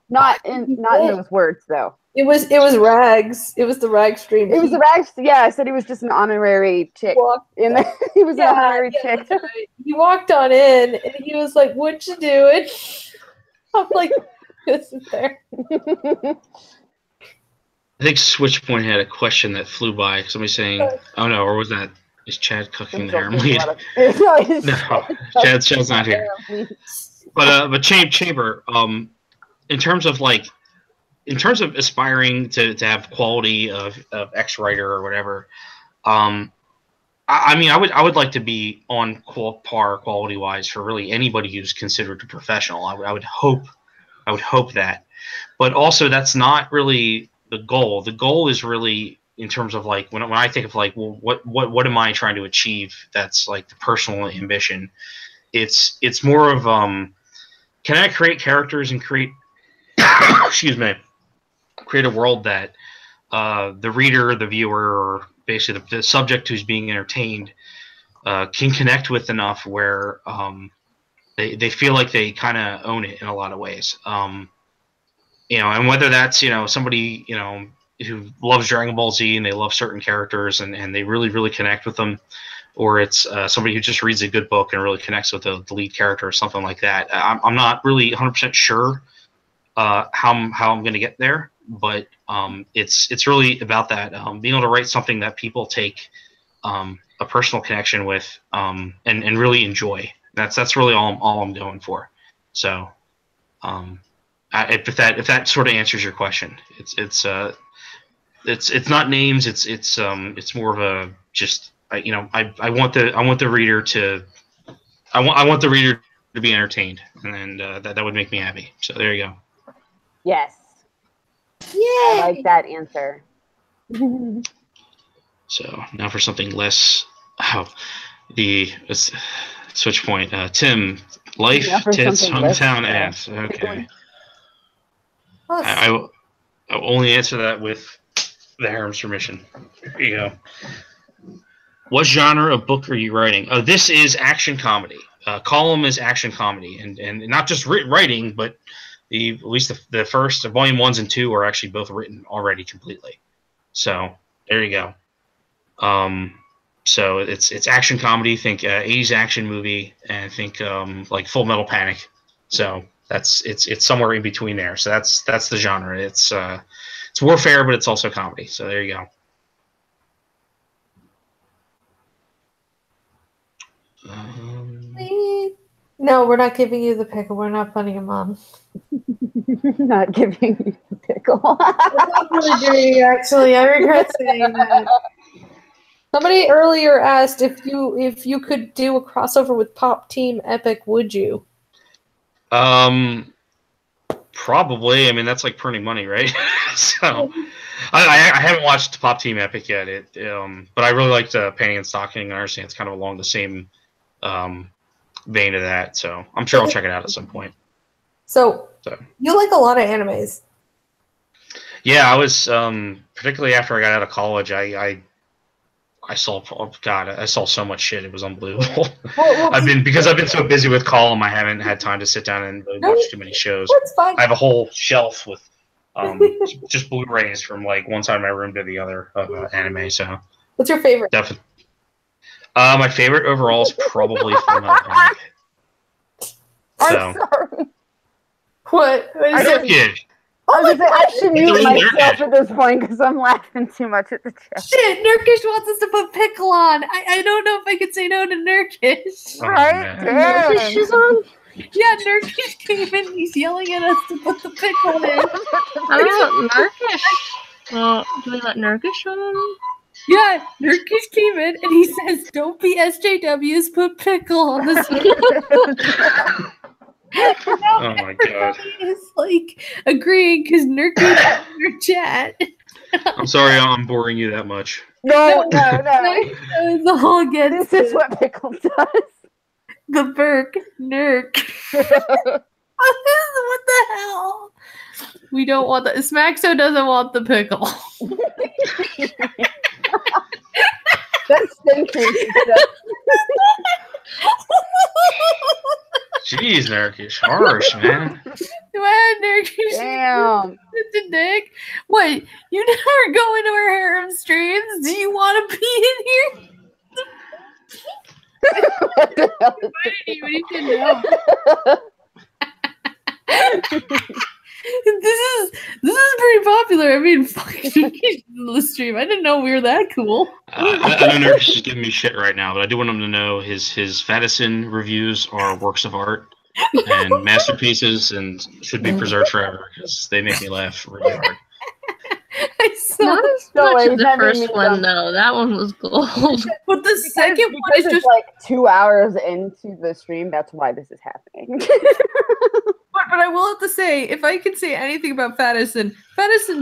Not in those words, though. It was Rags. It was the Rags stream. It was the Rags. Yeah, I said he was just an honorary chick. He was an honorary chick. Right. He walked on in, and he was like, "What you doing?" I'm like, "This is there." I think Switchpoint had a question that flew by. Somebody saying, "Oh no," or was that is Chad cooking the harem lead? No, Chad's not here. But Chamber, in terms of aspiring to have quality of X writer or whatever, I mean, I would like to be on par quality wise for really anybody who's considered a professional. I would hope that. but also that's not really the goal. The goal is really in terms of like when I think of like, well, what am I trying to achieve? That's like the personal ambition. It's more of can I create characters and create excuse me, create a world that the reader, the viewer, or basically the subject who's being entertained can connect with enough where they feel like they kind of own it in a lot of ways. And whether that's somebody who loves Dragon Ball Z and they love certain characters and they really, really connect with them, or it's somebody who just reads a good book and really connects with the lead character or something like that. I'm not really 100% sure how I'm going to get there, but it's really about that, being able to write something that people take a personal connection with and really enjoy. That's really all I'm going for. So if that sort of answers your question, it's not names. It's more of a just I want the reader to be entertained, and that would make me happy. So there you go. Yes. Yeah. I like that answer. So now for something less. Let's switch point. Tim, life, tits, hometown, ass. Okay. I will only answer that with the harem's permission. Here you go. What genre of book are you writing? Oh, this is action comedy. Column is action comedy, and not just writing, but at least the first volume 1s and 2 are actually both written already completely. So there you go. So it's action comedy. Think 80s action movie, and think like Full Metal Panic. So it's somewhere in between there. So that's the genre. It's warfare, but it's also comedy. So there you go. No, we're not giving you the pickle. We're not putting him on. Not giving you the pickle. Actually, I regret saying that. Somebody earlier asked if you could do a crossover with Pop Team Epic, would you? Probably. I mean, that's like printing money, right? So I haven't watched Pop Team Epic yet. But I really liked Painting and Stocking. I understand it's kind of along the same vein of that. So I'm sure I'll check it out at some point. So you like a lot of animes. Yeah, I was particularly after I got out of college. I saw I saw so much shit. It was unbelievable. I've been so busy with Column, I haven't had time to sit down and really watch too many shows. That's fine. I have a whole shelf with just Blu-rays from like one side of my room to the other of anime. So what's your favorite? Definitely. My favorite overall is probably Full Metal Panic. I'm sorry. What? I don't get it. I was I should mute myself at this point because I'm laughing too much at the chat. Shit, Nurkish wants us to put Pickle on. I don't know if I could say no to Nurkish. Right? Nurkish is on? Yeah, Nurkish came in. He's yelling at us to put the Pickle in. How about Nurkish? Well, do we let Nurkish on? Yeah, Nurkish came in and he says, "Don't be SJWs, put Pickle on this." Oh my god! Is like agreeing because Nurkish is in your chat. I'm sorry, I'm boring you that much. No. The whole This is what Pickle does. The Burke Nurk. What the hell? We don't want that. Smaxo doesn't want the pickle. That's stinky. Jeez, Nurkish, harsh, man. Nurkish. Damn. It's a dick. What? You never go into our harem streams? Do you want to be in here? What the hell You can know. This is pretty popular. I mean, fucking the stream. I didn't know we were that cool. I know Nurkish is giving me shit right now, but I do want him to know his Fadison reviews are works of art and masterpieces and should be preserved forever because they make me laugh really hard. Not as much as the first one, though. That one was gold. But the second one is just like 2 hours into the stream. That's why this is happening. But I will have to say, if I can say anything about Faddison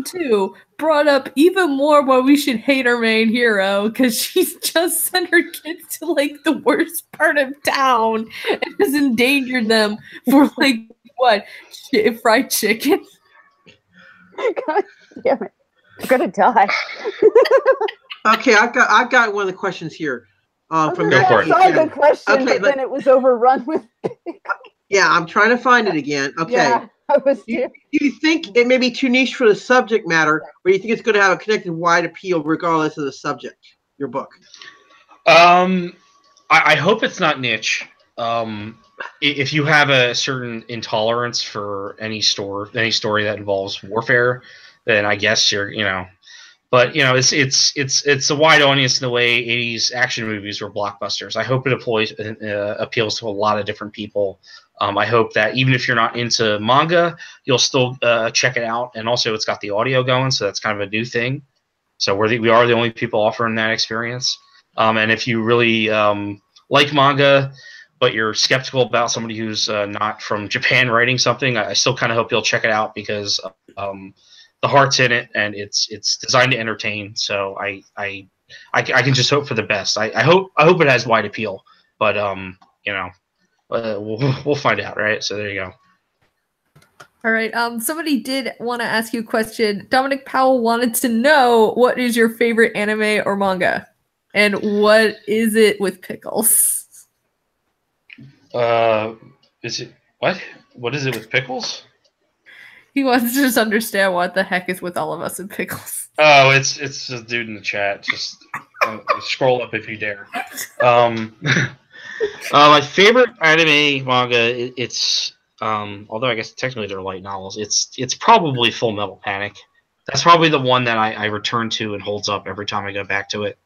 2 brought up even more why we should hate our main hero, because she's just sent her kids to like the worst part of town and has endangered them for like what? Fried chicken? God damn it. I'm gonna die. Okay, I've got one of the questions here. From Go for it. I saw the question, Okay, but then it was overrun with. Yeah, I'm trying to find it again. Okay. Yeah, I was Do too. you think it may be too niche for the subject matter, or do you think it's going to have a connected wide appeal regardless of the subject? Your book. I hope it's not niche. If you have a certain intolerance for any story that involves warfare, then I guess But it's a wide audience in the way '80s action movies were blockbusters. I hope it appeals to a lot of different people. I hope that even if you're not into manga, you'll still check it out. And also, it's got the audio going, so that's kind of a new thing. So we are the only people offering that experience. And if you really like manga, but you're skeptical about somebody who's not from Japan writing something, I still kind of hope you'll check it out because the heart's in it, and it's designed to entertain. So I can just hope for the best. I hope it has wide appeal, but we'll find out, right? So there you go. All right. Somebody did want to ask you a question. Dominic Powell wanted to know, what is your favorite anime or manga, and what is it with pickles? Is it what? What is it with pickles? He wants to just understand what the heck is with all of us and pickles. Oh, it's a dude in the chat. Just scroll up if you dare. My favorite anime manga, it's although I guess technically they're light novels, it's probably Full Metal Panic. That's probably the one that I return to and holds up every time I go back to it.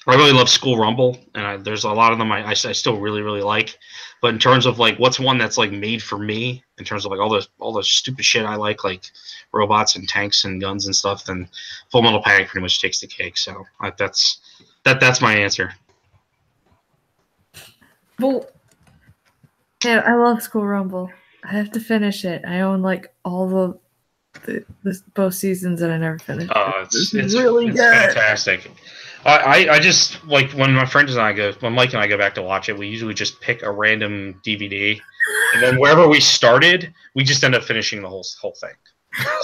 I really love School Rumble, and there's a lot of them I still really, really like. But in terms of like what's one that's like made for me, in terms of like all the stupid shit I like robots and tanks and guns and stuff, then Full Metal Panic pretty much takes the cake. So that's my answer. Well, yeah, I love School Rumble. I have to finish it. I own like all the both seasons, and I never finished. Oh, it's really good. Fantastic. I just like when Mike and I go back to watch it, we usually just pick a random DVD, and then wherever we started, we just end up finishing the whole thing.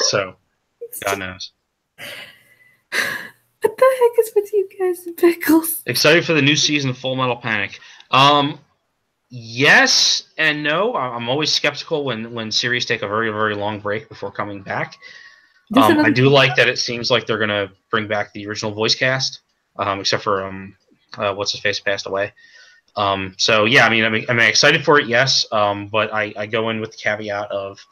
So, God knows. What the heck is with you guys and pickles? Excited for the new season of Full Metal Panic. Yes and no. I'm always skeptical when series take a very, very long break before coming back. I do like that it seems like they're going to bring back the original voice cast. Except for what's his face passed away. So yeah, I mean, I'm excited for it, yes. But I go in with the caveat of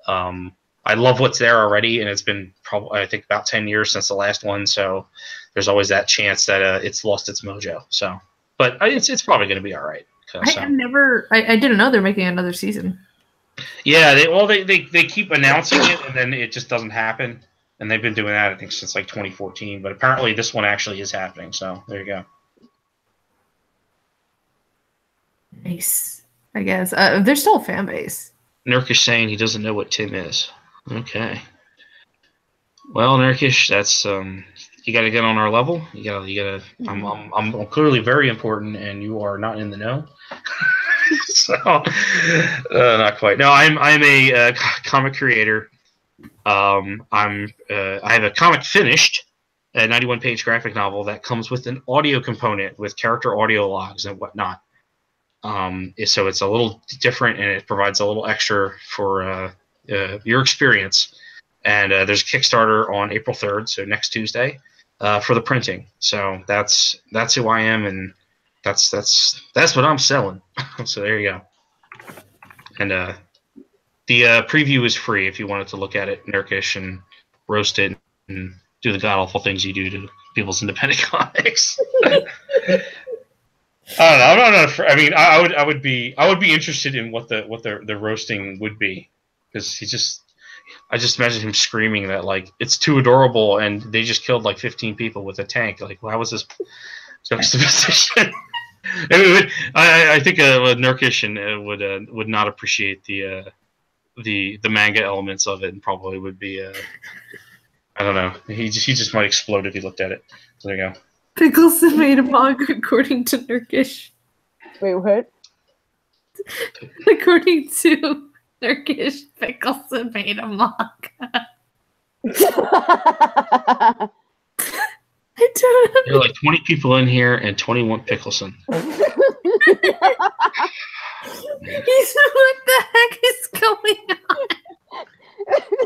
I love what's there already, and it's been probably I think about 10 years since the last one. So there's always that chance that it's lost its mojo. So, but it's probably going to be all right. I didn't know they're making another season. Yeah, they keep announcing it, and then it just doesn't happen. And they've been doing that, I think, since like 2014. But apparently this one actually is happening. So there you go. Nice. I guess. There's still a fan base. Nurkish saying he doesn't know what Tim is. Okay. Well, Nurkish, that's you got to get on our level. You gotta. I'm clearly very important, and you are not in the know. So not quite. No, I'm a comic creator. I have a comic finished, a 91-page graphic novel that comes with an audio component with character audio logs and whatnot. So it's a little different, and it provides a little extra for your experience. And there's a Kickstarter on April 3rd, so next Tuesday, for the printing. So that's who I am, and that's what I'm selling. So there you go. And the preview is free if you wanted to look at it, Nurkish, and roast it and do the god awful things you do to people's independent comics. I don't know. I mean, I would be interested in what the roasting would be, because I just imagine him screaming that like it's too adorable and they just killed like 15 people with a tank. Like, how was this juxtaposition? I think Nurkish and would not appreciate the manga elements of it, and probably would be I don't know. He just might explode if he looked at it. So there you go. Pickleson made a manga according to Nurkish. Wait, what? According to Nurkish, Pickleson made a manga. I don't know. There are like 20 people in here, and 20 want Pickleson. What the heck is going on?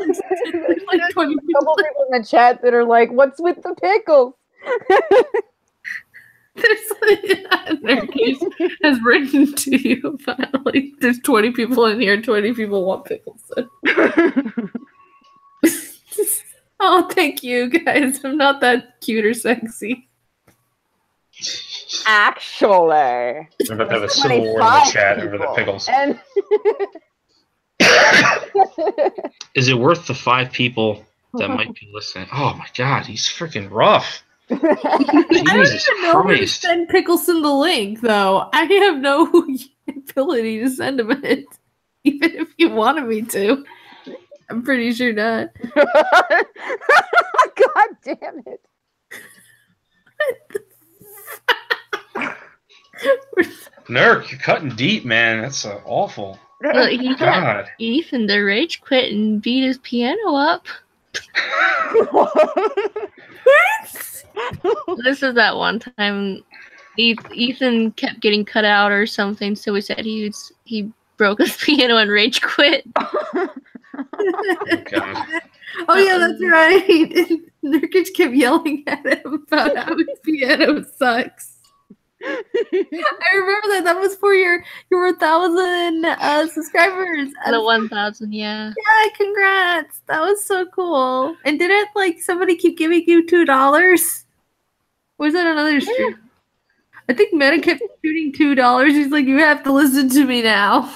There's like a couple people in the chat that are like, "What's with the pickles?" There's Nurkish has written to you about like there's 20 people in here, 20 people want Pickleson. Oh, thank you guys. I'm not that cute or sexy. Actually, We're about to have a civil war in the chat over the pickles. And Is it worth the 5 people that might be listening? Oh my god, he's freaking rough. I don't Jesus even know where to Christ. send Pickleson the link, though. I have no ability to send him it, even if you wanted me to. I'm pretty sure not. God damn it! Nurk, you're cutting deep, man. That's awful. Look, he got God. Ethan to rage quit and beat his piano up. This is that one time Ethan kept getting cut out or something, so we said he broke his piano and rage quit. Oh, God. Oh yeah, that's right. Nurkic kept yelling at him about how his piano sucks. I remember that. That was for your 1,000 subscribers. The 1,000, yeah. Yeah, congrats. That was so cool. And didn't like somebody keep giving you $2? Was that another stream? I think Meta kept shooting $2. He's like, you have to listen to me now.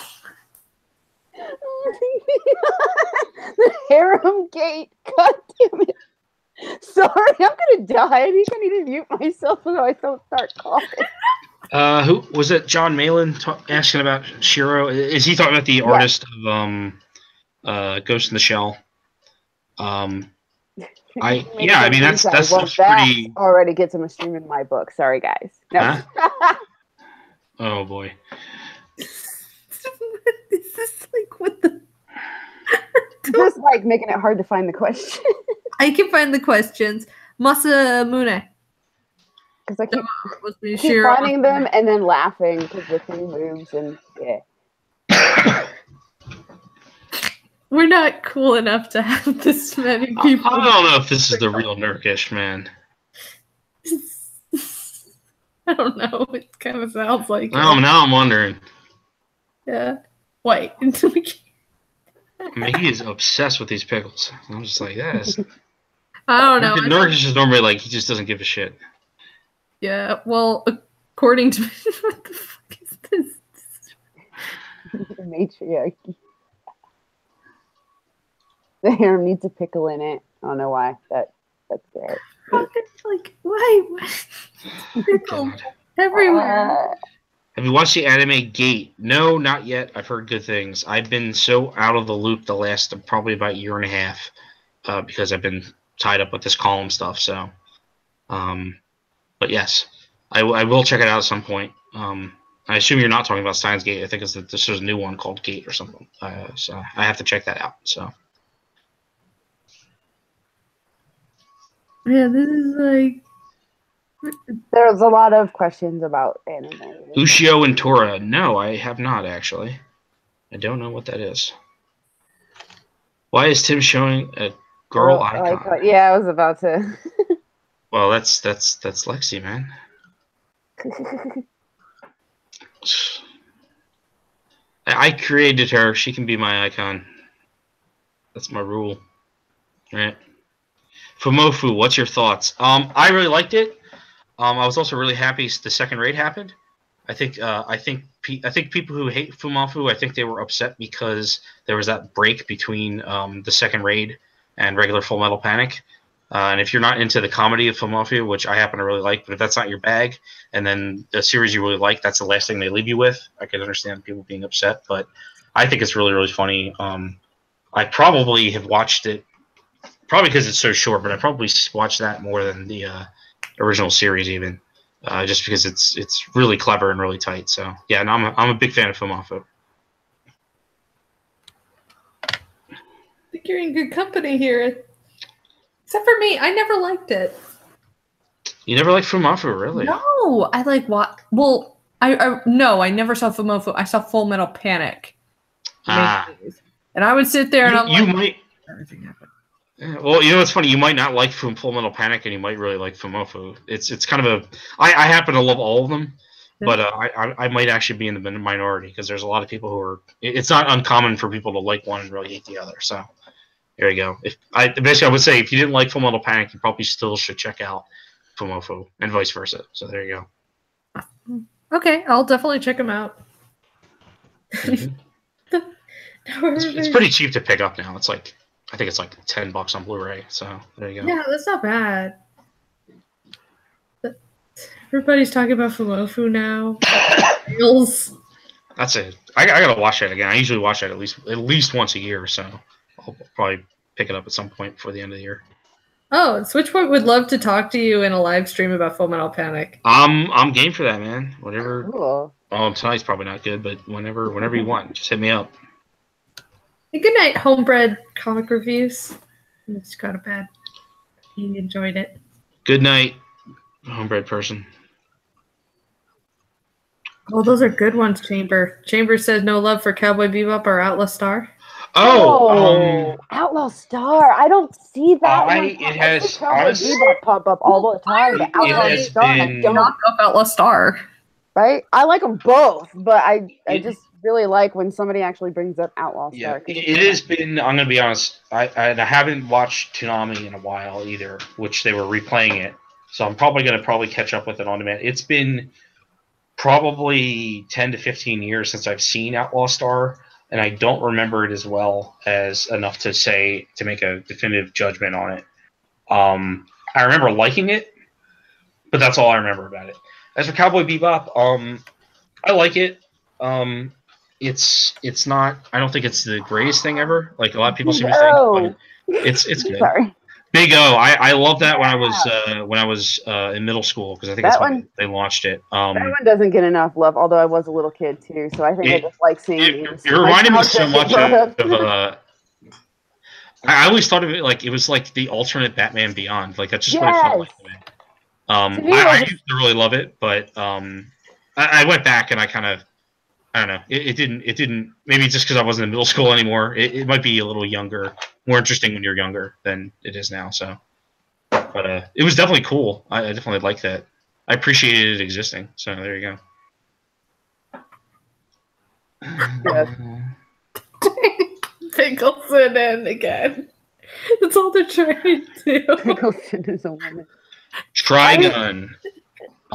The harem gate. God damn it. Sorry, I'm gonna die. I think I need to mute myself so I don't start coughing. Who was it? John Malin asking about Shiro. Is he talking about the artist of Ghost in the Shell? I mean that's pretty. Already gets him a stream in my book. Sorry, guys. No. Huh? Oh boy. This is like what the. Just like making it hard to find the question. I can find the questions. Masamune. Because I keep Shiro. finding them and then laughing because the thing moves and yeah. We're not cool enough to have this many people. I don't know if this is the real Nurkish, man. I don't know. It kind of sounds like it. Now I'm wondering. Yeah. Wait. I mean, he is obsessed with these pickles. I'm just like, yes. I don't know. Nurkish is normally like, he just doesn't give a shit. Yeah, well, according to what the fuck is this? The matriarchy. The harem needs a pickle in it. I don't know why. That's great. Like, why? Pickle everywhere. Have you watched the anime Gate? No, not yet. I've heard good things. I've been so out of the loop the last probably about year and a half because I've been tied up with this column stuff. So, but yes, I will check it out at some point. I assume you're not talking about Steins Gate. I think there's a new one called Gate or something. So I have to check that out. So. Yeah, this is like. There's a lot of questions about anime. Ushio and Tora. No, I have not actually. I don't know what that is. Why is Tim showing a girl icon? Yeah, I was about to. Well, that's Lexi, man. I created her. She can be my icon. That's my rule. Right. Fumofu, what's your thoughts? I really liked it. I was also really happy the second raid happened. I think people who hate Fumofu, I think they were upset because there was that break between the second raid and regular Full Metal Panic. And if you're not into the comedy of Philadelphia, which I happen to really like, but if that's not your bag, and then the series you really like, that's the last thing they leave you with, I can understand people being upset, but I think it's really, really funny. I probably have watched it, probably because it's so short, but I probably watched that more than the original series even, just because it's really clever and really tight. So yeah, and I'm a big fan of Philadelphia. I think you're in good company here. Except for me, I never liked it. You never liked Fumofu, really? No, I like what? Well, I never saw Fumofu. I saw Full Metal Panic. And I would sit there and everything happened. Well, you know what's funny? You might not like Full Metal Panic, and you might really like Fumofu. It's kind of a. I happen to love all of them, but I might actually be in the minority because there's a lot of people who are. It's not uncommon for people to like one and really hate the other. So. There you go. Basically, I would say if you didn't like Full Metal Panic, you probably still should check out Fumofu, and vice versa. So there you go. Okay, I'll definitely check them out. Mm-hmm. It's pretty cheap to pick up now. I think it's like $10 on Blu-ray. So there you go. Yeah, that's not bad. Everybody's talking about Fumofu now. That's it. I gotta watch it again. I usually watch it at least once a year, so. I'll probably pick it up at some point before the end of the year. Oh, Switchpoint would love to talk to you in a live stream about Full Metal Panic. I'm game for that, man. Whatever. Cool. Oh, tonight's probably not good, but whenever you want, just hit me up. Hey, good night, Homebred Comic Reviews. I just got a bad. He enjoyed it. Good night, Homebred person. Oh, those are good ones, Chamber. Chamber says no love for Cowboy Bebop or Outlaw Star. Oh, Outlaw Star. I don't see that one. It has Bebop pop up all the time. But Outlaw Star, I don't knock up Outlaw Star. Right? I like them both, but I just really like when somebody actually brings up Outlaw Star. Yeah, it has been. I'm gonna be honest. I haven't watched Toonami in a while either, which they were replaying it. So I'm probably gonna catch up with it on demand. It's been probably 10 to 15 years since I've seen Outlaw Star. And I don't remember it as well as enough to make a definitive judgment on it. I remember liking it, but that's all I remember about it. As for Cowboy Bebop, I like it. It's not. I don't think it's the greatest thing ever. Like a lot of people seem to think. But it's good. Sorry. Big O. I love that when I was in middle school because I think that's when they launched it. That one doesn't get enough love, although I was a little kid too, so I think I just like seeing these. You're reminding me so much of I always thought of it like it was like the alternate Batman Beyond. Like that's just what it felt like to me. I used to really love it, but I went back and I kind of I don't know. It didn't. Maybe just because I wasn't in middle school anymore. It might be a little younger, more interesting when you're younger than it is now. So, but it was definitely cool. I definitely like that. I appreciated it existing. So there you go. Yes. Pickleson in again. That's all they're trying to do. Pickleson is a woman. Trigun.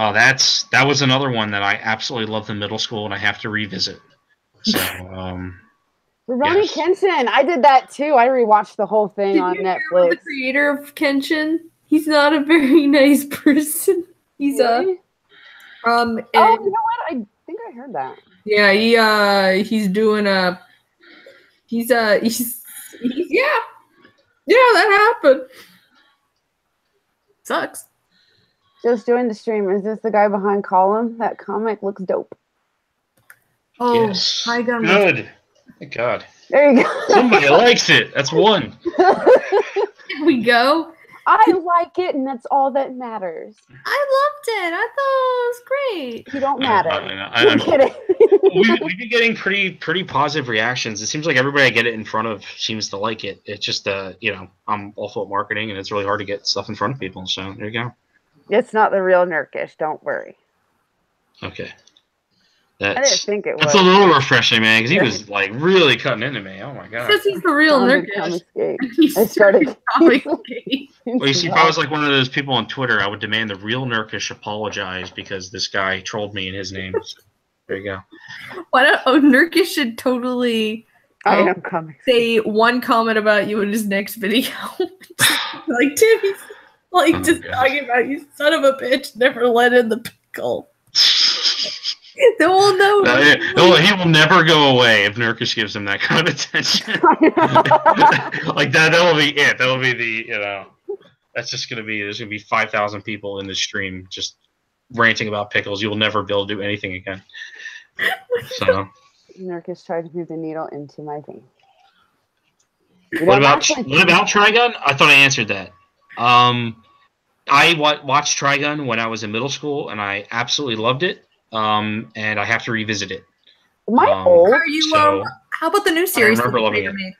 Oh, that was another one that I absolutely loved in middle school, and I have to revisit. So, Ronnie Kenshin. I did that too. I rewatched the whole thing on Netflix. The creator of Kenshin. He's not a very nice person. He's really? Oh, you know what? I think I heard that. Yeah, he's doing a. He's yeah, that happened. Sucks. Just joined the stream. Is this the guy behind Column? That comic looks dope. Oh, yes. my God. Good. Thank God. There you go. Somebody likes it. That's one. Here we go. I like it, and that's all that matters. I loved it. I thought it was great. You don't matter. I'm kidding. We've been getting pretty positive reactions. It seems like everybody I get it in front of seems to like it. It's just I'm awful at marketing, and it's really hard to get stuff in front of people. So there you go. It's not the real Nurkish. Don't worry. Okay. I didn't think it was. That's a little refreshing, man, because he was like really cutting into me. Oh my God. Because he's the real Nurkish. I started. Well, you see, if I was like one of those people on Twitter, I would demand the real Nurkish apologize because this guy trolled me in his name. So, there you go. Nurkish should totally I am comics. say one comment about you in his next video. Like Timmy's like Oh, just gosh. talking about you son of a bitch, never let in the pickle. They will know. No, he will never go away if Nurkish gives him that kind of attention. Like that will be it. That will be the that's just gonna be there's gonna be 5,000 people in the stream just ranting about pickles. You will never be able to do anything again. So Nurkish tried to move the needle into my vein. what about Trigun? I thought I answered that. I watched Trigun when I was in middle school, and I absolutely loved it. And I have to revisit it. Am I old? Are you, how about the new series? I remember loving it.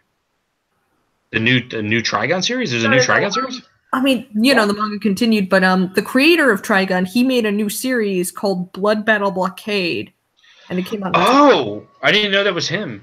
The new Trigun series? There's a new Trigun series? I mean, the manga continued, but the creator of Trigun, he made a new series called Blood Battle Blockade. And it came out. Oh, I didn't know that was him.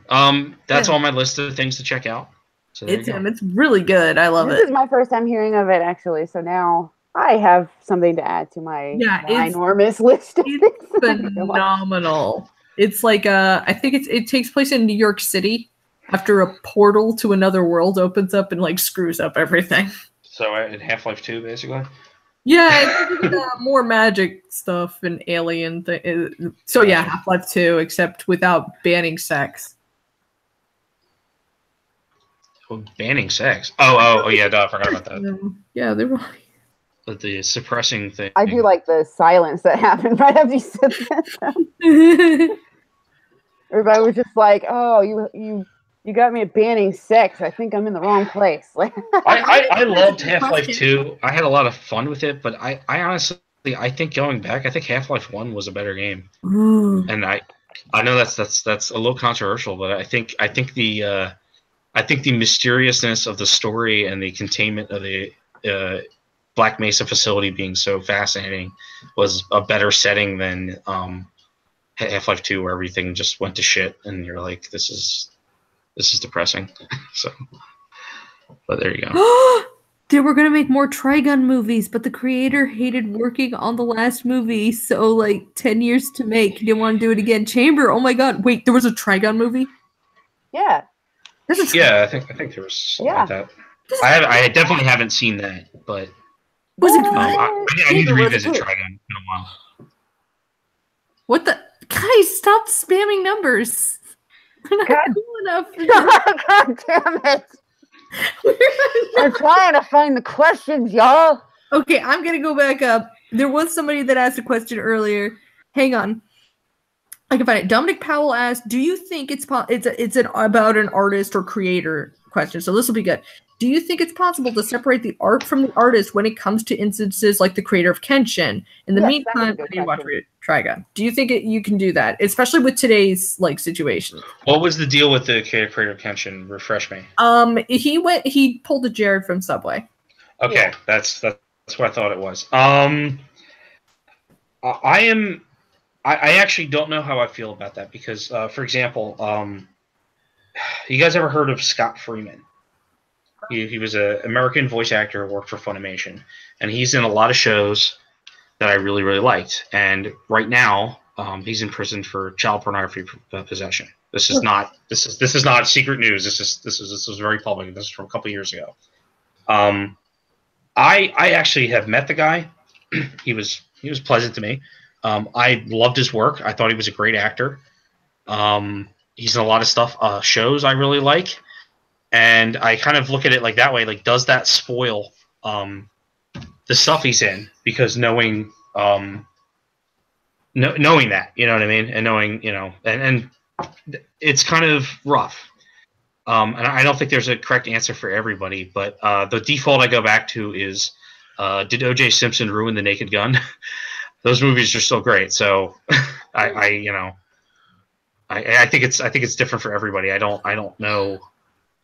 That's on my list of things to check out. So it's him. It's really good. I love it. This is my first time hearing of it, actually. So now I have something to add to my enormous list. It's phenomenal. It's like I think it takes place in New York City after a portal to another world opens up and like screws up everything. So in Half-Life 2, basically. Yeah, it's more magic stuff and alien thing. So yeah, Half-Life 2, except without banning sex. Oh, banning sex. Oh yeah, I forgot about that. Yeah, they were. But the suppressing thing. I do like the silence that happened right after you said that. Everybody was just like, "Oh, you got me at banning sex. I think I'm in the wrong place." I loved Half-Life 2. I had a lot of fun with it, but I honestly I think going back, I think Half-Life 1 was a better game. And I know that's a little controversial, but I think the mysteriousness of the story and the containment of the Black Mesa facility being so fascinating was a better setting than Half-Life 2, where everything just went to shit, and you're like, this is depressing. So, but there you go. They were gonna make more Trigun movies, but the creator hated working on the last movie, so like 10 years to make. He didn't want to do it again. Chamber, oh my god, wait, there was a Trigun movie? Yeah. Yeah, I think there was something like that. I definitely haven't seen that, but was it I need to revisit Trigun in a while. What the guys? Stop spamming numbers. We're not cool enough. God damn it! I'm trying to find the questions, y'all. Okay, I'm gonna go back up. There was somebody that asked a question earlier. Hang on. I can find it. Dominic Powell asked, "Do you think it's about an artist or creator question?" So this will be good. Do you think it's possible to separate the art from the artist when it comes to instances like the creator of Kenshin? In the meantime, I need to watch Trigun. Do you think you can do that, especially with today's like situation? What was the deal with the creator of Kenshin? Refresh me. He pulled a Jared from Subway. Okay, that's what I thought it was. I actually don't know how I feel about that because, for example, you guys ever heard of Scott Freeman? He was an American voice actor who worked for Funimation, and he's in a lot of shows that I really, really liked. And right now, he's in prison for child pornography possession. This is not secret news. This was very public. This is from a couple years ago. I actually have met the guy. He was pleasant to me. I loved his work. I thought he was a great actor. He's in a lot of stuff, shows I really like. And I kind of look at it like that way, like, does that spoil the stuff he's in? Because knowing that, you know what I mean? And knowing, and it's kind of rough. And I don't think there's a correct answer for everybody, but the default I go back to is, did O.J. Simpson ruin The Naked Gun? Those movies are still great. So I think it's different for everybody. I don't know.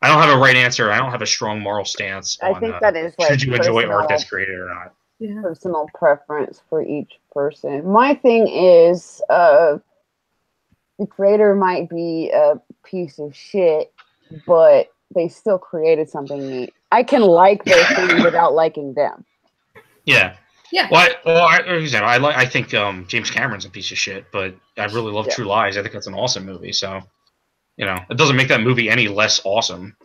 I don't have a right answer. I don't have a strong moral stance on, I think that is like, should you enjoy art that's created or not. Yeah. Personal preference for each person. My thing is the creator might be a piece of shit, but they still created something neat. I can like their thing without liking them. Yeah. Yeah. I think James Cameron's a piece of shit, but I really love True Lies. I think that's an awesome movie. So, it doesn't make that movie any less awesome.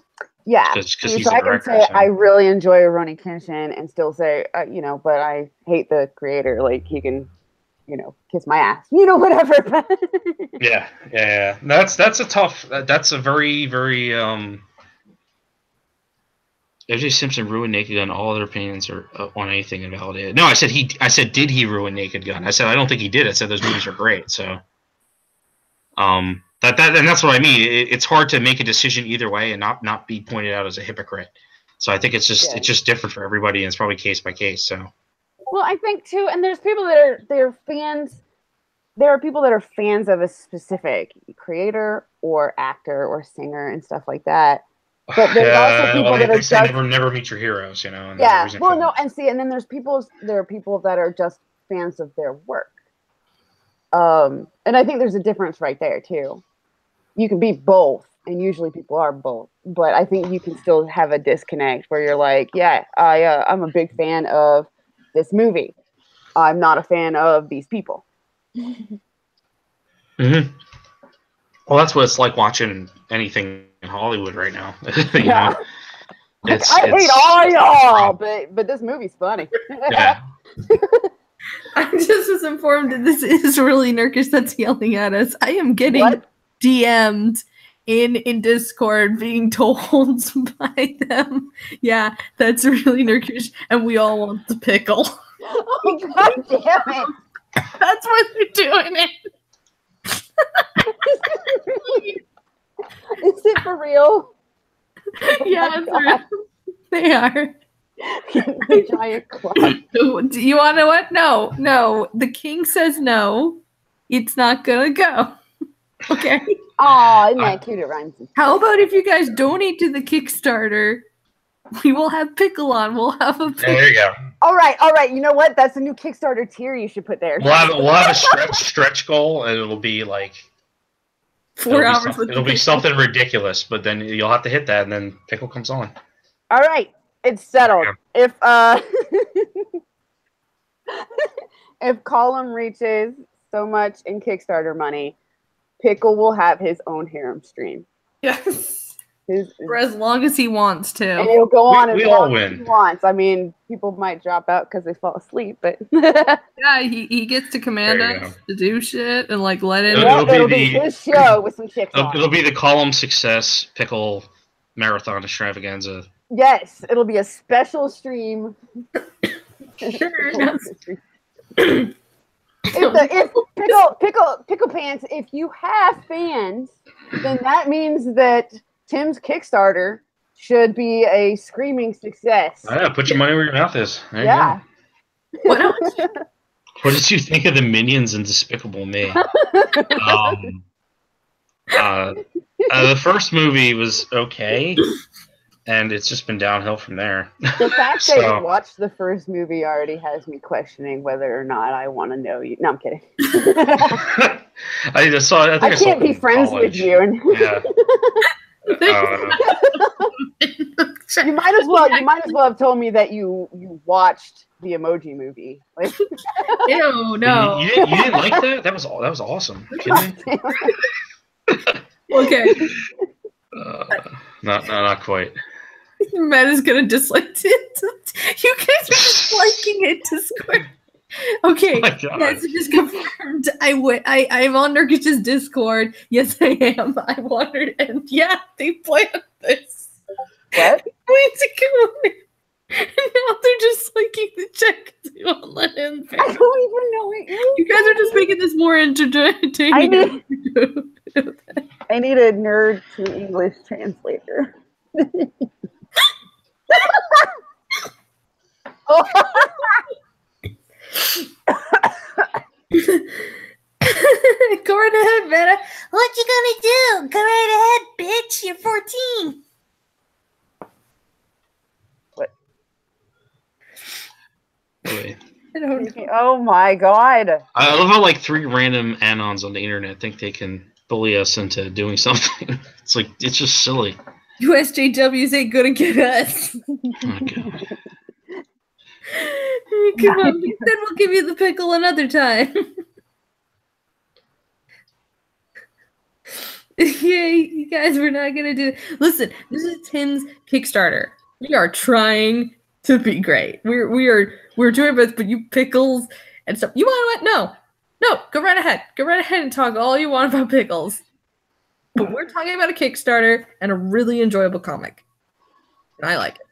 Yeah. because So he's the I can director. say So. I really enjoy Rurouni Kenshin and still say, you know, but I hate the creator. Like he can, you know, kiss my ass, you know, whatever. Yeah. That's a tough. That's a very O.J. Simpson ruined Naked Gun. All other opinions are on anything invalidated. No, I said did he ruin Naked Gun? I said I don't think he did. I said those movies are great. So, and that's what I mean. It's hard to make a decision either way and not be pointed out as a hypocrite. So I think it's just different for everybody, and it's probably case by case. So. Well, I think too, and there's people that they're fans. There are people that are fans of a specific creator or actor or singer and stuff like that. But there's also people that are say never meet your heroes, you know. And yeah. Well, no, and see, and then there are people that are just fans of their work. And I think there's a difference right there too. You can be both, and usually people are both. But I think you can still have a disconnect where you're like, yeah, I'm a big fan of this movie. I'm not a fan of these people. Mm-hmm. Well, that's what it's like watching anything in Hollywood right now. You know? I hate all y'all, but this movie's funny. Yeah. I just was informed that this is really Nurkish that's yelling at us. I am getting DM'd in Discord being told by them. Yeah, that's really Nurkish, and we all want the pickle. Oh, God damn it. That's why they're doing it. Is it for real? Yeah, it's real. They are. The giant clock. Do you want to know what? No. The king says no. It's not gonna go. Okay. Oh, isn't that cute? It rhymes. How about if you guys donate to the Kickstarter? We will have pickle on. We'll have a pickle. There you go. All right. You know what? That's a new Kickstarter tier you should put there. We'll have a stretch goal, and it'll be like 4 hours. It'll be something ridiculous, but then you'll have to hit that, and then pickle comes on. All right, it's settled. Yeah. If Column reaches so much in Kickstarter money, Pickle will have his own harem stream. Yes. For as long as he wants to. And it'll go on as long as he wants. I mean, people might drop out because they fall asleep, but yeah, he gets to command us to do shit and like let it. It'll be his show with some chicks on. It'll be the Column Success Pickle Marathon Extravaganza. Yes, it'll be a special stream. Sure. If Pickle Pants, if you have fans, then that means that Tim's Kickstarter should be a screaming success. Yeah, put your money where your mouth is. There yeah. You go. What did you think of the Minions in Despicable Me? The first movie was okay, and it's just been downhill from there. The fact that you watched the first movie already has me questioning whether or not I want to know you. No, I'm kidding. I can't be friends with you. Yeah. You might as well have told me that you watched the Emoji Movie. Like, ew, no. You didn't like that? That was awesome. Are you kidding me? Okay. Not quite. Matt is gonna dislike it. You guys are disliking it to square. Okay, yes, it is confirmed. I'm on Nurkish's Discord. Yes, I am. I wondered, and yeah, they planned this. What? Way to go in. And now they're just liking the check. They won't let him. I don't even know it. You guys are just making this more entertaining. I need a nerd to English translator. Go right ahead, Vanna. What you gonna do? Go right ahead, bitch. You're 14. What? Wait. I don't know. Oh my god. I love how like 3 random anons on the internet think they can bully us into doing something. It's like, it's just silly. USJWs ain't gonna get us. Oh my god. Come on, then we'll give you the pickle another time. Yay, you guys, we're not gonna do it. Listen, this is Tim's Kickstarter. We are trying to be great. We're doing both, but you pickles and stuff. You want to no, go right ahead. Go right ahead and talk all you want about pickles. But we're talking about a Kickstarter and a really enjoyable comic. And I like it.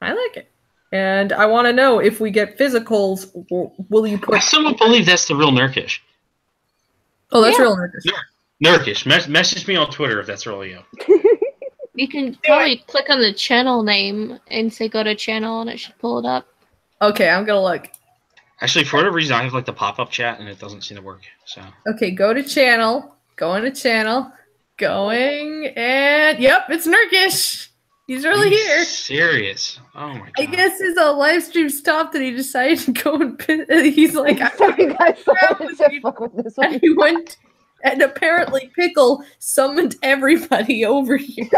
I like it. And I want to know if we get physicals, will you put... I still don't believe that's the real Nurkish. Oh, that's real Nurkish. Nurkish. Message me on Twitter if that's really you. You can probably click on the channel name and say go to channel and it should pull it up. Okay, I'm going to look. Actually, for whatever reason, I have like the pop-up chat and it doesn't seem to work. So okay, go to channel. Go into channel. Going and yep, it's Nurkish. He's really here. Serious? Oh my god! I guess his live stream stopped and he decided to go and he's like, sorry guys, fuck with this one. And he went and apparently Pickle summoned everybody over here.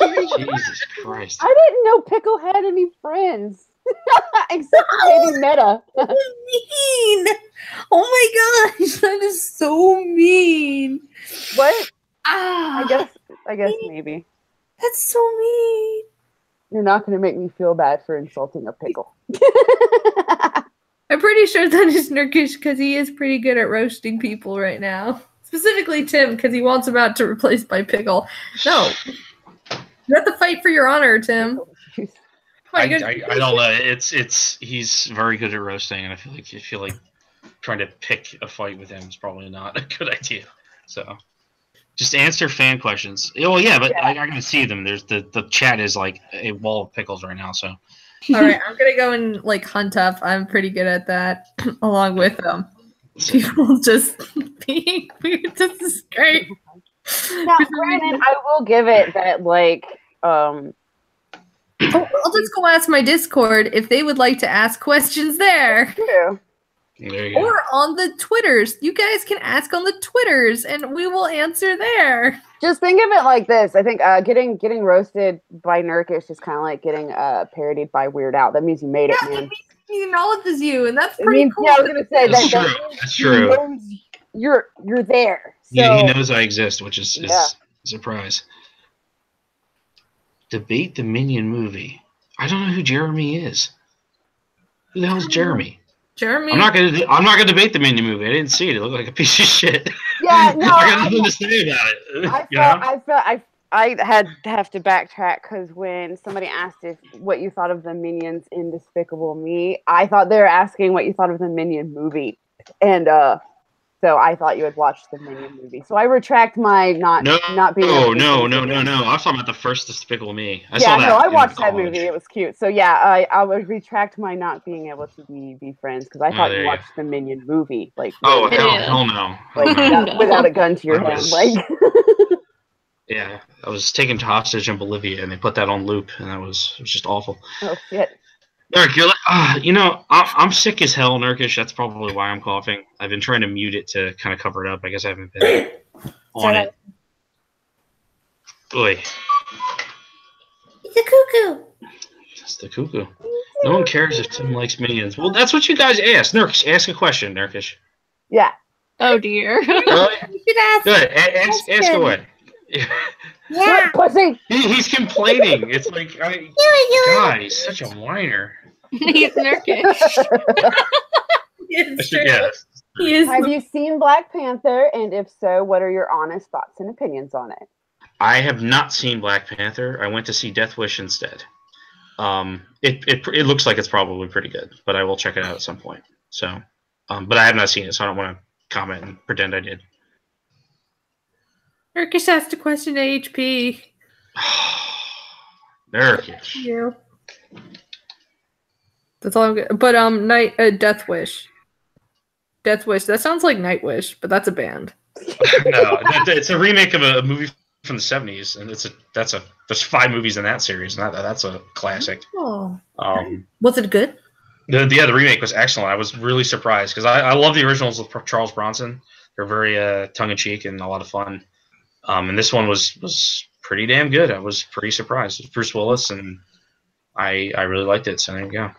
Jesus Christ! I didn't know Pickle had any friends. Except maybe Meta. Mean. Oh my gosh, that is so mean. What? Ah, I guess maybe. That's so mean. You're not going to make me feel bad for insulting a pickle. I'm pretty sure that is Nurkish because he is pretty good at roasting people right now. Specifically Tim, because he wants him out to replace by Pickle. No. You have to fight for your honor, Tim. I don't know. He's very good at roasting, and I feel like trying to pick a fight with him is probably not a good idea. So just answer fan questions. Well, yeah, but I can see them. There's the chat is like a wall of pickles right now. So all right, I'm gonna go and like hunt up. I'm pretty good at that, along with people just being weird. This is great. Now, granted, I will give it that like. I'll just go ask my Discord if they would like to ask questions there. Yeah. There you go. Or on the Twitters. You guys can ask on the Twitters and we will answer there. Just think of it like this. I think getting roasted by Nurkish is kind of like getting parodied by Weird Al. That means you made it, man. He acknowledges you, and that's pretty cool. Yeah, I was going to say that's true. You're there. So, yeah, he knows I exist, which is a surprise. Debate the Minion movie. I don't know who Jeremy is. Who the hell is Jeremy? Jeremy. I'm not gonna debate the Minion movie. I didn't see it. It looked like a piece of shit. Yeah, no. I got nothing to say about it. I had to have to backtrack because when somebody asked what you thought of the Minions in Despicable Me, I thought they were asking what you thought of the Minion movie, and so I thought you had watched the Minion movie. So I retract my not being. No. I was talking about the first Despicable Me. I watched that movie. It was cute. So yeah, I would retract my not being able to be friends because I thought you watched the Minion movie. Like hell no. Like without a gun to your head, like. Yeah, I was taken hostage in Bolivia, and they put that on loop, and it was just awful. Oh shit. Nurk, you're like, I'm sick as hell, Nurkish. That's probably why I'm coughing. I've been trying to mute it to kind of cover it up. I guess I haven't been on it. Boy. It's a cuckoo. It's the cuckoo. No one cares if Tim likes Minions. Well, that's what you guys asked. Nurkish, ask a question, Nurkish. Yeah. Oh, dear. Really? You should ask. Good. Ask away. Yeah. Pussy. He's complaining. It's like, God, he's such a whiner. He's Nurkish. Yes. Have you seen Black Panther? And if so, what are your honest thoughts and opinions on it? I have not seen Black Panther. I went to see Death Wish instead. It looks like it's probably pretty good, but I will check it out at some point. So, but I have not seen it, so I don't want to comment and pretend I did. Nurkish asked a question to HP. Nurkish. Yeah. That's all I'm good. But Death Wish. Death Wish. That sounds like Nightwish, but that's a band. No, it's a remake of a movie from the 70s, and there's 5 movies in that series, and that's a classic. Oh. Was it good? The remake was excellent. I was really surprised because I love the originals with Charles Bronson. They're very tongue-in-cheek and a lot of fun. And this one was pretty damn good. I was pretty surprised. It's Bruce Willis, and I really liked it. So there you go.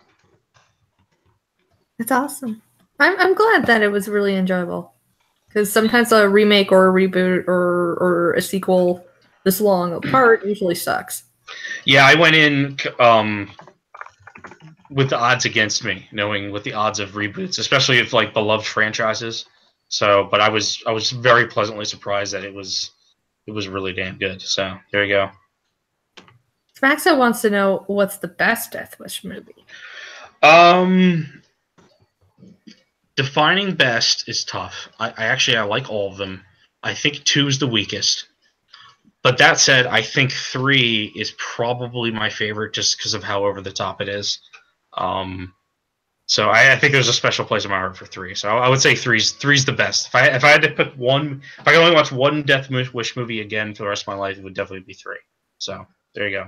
That's awesome. I'm glad that it was really enjoyable. Because sometimes a remake or a reboot or a sequel this long apart usually sucks. Yeah, I went in with the odds against me, knowing what the odds of reboots, especially if like beloved franchises. So, but I was very pleasantly surprised that it was really damn good. So there you go. Smaxo wants to know what's the best Death Wish movie. Defining best is tough. I like all of them. I think 2 is the weakest. But that said, I think 3 is probably my favorite just because of how over the top it is. So I think there's a special place in my heart for 3. So I would say three's the best. If I had to pick one, if I could only watch one Death Wish movie again for the rest of my life, it would definitely be 3. So there you go.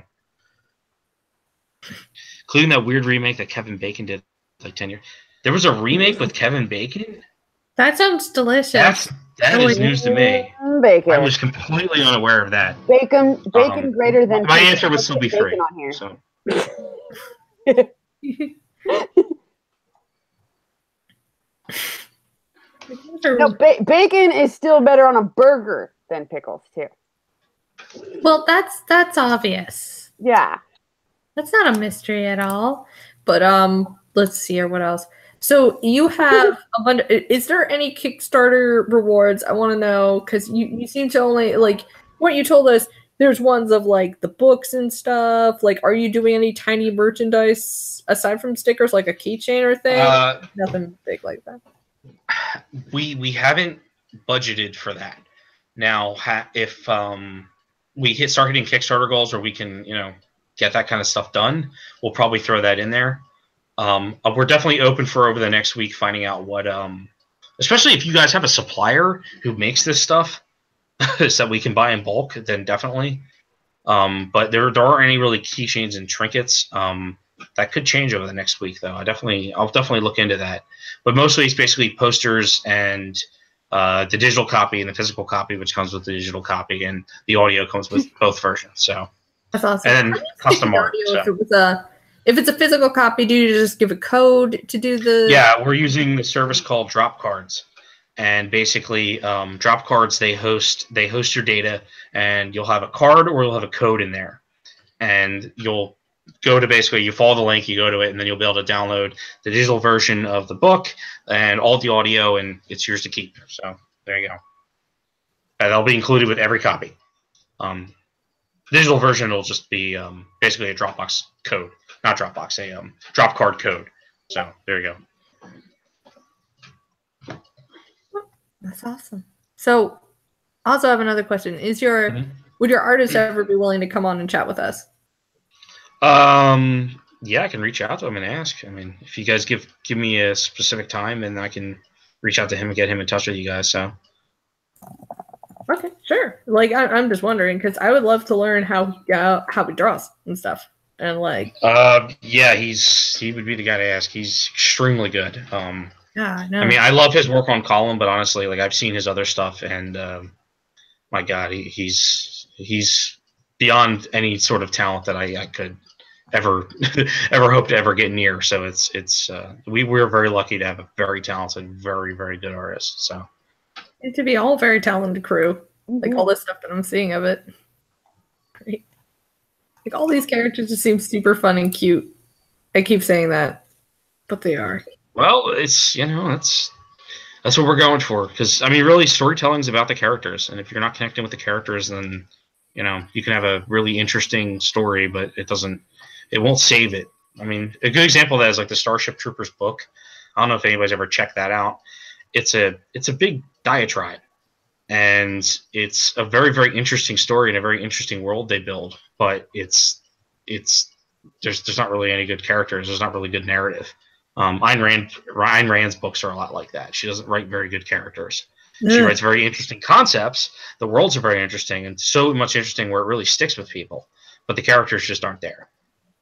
Including that weird remake that Kevin Bacon did like 10 years. There was a remake with Kevin Bacon? That sounds delicious. That is news to me. Bacon. I was completely unaware of that. Bacon greater than. My answer would still be 3. On here. So. No, bacon is still better on a burger than pickles too. Well, that's obvious. Yeah, that's not a mystery at all. But let's see here. What else? So you have a bunch. Is there any Kickstarter rewards? I want to know because you seem to only like what you told us. There's ones of like the books and stuff. Like, are you doing any tiny merchandise aside from stickers, like a keychain or thing? Nothing big like that. We haven't budgeted for that. Now, if we start hitting Kickstarter goals, or we can get that kind of stuff done, we'll probably throw that in there. We're definitely open for over the next week finding out what, especially if you guys have a supplier who makes this stuff so we can buy in bulk, then definitely. But there aren't any really keychains and trinkets. That could change over the next week, though. I'll definitely look into that. But mostly it's basically posters and the digital copy and the physical copy, which comes with the digital copy, and the audio comes with both versions. So that's awesome. And then custom art. If it's a physical copy, do you just give a code to do the? Yeah, we're using a service called Drop Cards, and basically, Drop Cards they host your data, and you'll have a card or you'll have a code in there, and you'll go to basically you follow the link, you go to it, and then you'll be able to download the digital version of the book and all the audio, and it's yours to keep. So there you go. That'll be included with every copy. Digital version will just be basically a Dropbox code. Not Dropbox, a drop card code. So there you go. That's awesome. So I also have another question. Would your artist ever be willing to come on and chat with us? Yeah, I can reach out to him and ask. I mean, if you guys give me a specific time, and I can reach out to him and get him in touch with you guys. So okay, sure. Like I'm just wondering because I would love to learn how he draws and stuff. And like, yeah, he would be the guy to ask. He's extremely good. Yeah, no. I mean, I love his work on Column, but honestly, like I've seen his other stuff, and my God, he's beyond any sort of talent that I could ever hope to ever get near. So we're very lucky to have a very talented, very, very good artist. So and to be all very talented crew, like all this stuff that I'm seeing of it. Great. Like all these characters just seem super fun and cute. I keep saying that, but they are. Well, it's that's what we're going for. Because I mean, really, storytelling's about the characters, and if you're not connecting with the characters, then you can have a really interesting story, but it won't save it. I mean, a good example of that is like the Starship Troopers book. I don't know if anybody's ever checked that out. It's a big diatribe, and it's a very, very interesting story and a very interesting world they build. But there's not really any good characters. There's not really good narrative. Ayn Rand's books are a lot like that. She doesn't write very good characters. She writes very interesting concepts. The worlds are very interesting, and so much interesting where it really sticks with people. But the characters just aren't there.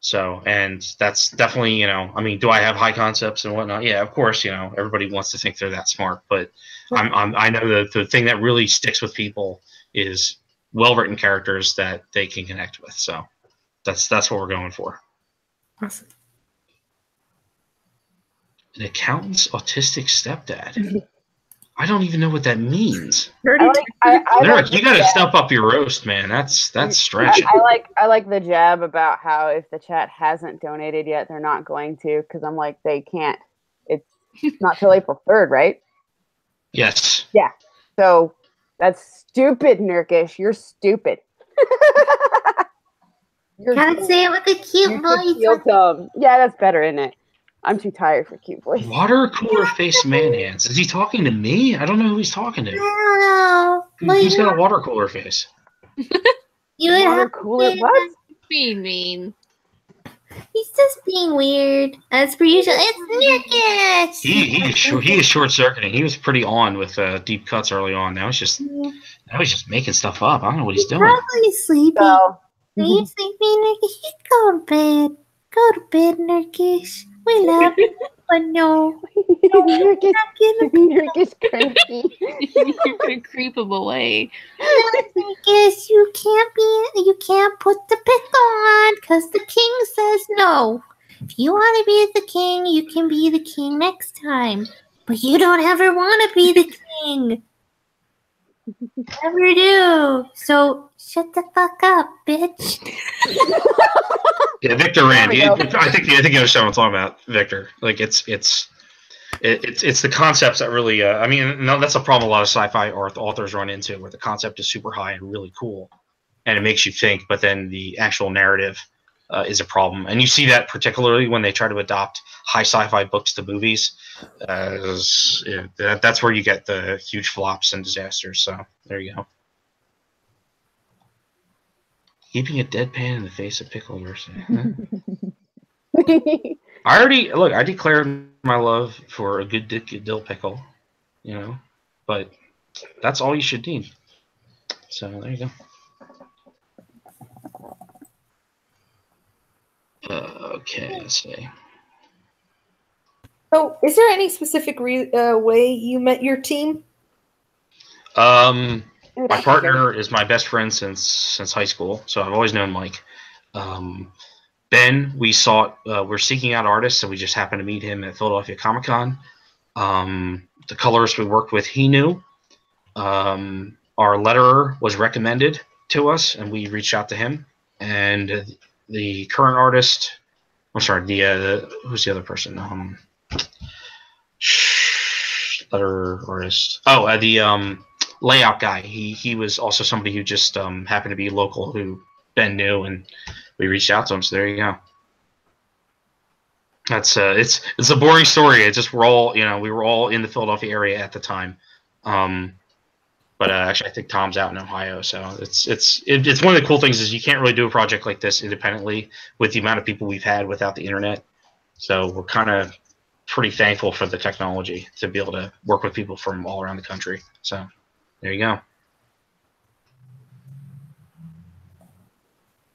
So, and that's definitely, I mean, do I have high concepts and whatnot? Yeah, of course, everybody wants to think they're that smart. But I know that the thing that really sticks with people is well-written characters that they can connect with. So that's what we're going for. Awesome. An accountant's autistic stepdad. I don't even know what that means. like You got to step up your roast, man. That's stretching. I like the jab about how if the chat hasn't donated yet, they're not going to, because I'm like, they can't. It's not till April 3rd, right? Yes. Yeah. So that's stupid, Nurkish. You're stupid. Gotta say it with a cute voice. Yeah, that's better, isn't it? I'm too tired for cute voice. Water cooler face man hands. Is he talking to me? I don't know who he's talking to. I don't know. Who's got a water cooler face? You would Water have cooler? to What? Being mean. He's just being weird. As per usual, it's Nurkish. He is short circuiting. He was pretty on with deep cuts early on. Now he's just making stuff up. I don't know what he's doing. Probably sleeping. So, Are you sleeping, Nurkish? You go to bed. Go to bed, Nurkish. We love you, but no. Nurkish cranky. You're gonna creep him away. Nurkish, you can't put the pickle on because the king says no. If you want to be the king, you can be the king next time. But you don't ever want to be the king. Never do. So shut the fuck up, bitch. Yeah, Victor Rand. I think you understand what I'm talking about, Victor. Like it's the concepts that really. I mean, no, that's a problem a lot of sci-fi authors run into, where the concept is super high and really cool, and it makes you think, but then the actual narrative is a problem. And you see that particularly when they try to adopt high sci-fi books to movies. That's where you get the huge flops and disasters. So there you go. Keeping a deadpan in the face of pickle mercy. I declared my love for a good dill pickle, but that's all you should need. So there you go. Okay, let's see. So, is there any specific way you met your team? My partner is my best friend since high school, so I've always known Mike. Ben, we're seeking out artists, and we just happened to meet him at Philadelphia Comic-Con. The colorist we worked with, he knew. Our letterer was recommended to us, and we reached out to him. And the current artist, I'm sorry, who's the other person? Letterer artist. Oh, the layout guy. He was also somebody who just happened to be local, who Ben knew, and we reached out to him. So there you go. That's it's a boring story. It's just we were all in the Philadelphia area at the time. But actually, I think Tom's out in Ohio, so it's one of the cool things is you can't really do a project like this independently with the amount of people we've had without the internet. So we're kind of pretty thankful for the technology to be able to work with people from all around the country. So there you go.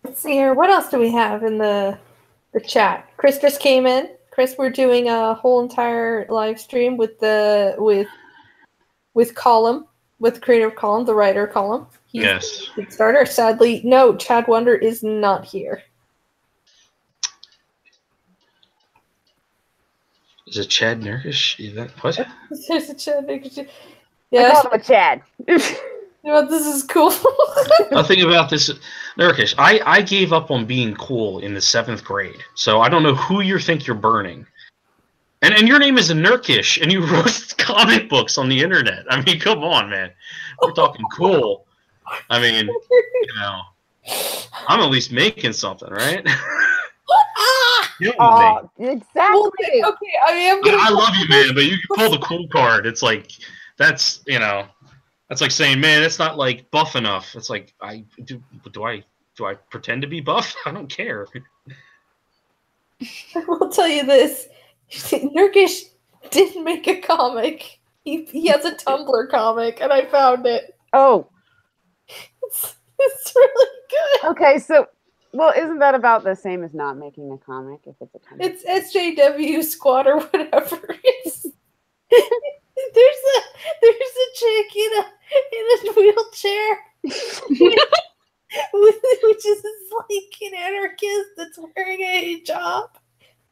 Let's see here. What else do we have in the chat? Chris just came in. Chris, we're doing a whole entire live stream with Column, with creative Column, the writer Column. He's Yes. Kickstarter. Sadly, no, Chad Wonder is not here. Is it Chad Nurkish? What? There's a Chad. I Yeah, call him a Chad. this is cool. Nothing about this, Nurkish. I gave up on being cool in the 7th grade, so I don't know who you think you're burning. And your name is Nurkish, and you roast comic books on the internet. I mean, come on, man. We're talking cool. I mean, I'm at least making something, right? Exactly. Okay, I love you, man, but you can pull the cool card. It's like that's like saying, man, it's not like buff enough. It's like do I pretend to be buff? I don't care. I will tell you this. Nurkish did make a comic. He has a Tumblr comic, and I found it. Oh. It's really good. Okay, so, well, isn't that about the same as not making a comic if it's a comic? It's SJW Squad or whatever. There's a chick in a wheelchair, which is like an anarchist that's wearing a hijab.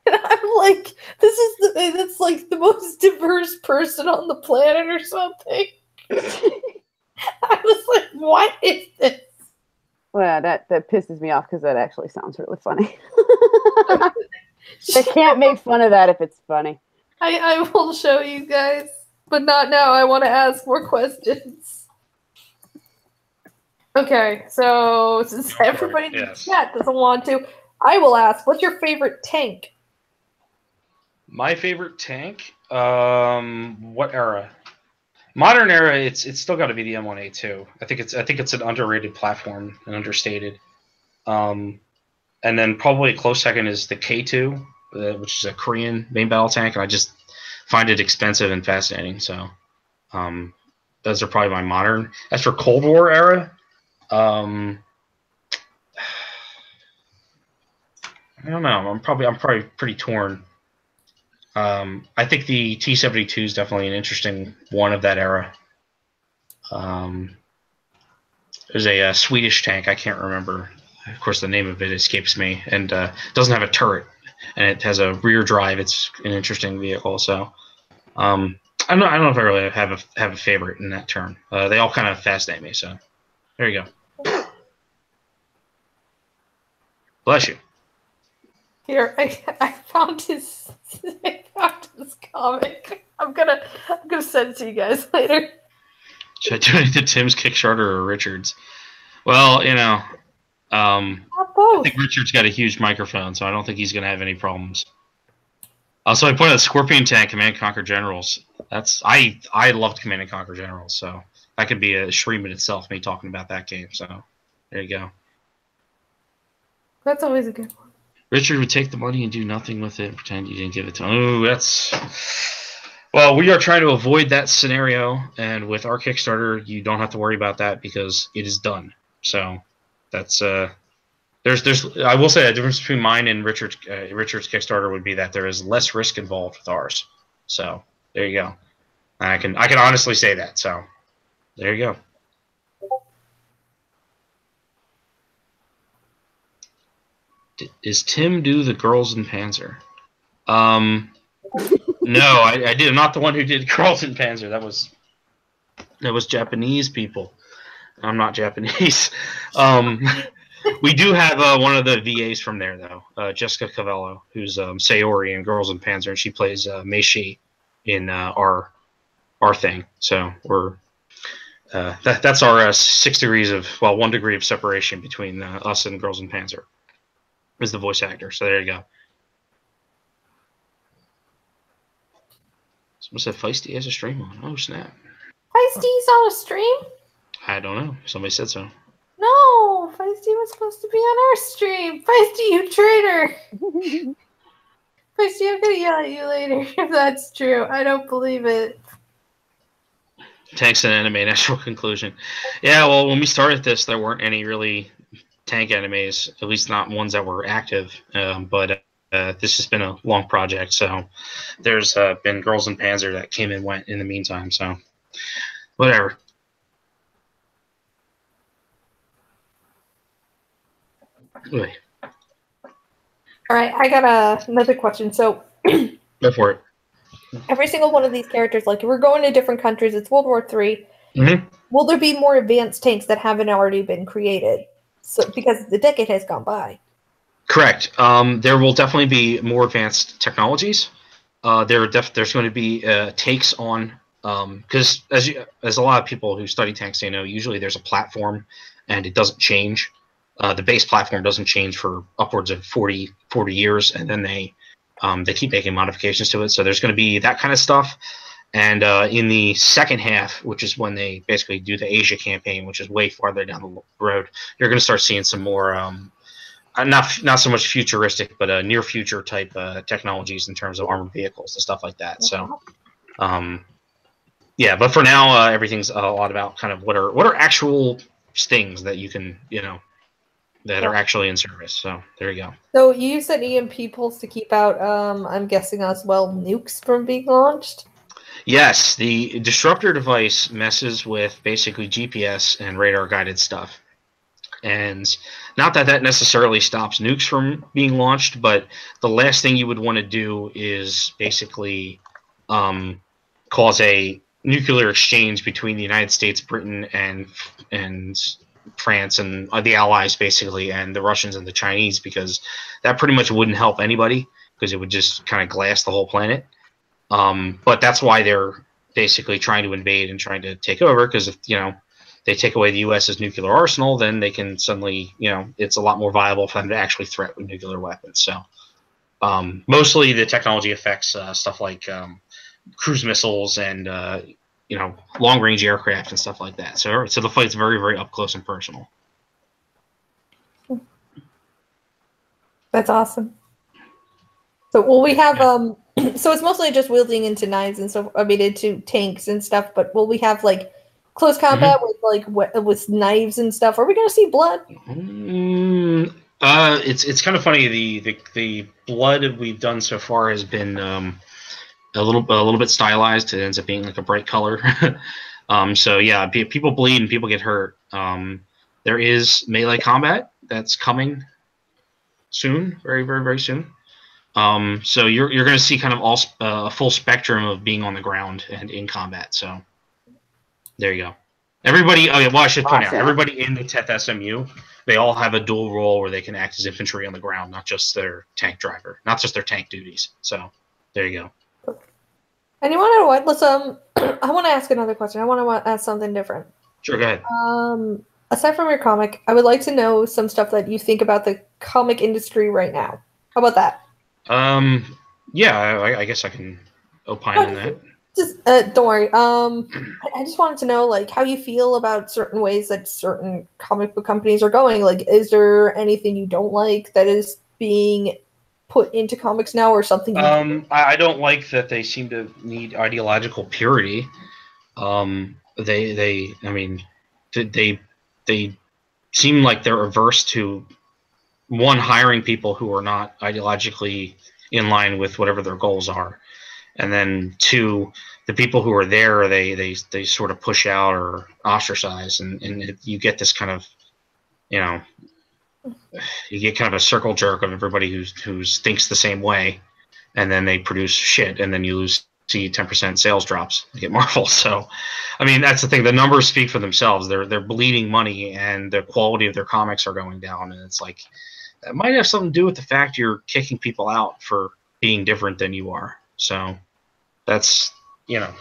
And I'm like, it's like the most most diverse person on the planet or something. I was like, what is this? Well, that pisses me off because that actually sounds really funny. They can't make fun of that if it's funny. I will show you guys, but not now. I want to ask more questions. Okay, so since everybody in the chat doesn't want to, I will ask, what's your favorite tank? My favorite tank? What era? Modern era, it's still got to be the M1A2. I think it's an underrated platform and understated. And then probably a close second is the K2, which is a Korean main battle tank, and I just find it expensive and fascinating. So those are probably my modern. As for Cold War era, I don't know. I'm probably pretty torn. I think the T-72 is definitely an interesting one of that era. There's a Swedish tank. I can't remember. Of course, the name of it escapes me, and doesn't have a turret, and it has a rear drive. It's an interesting vehicle. So I don't know if I really have a favorite in that term. They all kind of fascinate me. So there you go. Bless you. Here, I found his comic. I'm gonna send it to you guys later. Should I do it to Tim's Kickstarter or Richard's? Well, you know, I think Richard's got a huge microphone, so I don't think he's gonna have any problems. Also, I put a Scorpion tank, Command & Conquer Generals. I loved Command & Conquer Generals, so that could be a stream in itself, me talking about that game. So there you go. That's always a good one. Richard would take the money and do nothing with it and pretend you didn't give it to him. Oh, that's... Well, we are trying to avoid that scenario, and with our Kickstarter, you don't have to worry about that because it is done. So that's... There's I will say a difference between mine and Richard's Kickstarter would be that there is less risk involved with ours. So there you go. I can honestly say that. So there you go. Is Tim do the Girls in Panzer? No, I did. I'm not the one who did Girls in Panzer. That was Japanese people. I'm not Japanese. We do have one of the VAs from there though, Jessica Cavello, who's Sayori in Girls in Panzer, and she plays Meishi in our thing. So we're that's our 6 degrees of 1 degree of separation between us and Girls in Panzer. Is the voice actor. So there you go. Someone said Feisty has a stream on. Oh, snap. Feisty's on a stream? I don't know. Somebody said so. No, Feisty was supposed to be on our stream. Feisty, you traitor. Feisty, I'm going to yell at you later if that's true. I don't believe it. Tanks and anime, natural conclusion. Yeah, well, when we started this, there weren't any really tank animes, at least not ones that were active, but this has been a long project, so there's been Girls in Panzer that came and went in the meantime, so whatever. All right, I got another question. So go for it. Every single one of these characters, like if we're going to different countries, it's World War III. Mm-hmm. Will there be more advanced tanks that haven't already been created? So, because the decade has gone by. Correct. There will definitely be more advanced technologies. There's going to be takes on because as a lot of people who study tanks, they know usually there's a platform and it doesn't change. The base platform doesn't change for upwards of 40 years, and then they keep making modifications to it. So there's going to be that kind of stuff. And in the second half, which is when they basically do the Asia campaign, which is way farther down the road, you're going to start seeing some more, not so much futuristic, but near future type technologies in terms of armored vehicles and stuff like that. So, yeah. But for now, everything's a lot about kind of what are actual things that you can, that are actually in service. So there you go. So you use an EMP pulse to keep out, I'm guessing as well, nukes from being launched. Yes, the disruptor device messes with basically GPS and radar-guided stuff. And not that necessarily stops nukes from being launched, but the last thing you would want to do is basically cause a nuclear exchange between the United States, Britain, and France and the Allies, basically, and the Russians and the Chinese, because that pretty much wouldn't help anybody because it would just kind of glass the whole planet. But that's why they're basically trying to invade and trying to take over, because if they take away the U.S.'s nuclear arsenal, then they can suddenly, it's a lot more viable for them to actually threaten with nuclear weapons. So mostly the technology affects stuff like cruise missiles and long-range aircraft and stuff like that. So the fight's very, very up close and personal. That's awesome. So will we have so it's mostly just wielding into knives and stuff. I mean, into tanks and stuff. But will we have like close combat with knives and stuff? Are we going to see blood? It's kind of funny. The blood we've done so far has been a little bit stylized. It ends up being like a bright color. So yeah, people bleed and people get hurt. There is melee combat that's coming soon, very, very, very soon. So you're going to see kind of a full spectrum of being on the ground and in combat. So there you go. Everybody. Oh yeah. Well, I should point out, everybody in the TETH SMU, they all have a dual role where they can act as infantry on the ground, not just their tank driver, not just their tank duties. So there you go. And you want to know what? Let's I want to ask another question. I want to ask something different. Sure, go ahead. Aside from your comic, I would like to know some stuff that you think about the comic industry right now. How about that? Yeah, I guess I can opine on that. Just don't worry. I just wanted to know, like, how you feel about certain ways that certain comic book companies are going. Like, is there anything you don't like that is being put into comics now, or something? I don't like that they seem to need ideological purity. They seem like they're averse to hiring people who are not ideologically in line with whatever their goals are, and then two, the people who are there, they sort of push out or ostracize, and you get this kind of, you get kind of a circle jerk of everybody who thinks the same way, and then they produce shit, and then you see 10% sales drops like at Marvel. So, I mean, that's the thing. The numbers speak for themselves. They're bleeding money, and the quality of their comics are going down, and it's like, that might have something to do with the fact you're kicking people out for being different than you are. So that's I'm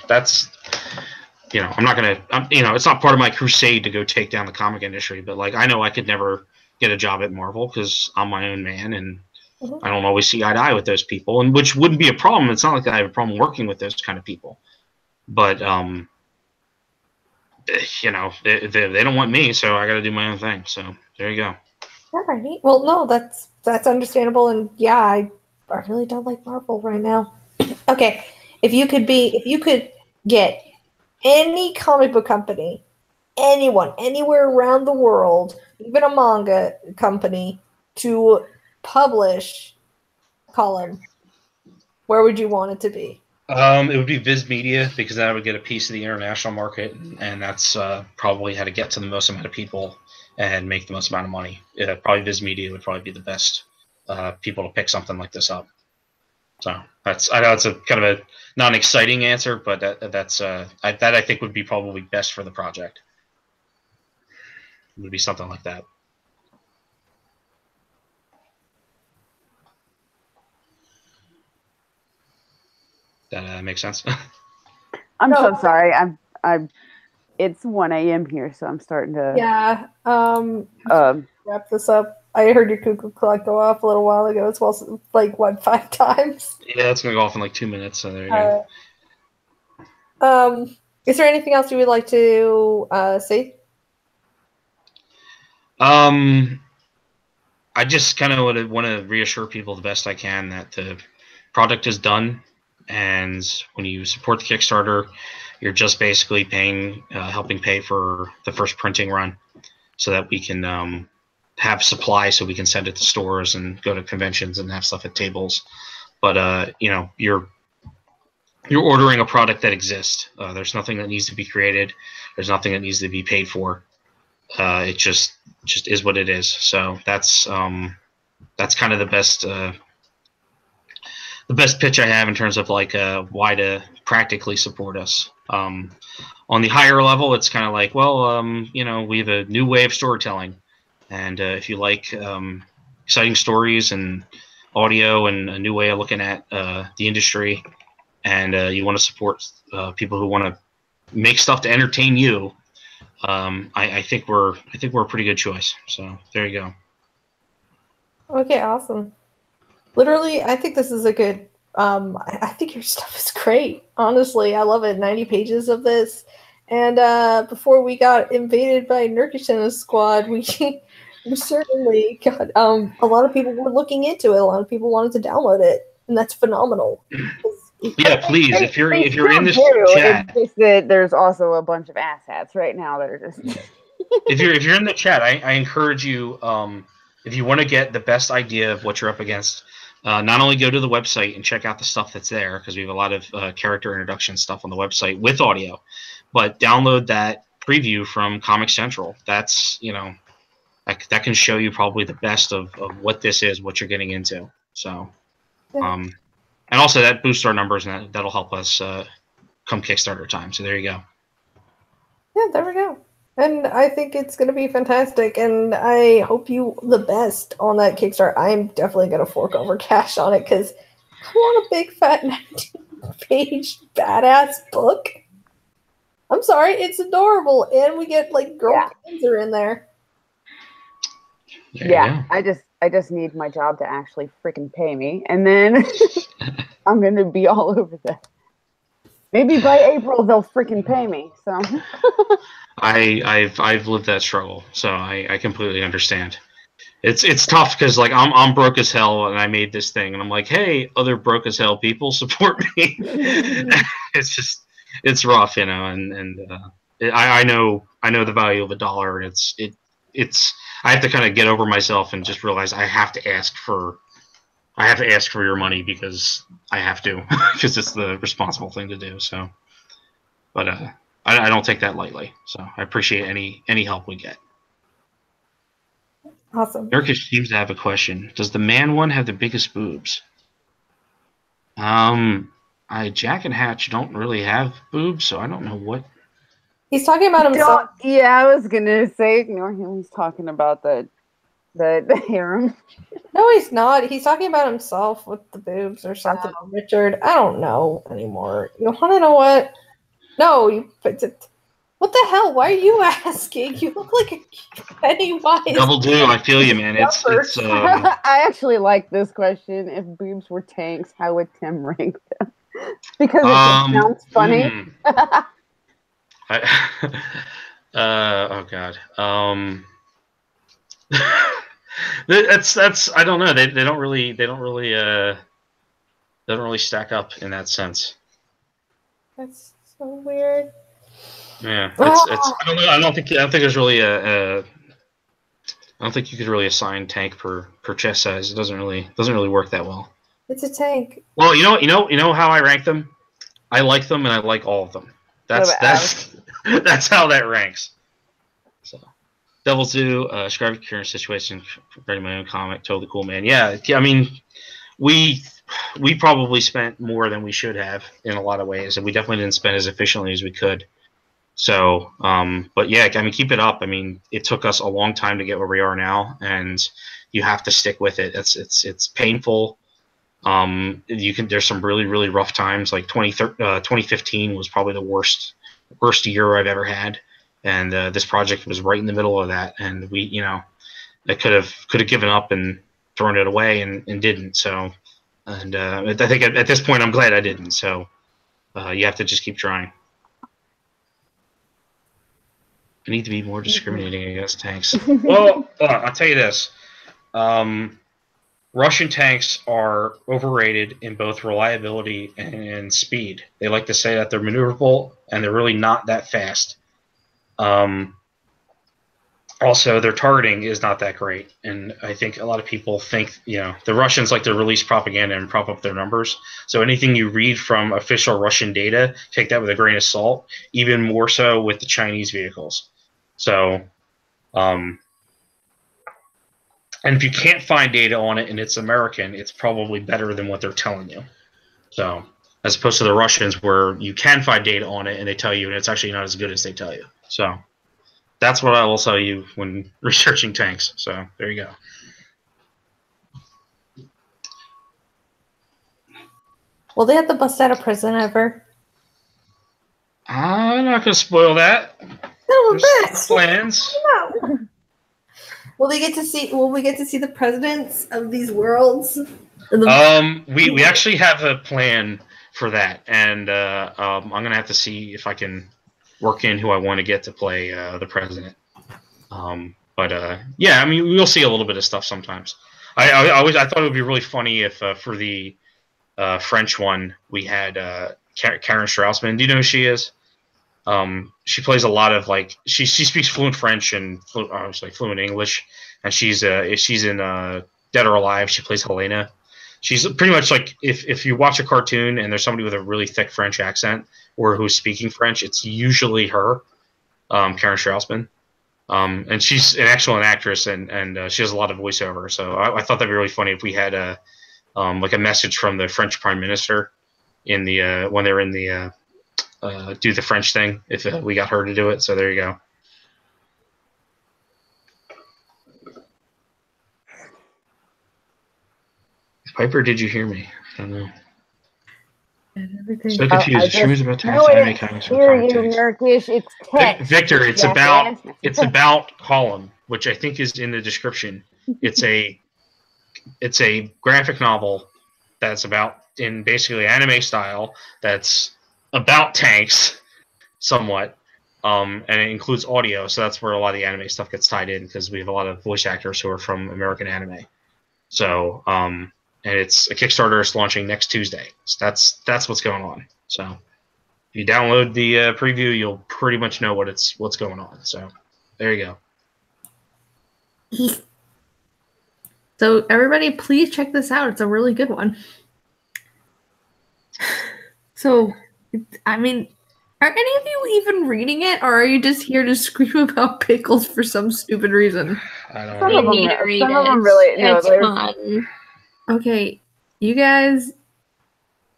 not going to, it's not part of my crusade to go take down the comic industry, but like, I know I could never get a job at Marvel because I'm my own man, and I don't always see eye to eye with those people, and which wouldn't be a problem. It's not like I have a problem working with those kind of people, but they don't want me, so I got to do my own thing. So there you go. All right. Well, no, that's understandable, and yeah, I really don't like Marvel right now. Okay, if you could get any comic book company, anyone, anywhere around the world, even a manga company, to publish Colin, where would you want it to be? It would be Viz Media, because then I would get a piece of the international market, and that's probably how to get to the most amount of people and make the most amount of money. Probably Viz Media would probably be the best people to pick something like this up. So I know it's a kind of a not an exciting answer, but that I think would be probably best for the project. It would be something like that. That makes sense. I'm so sorry. I'm. It's 1 a.m. here, so I'm starting to. Yeah. Wrap this up. I heard your cuckoo clock go off a little while ago. It's also like 5 times. Yeah, it's gonna go off in like 2 minutes. So there you go. Is there anything else you would like to say? I just kind of want to reassure people the best I can that the product is done, and when you support the Kickstarter, you're just basically helping pay for the first printing run, so that we can have supply, so we can send it to stores and go to conventions and have stuff at tables. But you're ordering a product that exists. There's nothing that needs to be created. There's nothing that needs to be paid for. It just is what it is. So that's kind of the best the best pitch I have in terms of like why to practically support us. On the higher level, it's kind of like, well, you know, we have a new way of storytelling, and if you like exciting stories and audio and a new way of looking at the industry, and you want to support people who want to make stuff to entertain you, I think we're a pretty good choice. So there you go. Okay, awesome. Literally, I think this is a good. I think your stuff is great. Honestly, I love it. 90 pages of this, and before we got invaded by Nurkish and his squad, we certainly got a lot of people were looking into it. A lot of people wanted to download it, and that's phenomenal. Yeah, please. If you're in this chat, it's just that there's also a bunch of asshats right now that are just. if you're in the chat, I encourage you. If you want to get the best idea of what you're up against, not only go to the website and check out the stuff that's there, because we have a lot of character introduction stuff on the website with audio, but download that preview from Comic Central. That's, you know, that can show you probably the best of what this is, what you're getting into. So, and also that boosts our numbers, and that'll help us come Kickstarter time. So there you go. Yeah, there we go. And I think it's going to be fantastic, and I hope you the best on that Kickstarter. I'm definitely going to fork over cash on it because I want a big fat 19-page badass book. I'm sorry, it's adorable, and we get like girl cancer in there. Yeah, I just need my job to actually freaking pay me, and then I'm going to be all over that. Maybe by April they'll freaking pay me. So I've lived that struggle, so I completely understand. It's tough because like I'm broke as hell, and I made this thing, and I'm like, hey, other broke as hell people, support me. It's rough, you know, and I know the value of a dollar, and it's I have to kind of get over myself and just realize I have to ask for your money because I have to, because it's the responsible thing to do. So, but I don't take that lightly. So I appreciate any help we get. Awesome. Nurkish seems to have a question. Does the man one have the biggest boobs? Jack and Hatch don't really have boobs, so I don't know what. He's talking about himself. Yeah, I was gonna say ignore him. He's talking about the harem. No, he's not. He's talking about himself with the boobs or something. Richard, I don't know anymore. You want to know what? No, what the hell? Why are you asking? You look like a Pennywise. Double do. I feel you, man. It's I actually like this question. If boobs were tanks, how would Tim rank them? Because it sounds funny. Oh God. That's I don't know. They don't really stack up in that sense. That's so weird. Yeah, it's I don't know. I don't think there's really I don't think you could really assign tank per chest size. It doesn't really work that well. It's a tank. Well, you know how I rank them. I like them, and I like all of them. That's how that ranks. So, Devil 2, describe your current situation, writing my own comic, totally cool, man. Yeah, I mean, we probably spent more than we should have in a lot of ways, and we definitely didn't spend as efficiently as we could. So, but yeah, I mean, keep it up. I mean, it took us a long time to get where we are now, and you have to stick with it. It's painful. There's some really, really rough times. Like 2015 was probably the worst year I've ever had. And this project was right in the middle of that, and I could have given up and thrown it away, and didn't. So, and I think at this point, I'm glad I didn't. So, you have to just keep trying. I need to be more discriminating against tanks. Well, I'll tell you this: Russian tanks are overrated in both reliability and speed. They like to say that they're maneuverable, and they're really not that fast. Also, their targeting is not that great, and I think a lot of people think, the Russians like to release propaganda and prop up their numbers. So anything you read from official Russian data, take that with a grain of salt, even more so with the Chinese vehicles. So, And if you can't find data on it and it's American, it's probably better than what they're telling you. So, as opposed to the Russians, where you can find data on it and they tell you, and it's actually not as good as they tell you. So, that's what I will tell you when researching tanks. So, there you go. Will they have to bust out of prison ever? I'm not going to spoil that. No, There's plans. No. Will we get to see the presidents of these worlds? We actually have a plan for that, and I'm going to have to see if I can work in who I want to get to play the president. Yeah, I mean, we'll see a little bit of stuff sometimes. I thought it would be really funny if for the French one we had Karen Straussman. Do you know who she is? She plays a lot of she speaks fluent French and fluent English, and she's in Dead or Alive. She plays Helena. She's pretty much like if you watch a cartoon and there's somebody with a really thick French accent or who's speaking French, it's usually her, Karen Straussman. And she's an excellent actress and she has a lot of voiceover. So I thought that'd be really funny if we had a message from the French Prime Minister in the when they're in the do the French thing, if we got her to do it. So there you go. Piper, did you hear me? I don't know. So confused. She was about to have anime comics for Nurkish. It's text. Victor, it's about Column, which I think is in the description. It's a graphic novel that's about in basically anime style that's about tanks somewhat. And it includes audio, so that's where a lot of the anime stuff gets tied in because we have a lot of voice actors who are from American anime. So and it's a Kickstarter. It's launching next Tuesday. So that's what's going on. So if you download the preview, you'll pretty much know what's going on. So there you go. So everybody, please check this out. It's a really good one. So, I mean, are any of you even reading it, or are you just here to scream about pickles for some stupid reason? I don't Some know. of them, need to read some it. of them really. No, It's fun. Okay, you guys,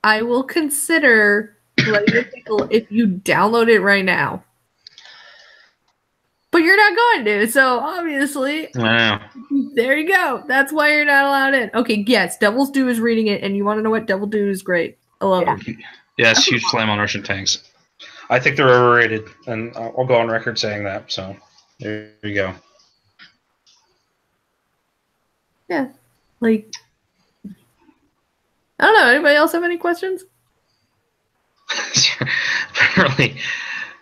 I will consider letting a pickle if you download it right now. But you're not going to, so obviously, Wow. there you go. That's why you're not allowed in. Okay, yes, Devil's Due is reading it, and you want to know what? Devil Due is great. I love it. Yes, huge slam on Russian tanks. I think they're overrated, and I'll go on record saying that. So there you go. Yeah, like I don't know. Anybody else have any questions? Apparently,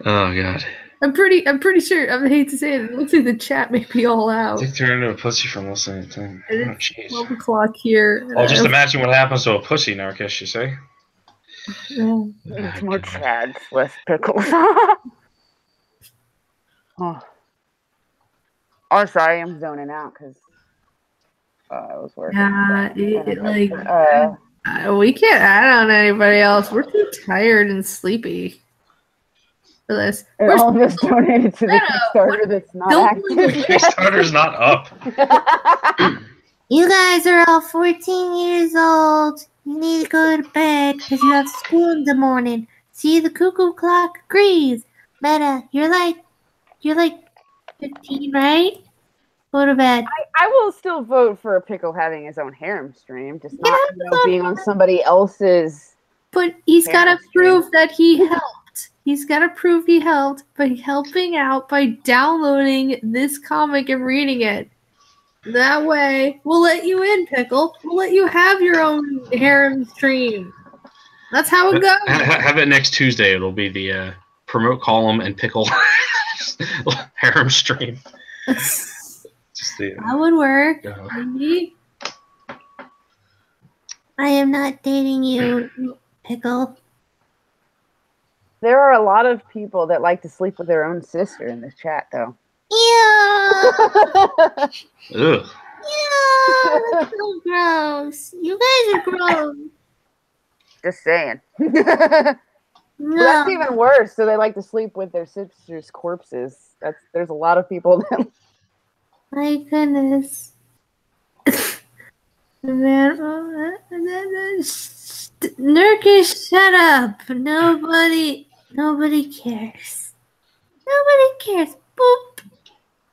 oh god. I'm pretty sure. I hate to say it. It looks like the chat may be all out. I think they're into a pussy from listening to him. Oh, jeez. 12 o'clock here. Well, just imagine what happens to a pussy, Narkish, you say? Yeah. It's more Chads, less pickles. Oh, sorry, I'm zoning out because I was working. Yeah, we can't add on anybody else. We're too tired and sleepy for this. All of us donated to the Kickstarter that's not active. The Kickstarter's not up. You guys are all 14 years old. You need to go to bed because you have school in the morning. See, the cuckoo clock agrees. Meta, you're like 15, right? Go to bed. I will still vote for a pickle having his own harem stream, just not being on somebody else's. But he's got to prove that he helped. He's got to prove he helped by helping out by downloading this comic and reading it. That way, we'll let you in, Pickle. We'll let you have your own harem stream. That's how it goes. Have it next Tuesday. It'll be the promote column and Pickle harem stream. That would work. Maybe. I am not dating you, Pickle. There are a lot of people that like to sleep with their own sister in this chat, though. Ew! Ugh. Ew! That's so gross. You guys are gross. Just saying. No. Well, that's even worse. So they like to sleep with their sisters' corpses. There's a lot of people that. My goodness. Man, Nurkish, shut up. Nobody cares. Nobody cares. Boop,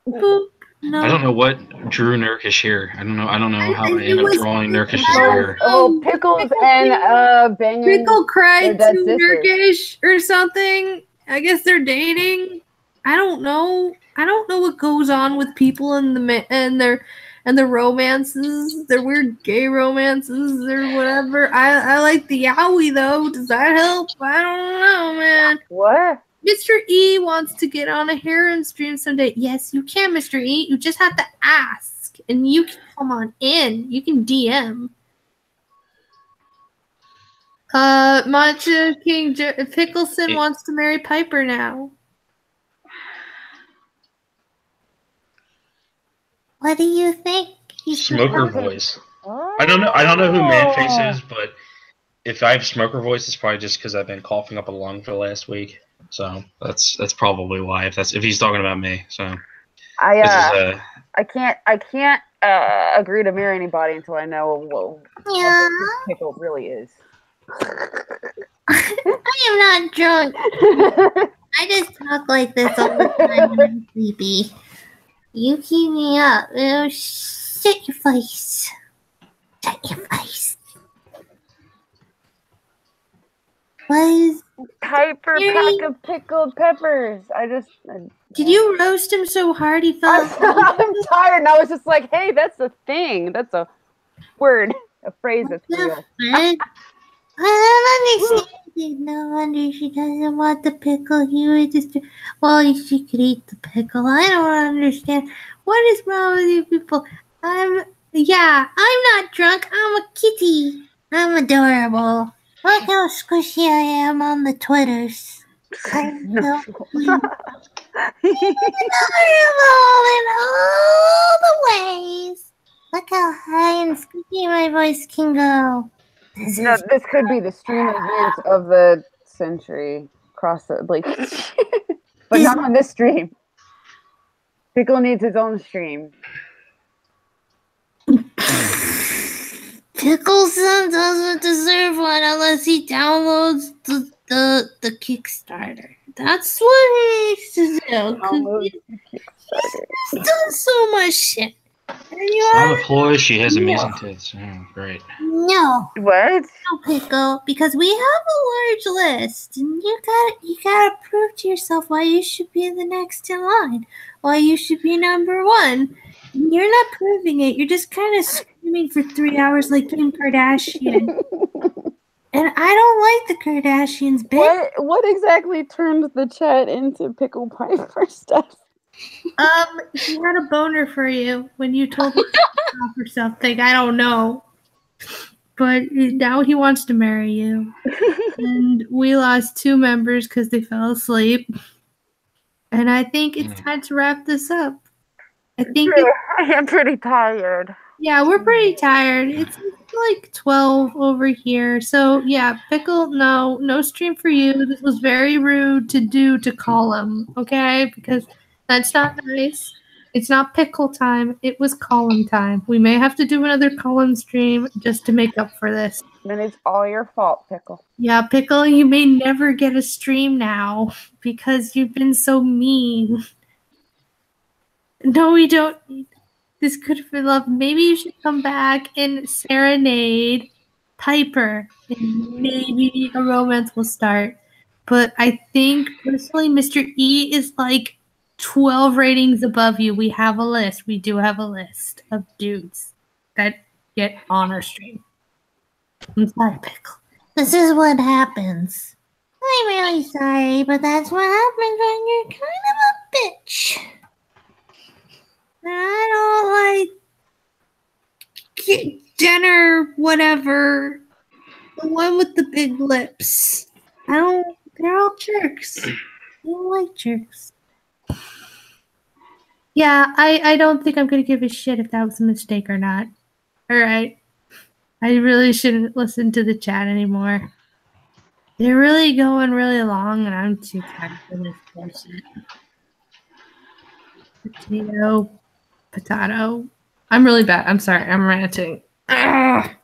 boop. No. I don't know what drew Nurkish here. I don't know how I ended up drawing Nurkish's hair. Oh, Pickles and banging. Pickle cried their to dead sisters. Nurkish or something. I guess they're dating. I don't know. I don't know what goes on with people in the romances, their weird gay romances or whatever. I like the yaoi though. Does that help? I don't know, man. What? Mr. E wants to get on a Harem stream someday. Yes, you can, Mr. E. You just have to ask, and you can come on in. You can DM. Matcha King Pickleson wants to marry Piper now. What do you think? Smoker voice. I don't know who Manface is, but if I have smoker voice, it's probably just because I've been coughing up a lung for the last week. So that's probably why. If he's talking about me, so I can't agree to marry anybody until I know what Pickle really is. I am not drunk. I just talk like this all the time when I'm sleepy. You keep me up. Oh, shut your face. Shut your face. What is Piper pack of pickled peppers? Did you roast him so hard he fell? I'm tired, and I was just like, "Hey, that's a thing. That's a word, a phrase that's real." I don't understand. No wonder she doesn't want the pickle. She could eat the pickle. I don't understand. What is wrong with you people? I'm not drunk. I'm a kitty. I'm adorable. Look how squishy I am on the Twitters. I'm so cute. Adorable in all the ways. Look how high and squishy my voice can go. This could be the stream event of the century. But not on this stream. Pickle needs his own stream. Pickleson doesn't deserve one unless he downloads the Kickstarter. That's what he needs to do. He's done so much shit. I'm a ploy. She has amazing tits. Oh, great. No. What? No, Pickle, because we have a large list, and you gotta prove to yourself why you should be the next in line, why you should be number one. You're not proving it. You're just kind of screaming for 3 hours like Kim Kardashian. And I don't like the Kardashians, bitch. What exactly turned the chat into Pickle Piper stuff? He had a boner for you when you told him off or something. I don't know. But now he wants to marry you. And we lost 2 members because they fell asleep. And I think it's time to wrap this up. I am pretty tired. Yeah, we're pretty tired. It's like 12 over here. So yeah, Pickle, no stream for you. This was very rude to call him, okay? Because that's not nice. It's not Pickle time. It was Colin time. We may have to do another Colin stream just to make up for this. Then it's all your fault, Pickle. Yeah, Pickle, you may never get a stream now because you've been so mean. No, we don't. This could have been love. Maybe you should come back and serenade Piper, and maybe a romance will start. But I think, personally, Mr. E is like 12 ratings above you. We have a list. We do have a list of dudes that get on our stream. I'm sorry, Pickle. This is what happens. I'm really sorry, but that's what happens when you're kind of a bitch. I don't like Jenner, whatever. The one with the big lips. They're all jerks. I don't like jerks. Yeah, I don't think I'm going to give a shit if that was a mistake or not. All right. I really shouldn't listen to the chat anymore. They're really going really long, and I'm too tired for this bullshit. Potato. I'm really bad. I'm sorry. I'm ranting. Ah.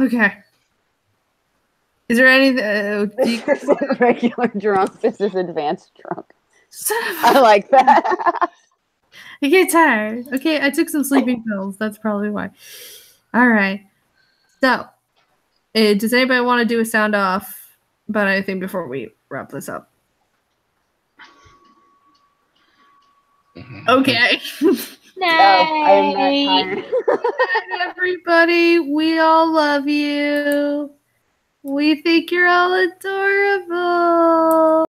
Okay. Is there any? This isn't regular drunk. This is advanced drunk. Son of I like that. I get tired. Okay, I took some sleeping pills. That's probably why. All right. So, does anybody want to do a sound off about anything before we wrap this up? Okay. No, I am not tired. Bye, everybody. We all love you. We think you're all adorable.